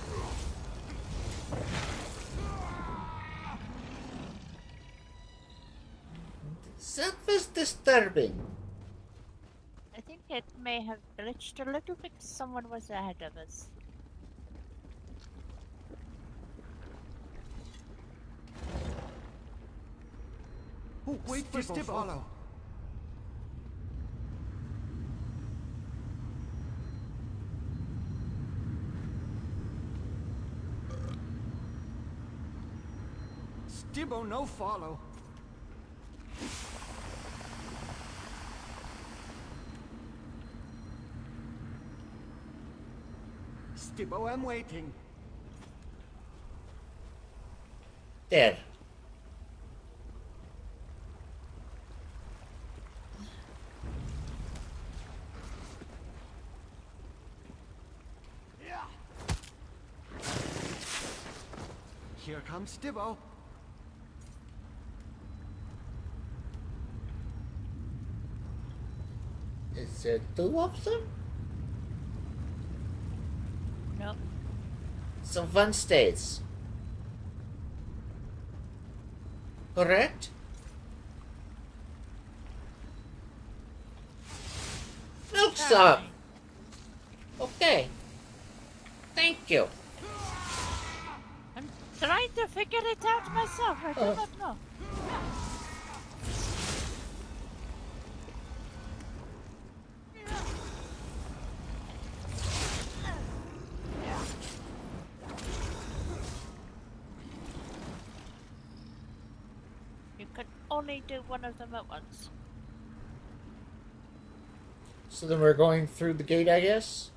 That was disturbing. I think it may have glitched a little because someone was ahead of us. Oh, wait for Stibbo. Follow. Stibbo, no follow. Stibbo, I'm waiting. There. Here comes Stibbo. Is there two of them? Nope. So one stays. Correct? Milk some. Okay. Thank you. I'm trying to figure it out myself. I do not know. You could only do one of them at once. So then we're going through the gate, I guess?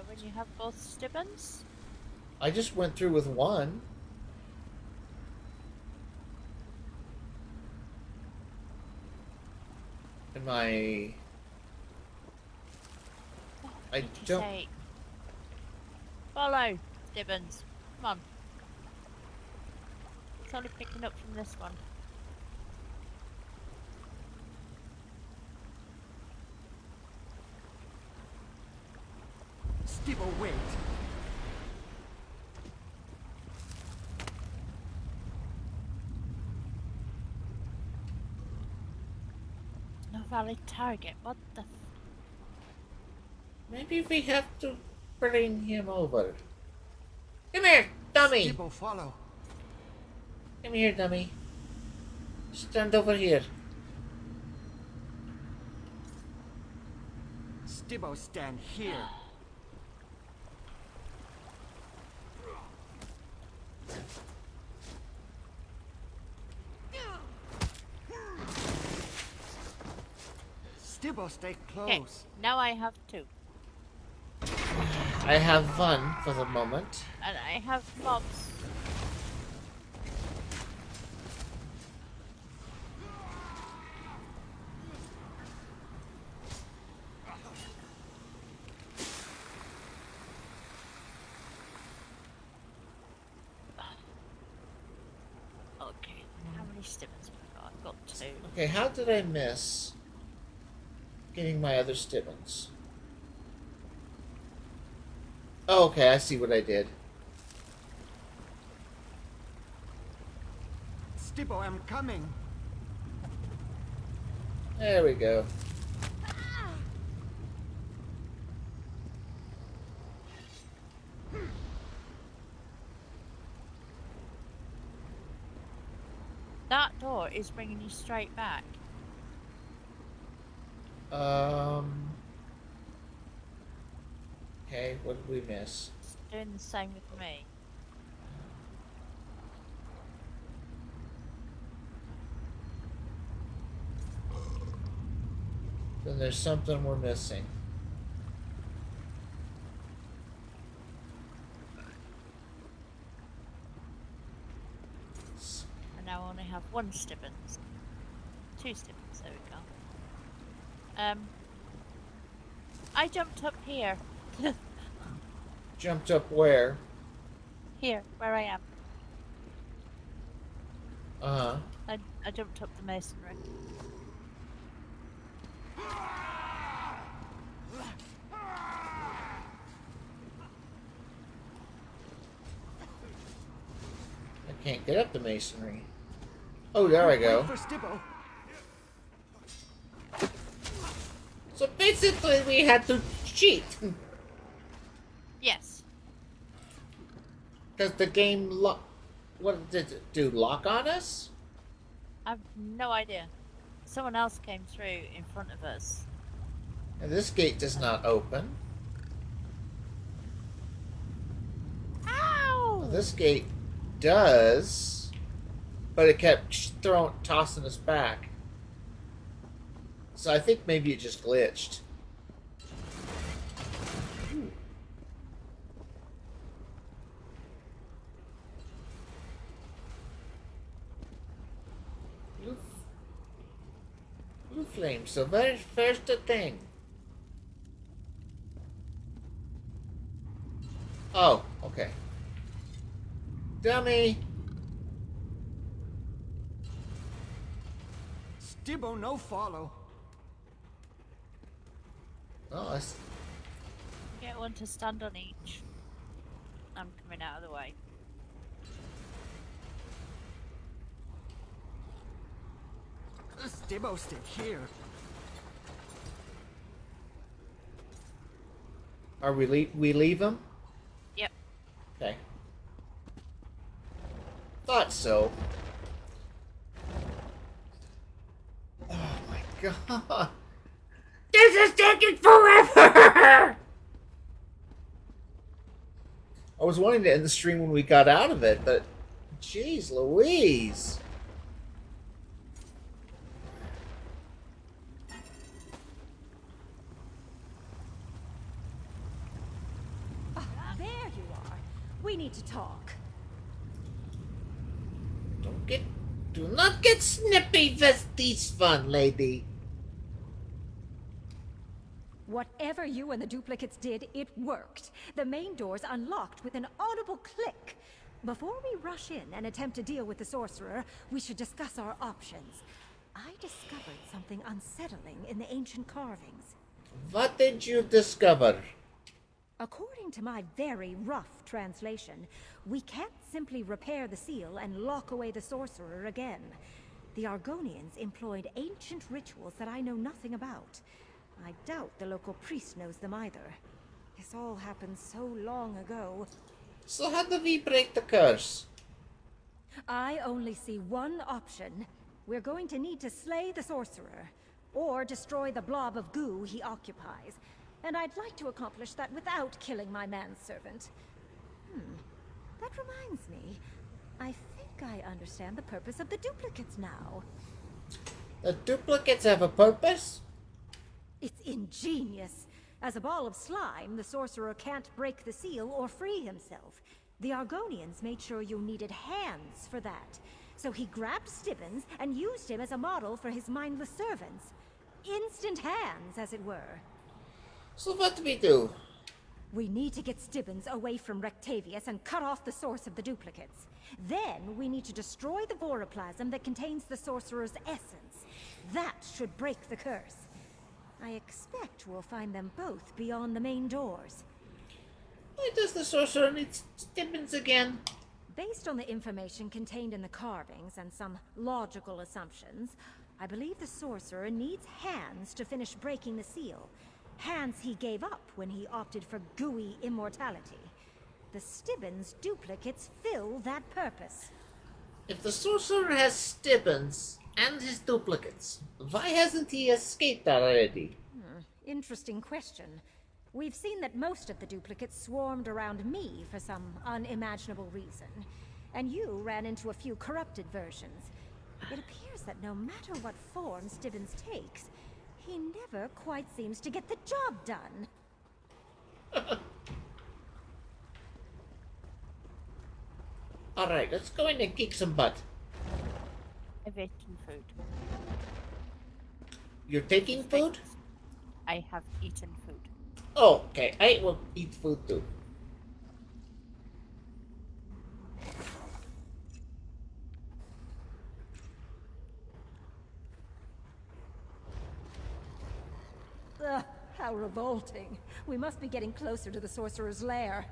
When you have both Stibbons? I just went through with one. Am I... I Did you don't... say? Follow, Stibbons. Come on. It's only picking up from this one. Stibbo, wait. No valid target. What the? Maybe we have to bring him over. Come here, dummy! Stibbo, follow. Come here, dummy. Stand over here. Stibbo, stand here. Stibbo, stay Okay, close. now I have two. I have fun for the moment. And I have mobs. Okay, how many stimmons have I got? I've got two. Okay, how did I miss getting my other stimmons? Oh, okay, I see what I did. Stibbo, I'm coming. There we go. That door is bringing you straight back. Okay, what did we miss? It's doing the same with me. Then there's something we're missing. And now I only have one stibbons. Two stibbons, there we go. I jumped up here. Jumped up where? Here, where I am. Uh-huh. I jumped up the masonry. I can't get up the masonry. Oh, there I go. For Stibbo. So basically we had to cheat. Yes. Does the game what did it do? Lock on us? I've no idea. Someone else came through in front of us. And this gate does not open. Ow! Well, this gate does, but it kept tossing us back. So I think maybe it just glitched. Blue flame, so very first thing. Oh, okay. Dummy! Stibbo, no follow. Oh, that's... Get one to stand on each. I'm coming out of the way. Stibbo, stay here. Are we leave him? Yep. Okay. Thought so. Oh my god. This is taking forever! I was wanting to end the stream when we got out of it, but jeez Louise. There you are. We need to talk. Do not get snippy with this fun, lady. Whatever you and the duplicates did, it worked. The main doors unlocked with an audible click. Before we rush in and attempt to deal with the sorcerer, we should discuss our options. I discovered something unsettling in the ancient carvings. What did you discover? According to my very rough translation, we can't simply repair the seal and lock away the sorcerer again. The Argonians employed ancient rituals that I know nothing about. I doubt the local priest knows them either. This all happened so long ago. So how do we break the curse? I only see one option. We're going to need to slay the sorcerer, or destroy the blob of goo he occupies. And I'd like to accomplish that without killing my manservant. That reminds me. I think I understand the purpose of the duplicates now. The duplicates have a purpose? It's ingenious. As a ball of slime, the sorcerer can't break the seal or free himself. The Argonians made sure you needed hands for that. So he grabbed Stibbons and used him as a model for his mindless servants. Instant hands, as it were. So what do we do? We need to get Stibbons away from Rectavius and cut off the source of the duplicates. Then we need to destroy the voroplasm that contains the sorcerer's essence. That should break the curse. I expect we'll find them both beyond the main doors. Why does the sorcerer need Stibbons again? Based on the information contained in the carvings and some logical assumptions, I believe the sorcerer needs hands to finish breaking the seal. Hands he gave up when he opted for gooey immortality. The Stibbons duplicates fill that purpose. If the sorcerer has Stibbons and his duplicates, why hasn't he escaped already? Interesting question. We've seen that most of the duplicates swarmed around me for some unimaginable reason, and you ran into a few corrupted versions. It appears that no matter what form Stibbons takes, he never quite seems to get the job done. Alright, let's go in and kick some butt. I've eaten food. You're taking food? I have eaten food. Oh, okay. I will eat food too. Ugh, how revolting. We must be getting closer to the sorcerer's lair.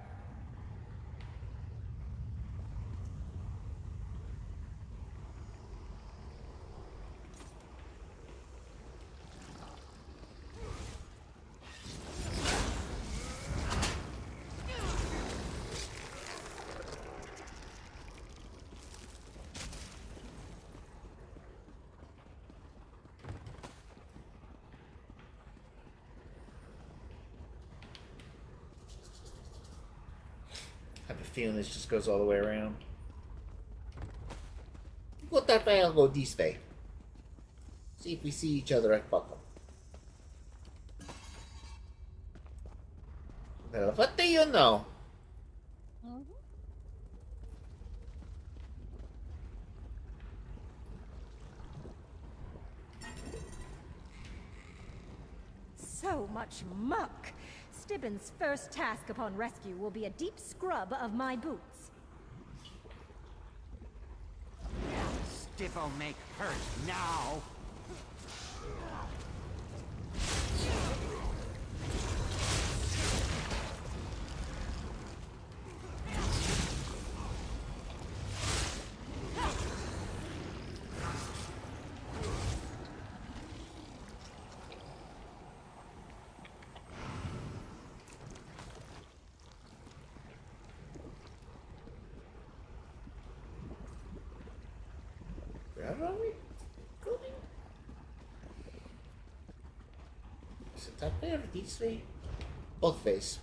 I have a feeling this just goes all the way around. You go that way, I'll go this way. See if we see each other at bottom. Well, what do you know? So much muck! Stibbons' first task upon rescue will be a deep scrub of my boots. Stibbo make hurt now. Where are we going? Is it that way or this way? Both ways.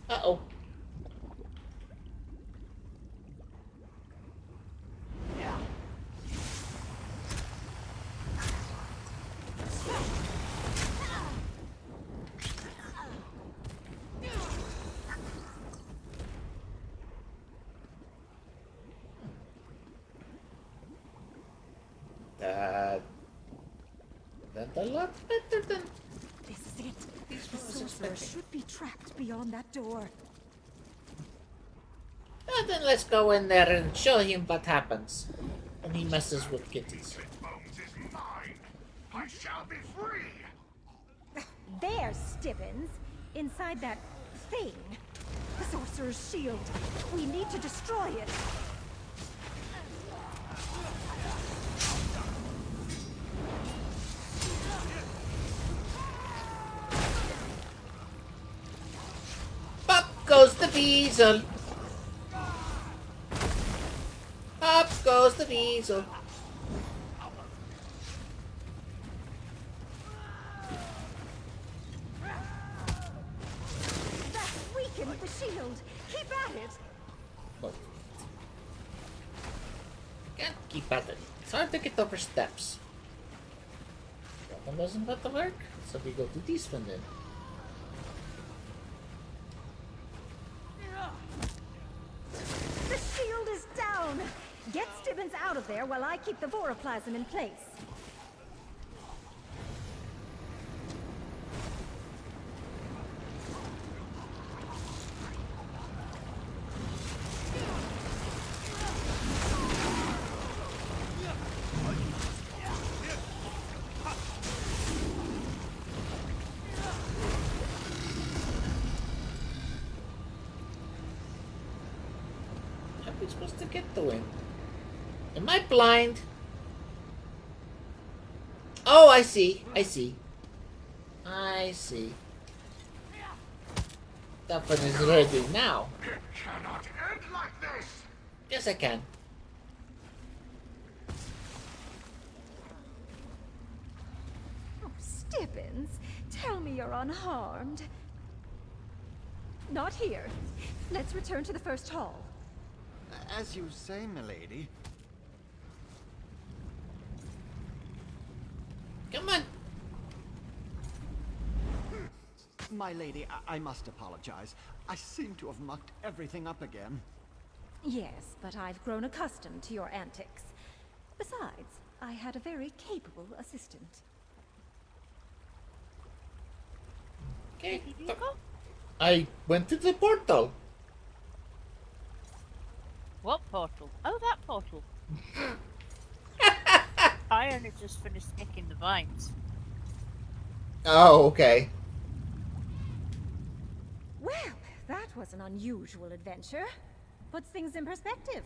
Uh-oh. That's a lot better than... This is it. The sorcerer should be trapped beyond that door. Then let's go in there and show him what happens when he messes with kitties. Bones is mine. I shall be free. There's Stibbons, inside that thing. The sorcerer's shield. We need to destroy it. diesel. Up goes the diesel. That's weakened the shield. Keep at it. Look. Can't keep at it. It's hard to get over steps. That one doesn't want to work, so we go to this one then. The shield is down. Get Stibbins out of there while I keep the voroplasm in place. How are we supposed to get to him? Am I blind? Oh, I see. I see. I see. That one is ready now. It cannot end like this! Yes, I can. Oh, Stibbins, tell me you're unharmed. Not here. Let's return to the first hall. As you say, milady. Come on. My lady, I must apologize. I seem to have mucked everything up again. Yes, but I've grown accustomed to your antics. Besides, I had a very capable assistant. Okay. I went to the portal. What portal? Oh, that portal. I only just finished nicking the vines. Oh, okay. Well, that was an unusual adventure. Puts things in perspective.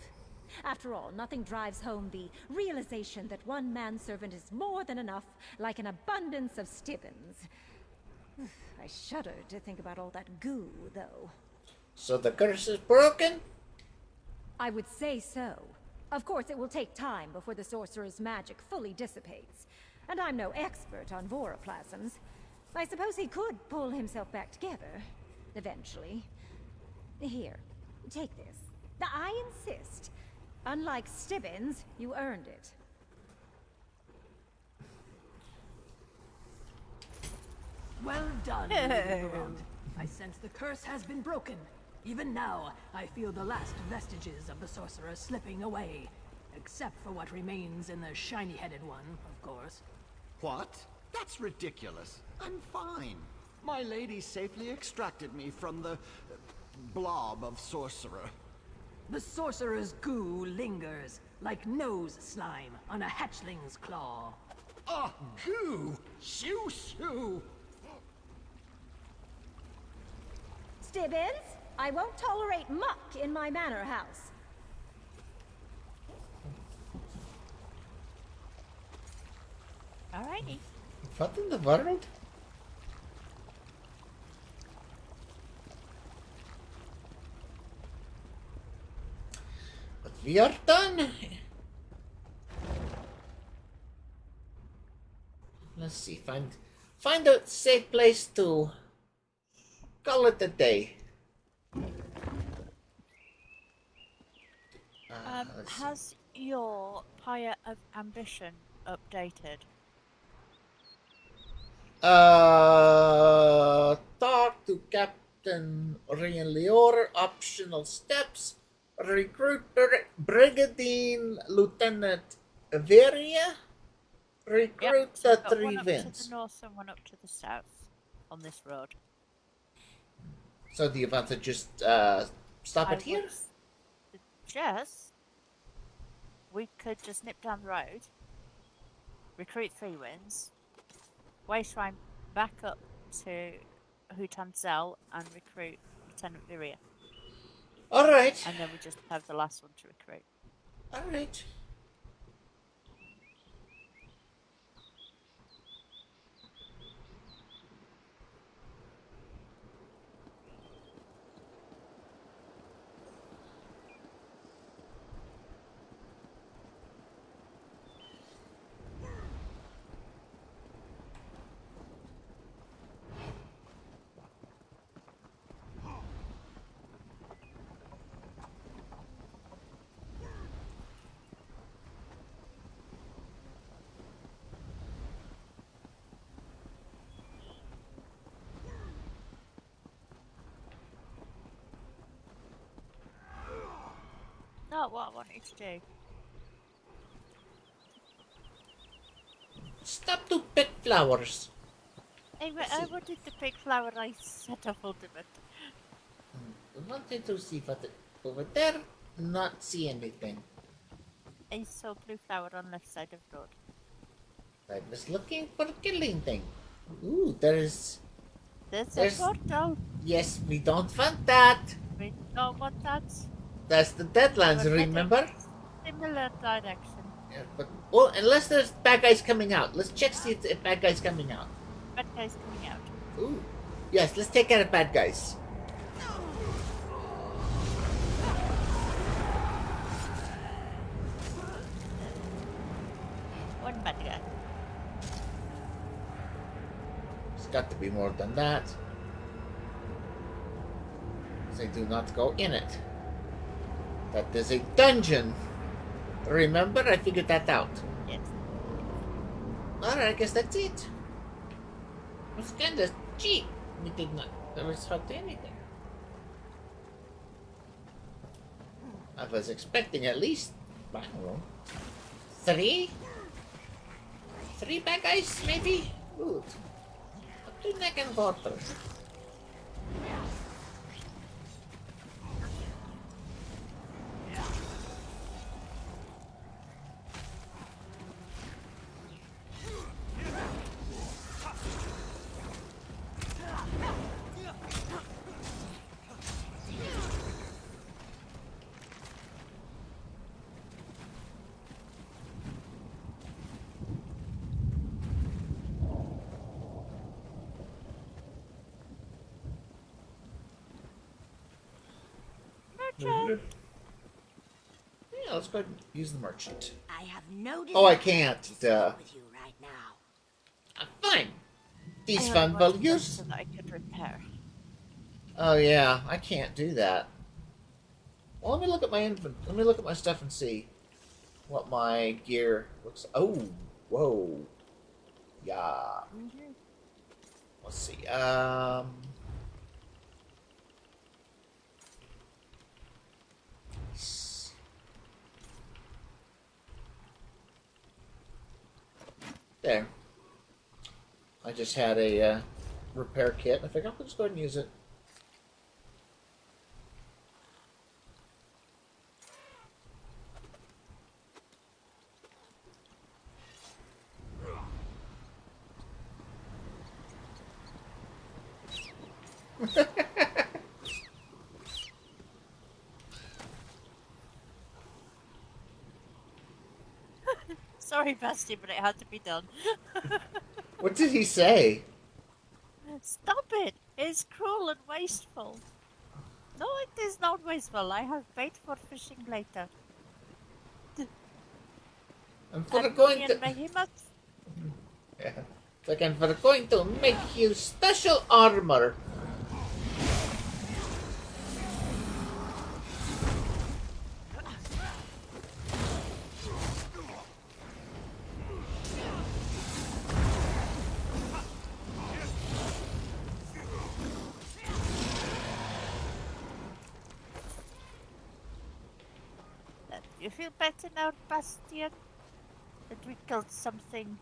After all, nothing drives home the realization that one manservant is more than enough, like an abundance of Stibbins. I shudder to think about all that goo, though. So the curse is broken? I would say so. Of course, it will take time before the sorcerer's magic fully dissipates. And I'm no expert on voroplasms. I suppose he could pull himself back together. Eventually. Here, take this. I insist. Unlike Stibbins, you earned it. Well done, Lady Laurent. I sense the curse has been broken. Even now, I feel the last vestiges of the sorcerer slipping away. Except for what remains in the shiny-headed one, of course. What? That's ridiculous. I'm fine. My lady safely extracted me from the blob of sorcerer. The sorcerer's goo lingers, like nose slime on a hatchling's claw. Ah, goo! Shoo shoo! Stibbins, I won't tolerate muck in my manor house. Alrighty. What in the world? But we are done. Let's see, find a safe place to call it a day. Has your Pyre of Ambition updated? Talk to Captain Leor. Optional steps. Recruit Brigadier Lieutenant Veria. Recruit So the I've got three one up Vins. to the north and one up to the south on this road. So do you want to just stop it here? Suggest we could just nip down the road, recruit 3 wins, waistline back up to Hutanzel and recruit Lieutenant Viria. Alright. And then we just have the last one to recruit. Alright. not what I wanted to do. Stop to pick flowers. I wanted to pick flower. I set off ultimate. I wanted to see what over there. Not see anything. I saw blue flower on left side of road. I was looking for a killing thing. Ooh, there's A portal. Yes, we don't want that. We don't want that. That's the Deadlands, We're remember? heading similar direction. Yeah, but well, unless there's bad guys coming out. Let's check see if bad guys coming out. Bad guys coming out. Ooh. Yes, let's take out the bad guys. One bad guy. It's got to be more than that. They do not go in it. That is a dungeon. Remember, I figured that out. Yes. Alright, I guess that's it. It was kinda cheap. We did not respect anything. I was expecting at least, I don't know, three bad guys, maybe? Good. Up to neck and water. Merchant. Yeah, let's go ahead and use the merchant. I have no Oh, I desire can't. to speak with you right now. Fine. These I have fun one values. so that I could repair. Oh yeah, I can't do that. Well, let me look at my Let me look at my stuff and see what my gear looks. Oh, whoa, yeah. Let's see. There. I just had a repair kit. I think I'll just go ahead and use it. Sorry, Basti, but it had to be done. What did he say? Stop it! It's cruel and wasteful. No, it is not wasteful. I have bait for fishing later. I'm for And going me to. and behemoth. Yeah. It's like I'm for going to make you special armor. You feel better now, Bastian? That we killed something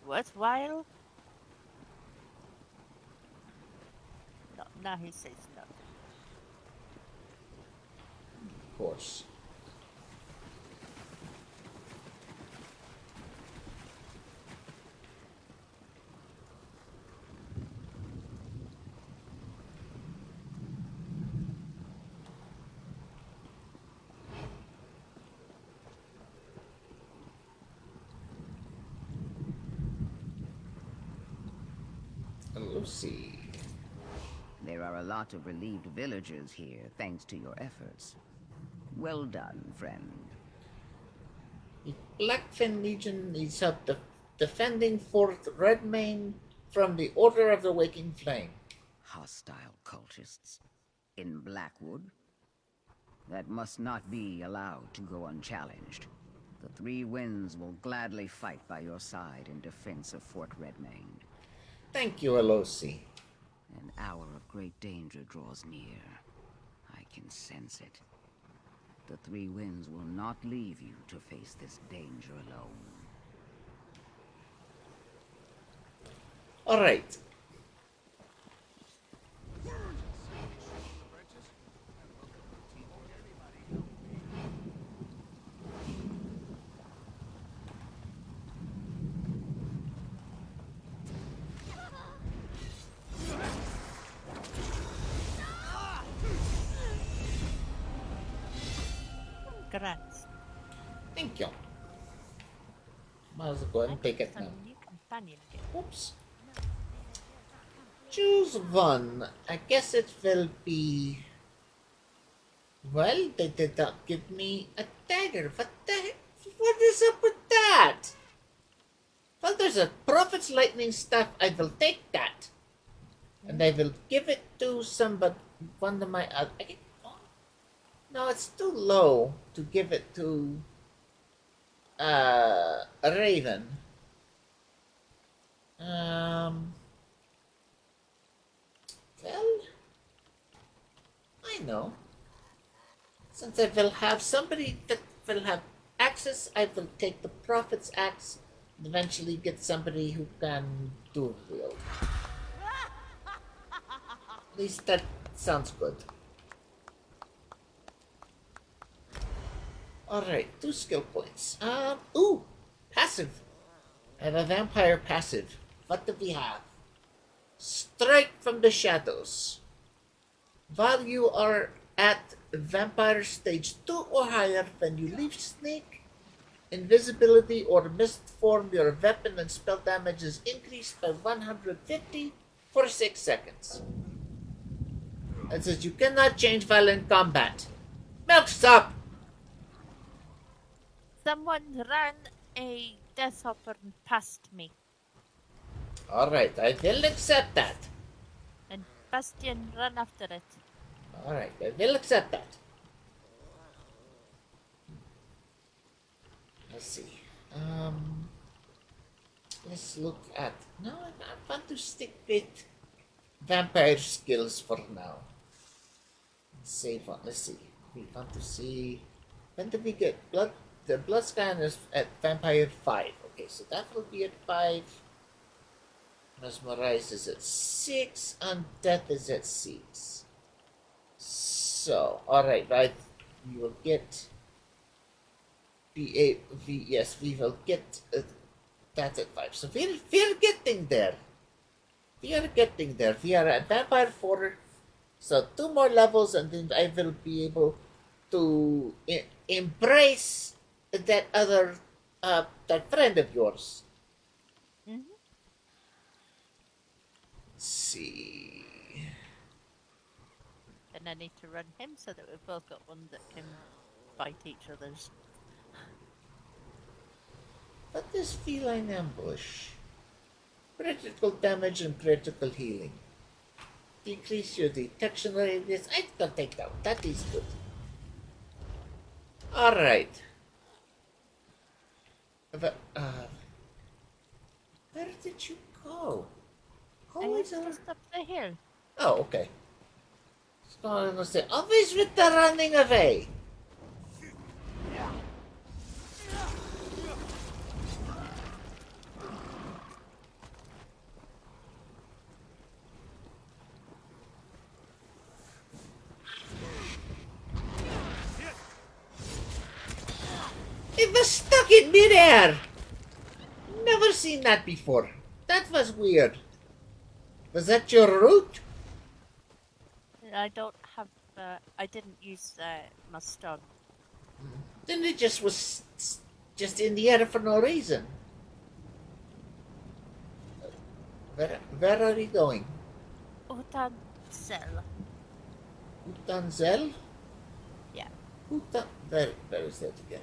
worthwhile? No, now he says no. Of course. Lucy. There are a lot of relieved villagers here, thanks to your efforts. Well done, friend. The Blackfin Legion needs help defending Fort Redmane from the Order of the Waking Flame. Hostile cultists. In Blackwood? That must not be allowed to go unchallenged. The Three Winds will gladly fight by your side in defense of Fort Redmane. Thank you, Alosi. An hour of great danger draws near. I can sense it. The Three Winds will not leave you to face this danger alone. All right. Congrats. Thank you. Might as well go ahead and take it Some now. new companion gift. Oops. Choose one. I guess it will be... Well, they did not give me a dagger. What the heck? What is up with that? Well, there's a Prophet's Lightning Staff. I will take that. And I will give it to somebody, one of my other... No, it's too low to give it to a Raven. Well, I know. Since I will have somebody that will have access, I will take the Prophet's Axe and eventually get somebody who can dual wield. At least that sounds good. Alright, 2 skill points. Ooh! Passive! I have a vampire passive. What do we have? Strike from the shadows. While you are at vampire stage 2 or higher, when you leave sneak, invisibility, or mist form, your weapon and spell damage is increased by 150 for 6 seconds. It says you cannot change while in combat. Milk's up! Someone ran a deathhopper past me, Alright, I will accept that. and Bastian ran after it. Alright, I will accept that. Let's see. Let's look at... No, I want to stick with vampire skills for now. Save on. Let's see. We want to see... When did we get blood? The blood scan is at vampire 5. Okay, so that will be at 5. Mesmerize is at 6. Undeath is at 6. So, alright, right. We will get... Yes, we will get that at 5. So we're getting there. We are getting there. We are at vampire 4. So 2 more levels and then I will be able to embrace that other, that friend of yours. Mm-hmm. Let's see. And I need to run him so that we've both got one that can fight each other's. What is feline ambush? Critical damage and critical healing. Decrease your detection radius. I can take that. That is good. Alright. Where did you go? Always just up the hill. Oh, okay. So I was gonna say, always with the running away. It was stuck in midair! Never seen that before. That was weird. Was that your route? I don't have. I didn't use my stun. Then it just was just in the air for no reason. Where are we going? Utanzel. Utanzel? Yeah. Where is that again?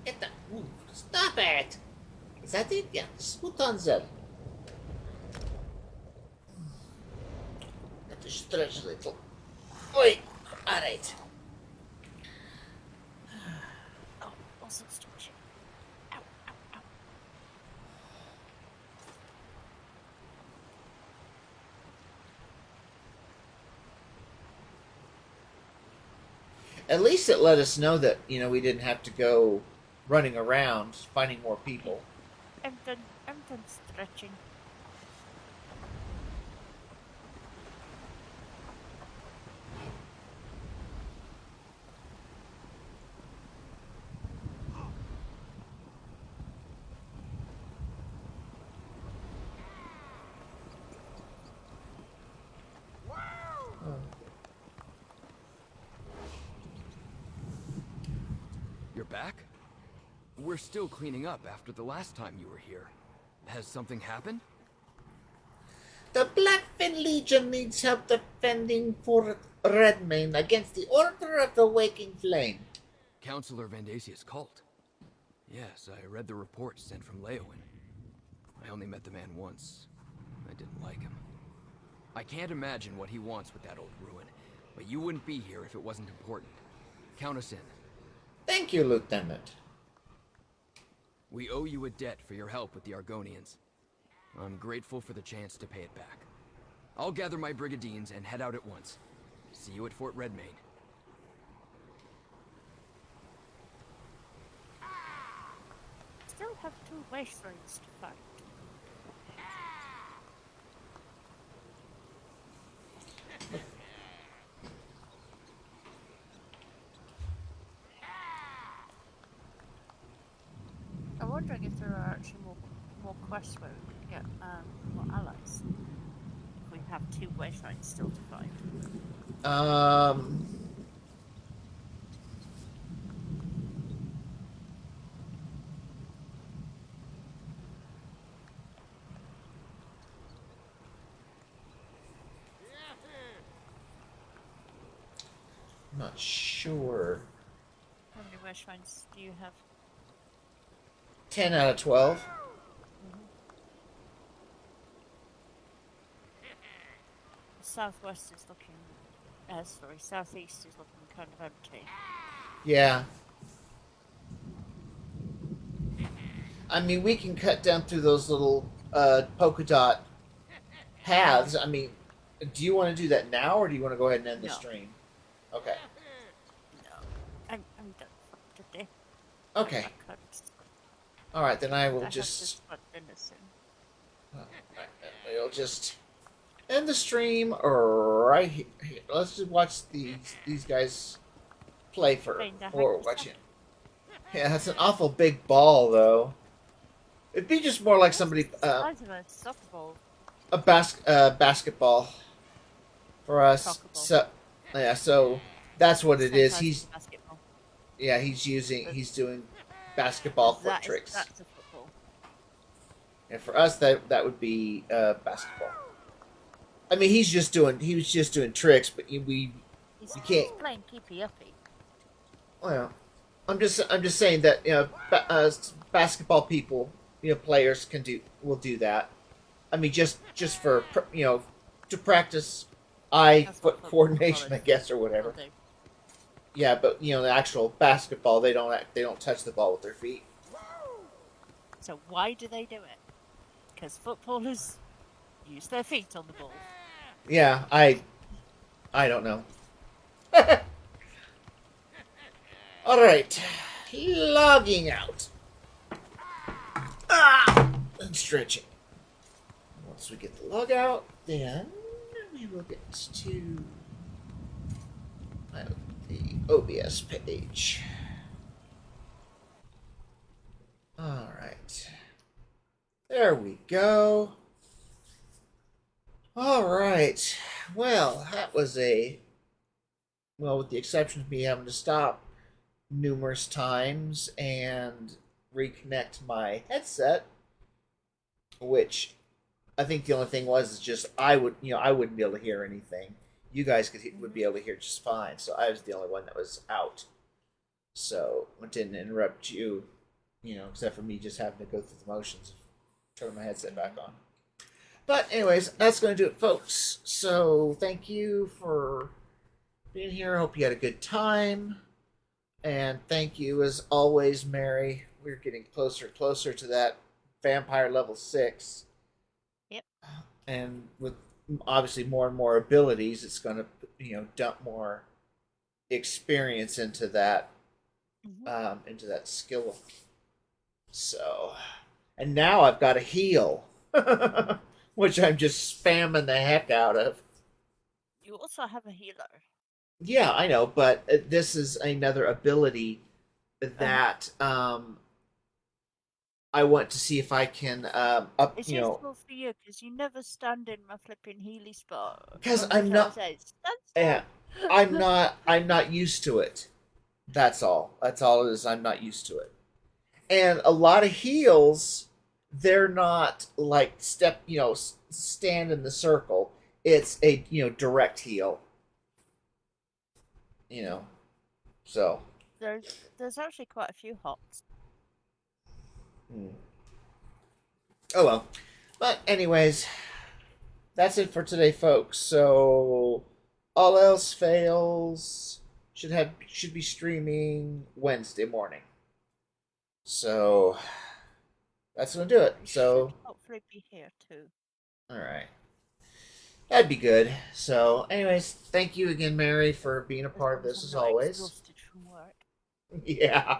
Get that. Stop it! Is that it? Yeah, Utanzel. Got to stretch a little. Oi! Alright. Oh, also stretching. Ow, ow, ow. At least it let us know that, we didn't have to go running around finding more people. I'm done stretching. You're back? We're still cleaning up after the last time you were here. Has something happened? The Blackfin Legion needs help defending Fort Redmane against the Order of the Waking Flame. Counselor Vandasia's cult. Yes, I read the report sent from Leowen. I only met the man once. I didn't like him. I can't imagine what he wants with that old ruin, but you wouldn't be here if it wasn't important. Count us in. Thank you, Lieutenant. We owe you a debt for your help with the Argonians. I'm grateful for the chance to pay it back. I'll gather my brigandines and head out at once. See you at Fort Redmane. Still have 2 wastelands to fight. I'm wondering if there are actually more quests where we can get more allies. If we have 2 wastelands still to fight. I'm not sure. How many wastelands do you have? 10 out of 12. Southwest is looking... southeast is looking kind of empty. Yeah. I mean, we can cut down through those little polka dot paths. I mean, do you want to do that now, or do you want to go ahead and end the stream? Okay. No. I'm done for today. Okay. Alright, then I will just... We'll just end the stream right here. Let's just watch these guys play for... Or watch it. Yeah, that's an awful big ball, though. It'd be just more like somebody... a basketball for us. So, yeah, so that's what it is. He's doing basketball foot tricks. That's a football. And for us, that would be basketball. I mean, he was just doing tricks, but you can't. Playing keepy uppy. Well, I'm just saying that basketball people, players will do that. I mean, just for to practice eye-foot coordination, I guess, or whatever. Yeah, but the actual basketball, they don't touch the ball with their feet. So why do they do it? Because footballers use their feet on the ball. Yeah, I don't know. All right, logging out. And stretching. Once we get the log out, then we will get to the OBS page. All right. There we go. All right. Well, that was with the exception of me having to stop numerous times and reconnect my headset, which I think the only thing is just I wouldn't be able to hear anything. You guys would be able to hear just fine, so I was the only one that was out. So it didn't interrupt you, except for me just having to go through the motions of turning my headset back on. But anyways, that's going to do it, folks. So thank you for being here. I hope you had a good time. And thank you, as always, Mary. We're getting closer and closer to that vampire level 6. Yep. And with obviously more and more abilities, it's going to, dump more experience into that skill. So, and now I've got a heal, which I'm just spamming the heck out of. You also have a healer. Yeah, I know, but this is another ability that I want to see if I can up. It's You know, useful for you because you never stand in my flipping Healy spot. because I'm not. Yeah, I'm not. I'm not used to it. That's all. That's all it is. I'm not used to it. And a lot of heals, they're not like stand in the circle. It's a direct heal. So. There's actually quite a few hops. Oh well. But anyways, that's it for today, folks. So all else fails should be streaming Wednesday morning. So that's gonna do it. So hopefully be here too. All right. That'd be good. So, anyways, thank you again, Mary, for being a part of this as always. Exhausted from work. Yeah.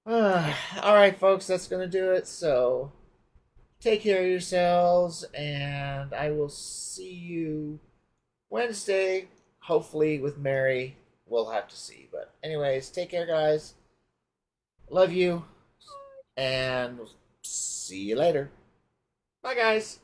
All right, folks, that's going to do it. So, take care of yourselves, and I will see you Wednesday, hopefully with Mary. We'll have to see. But, anyways, take care, guys. Love you, and see you later. Bye, guys.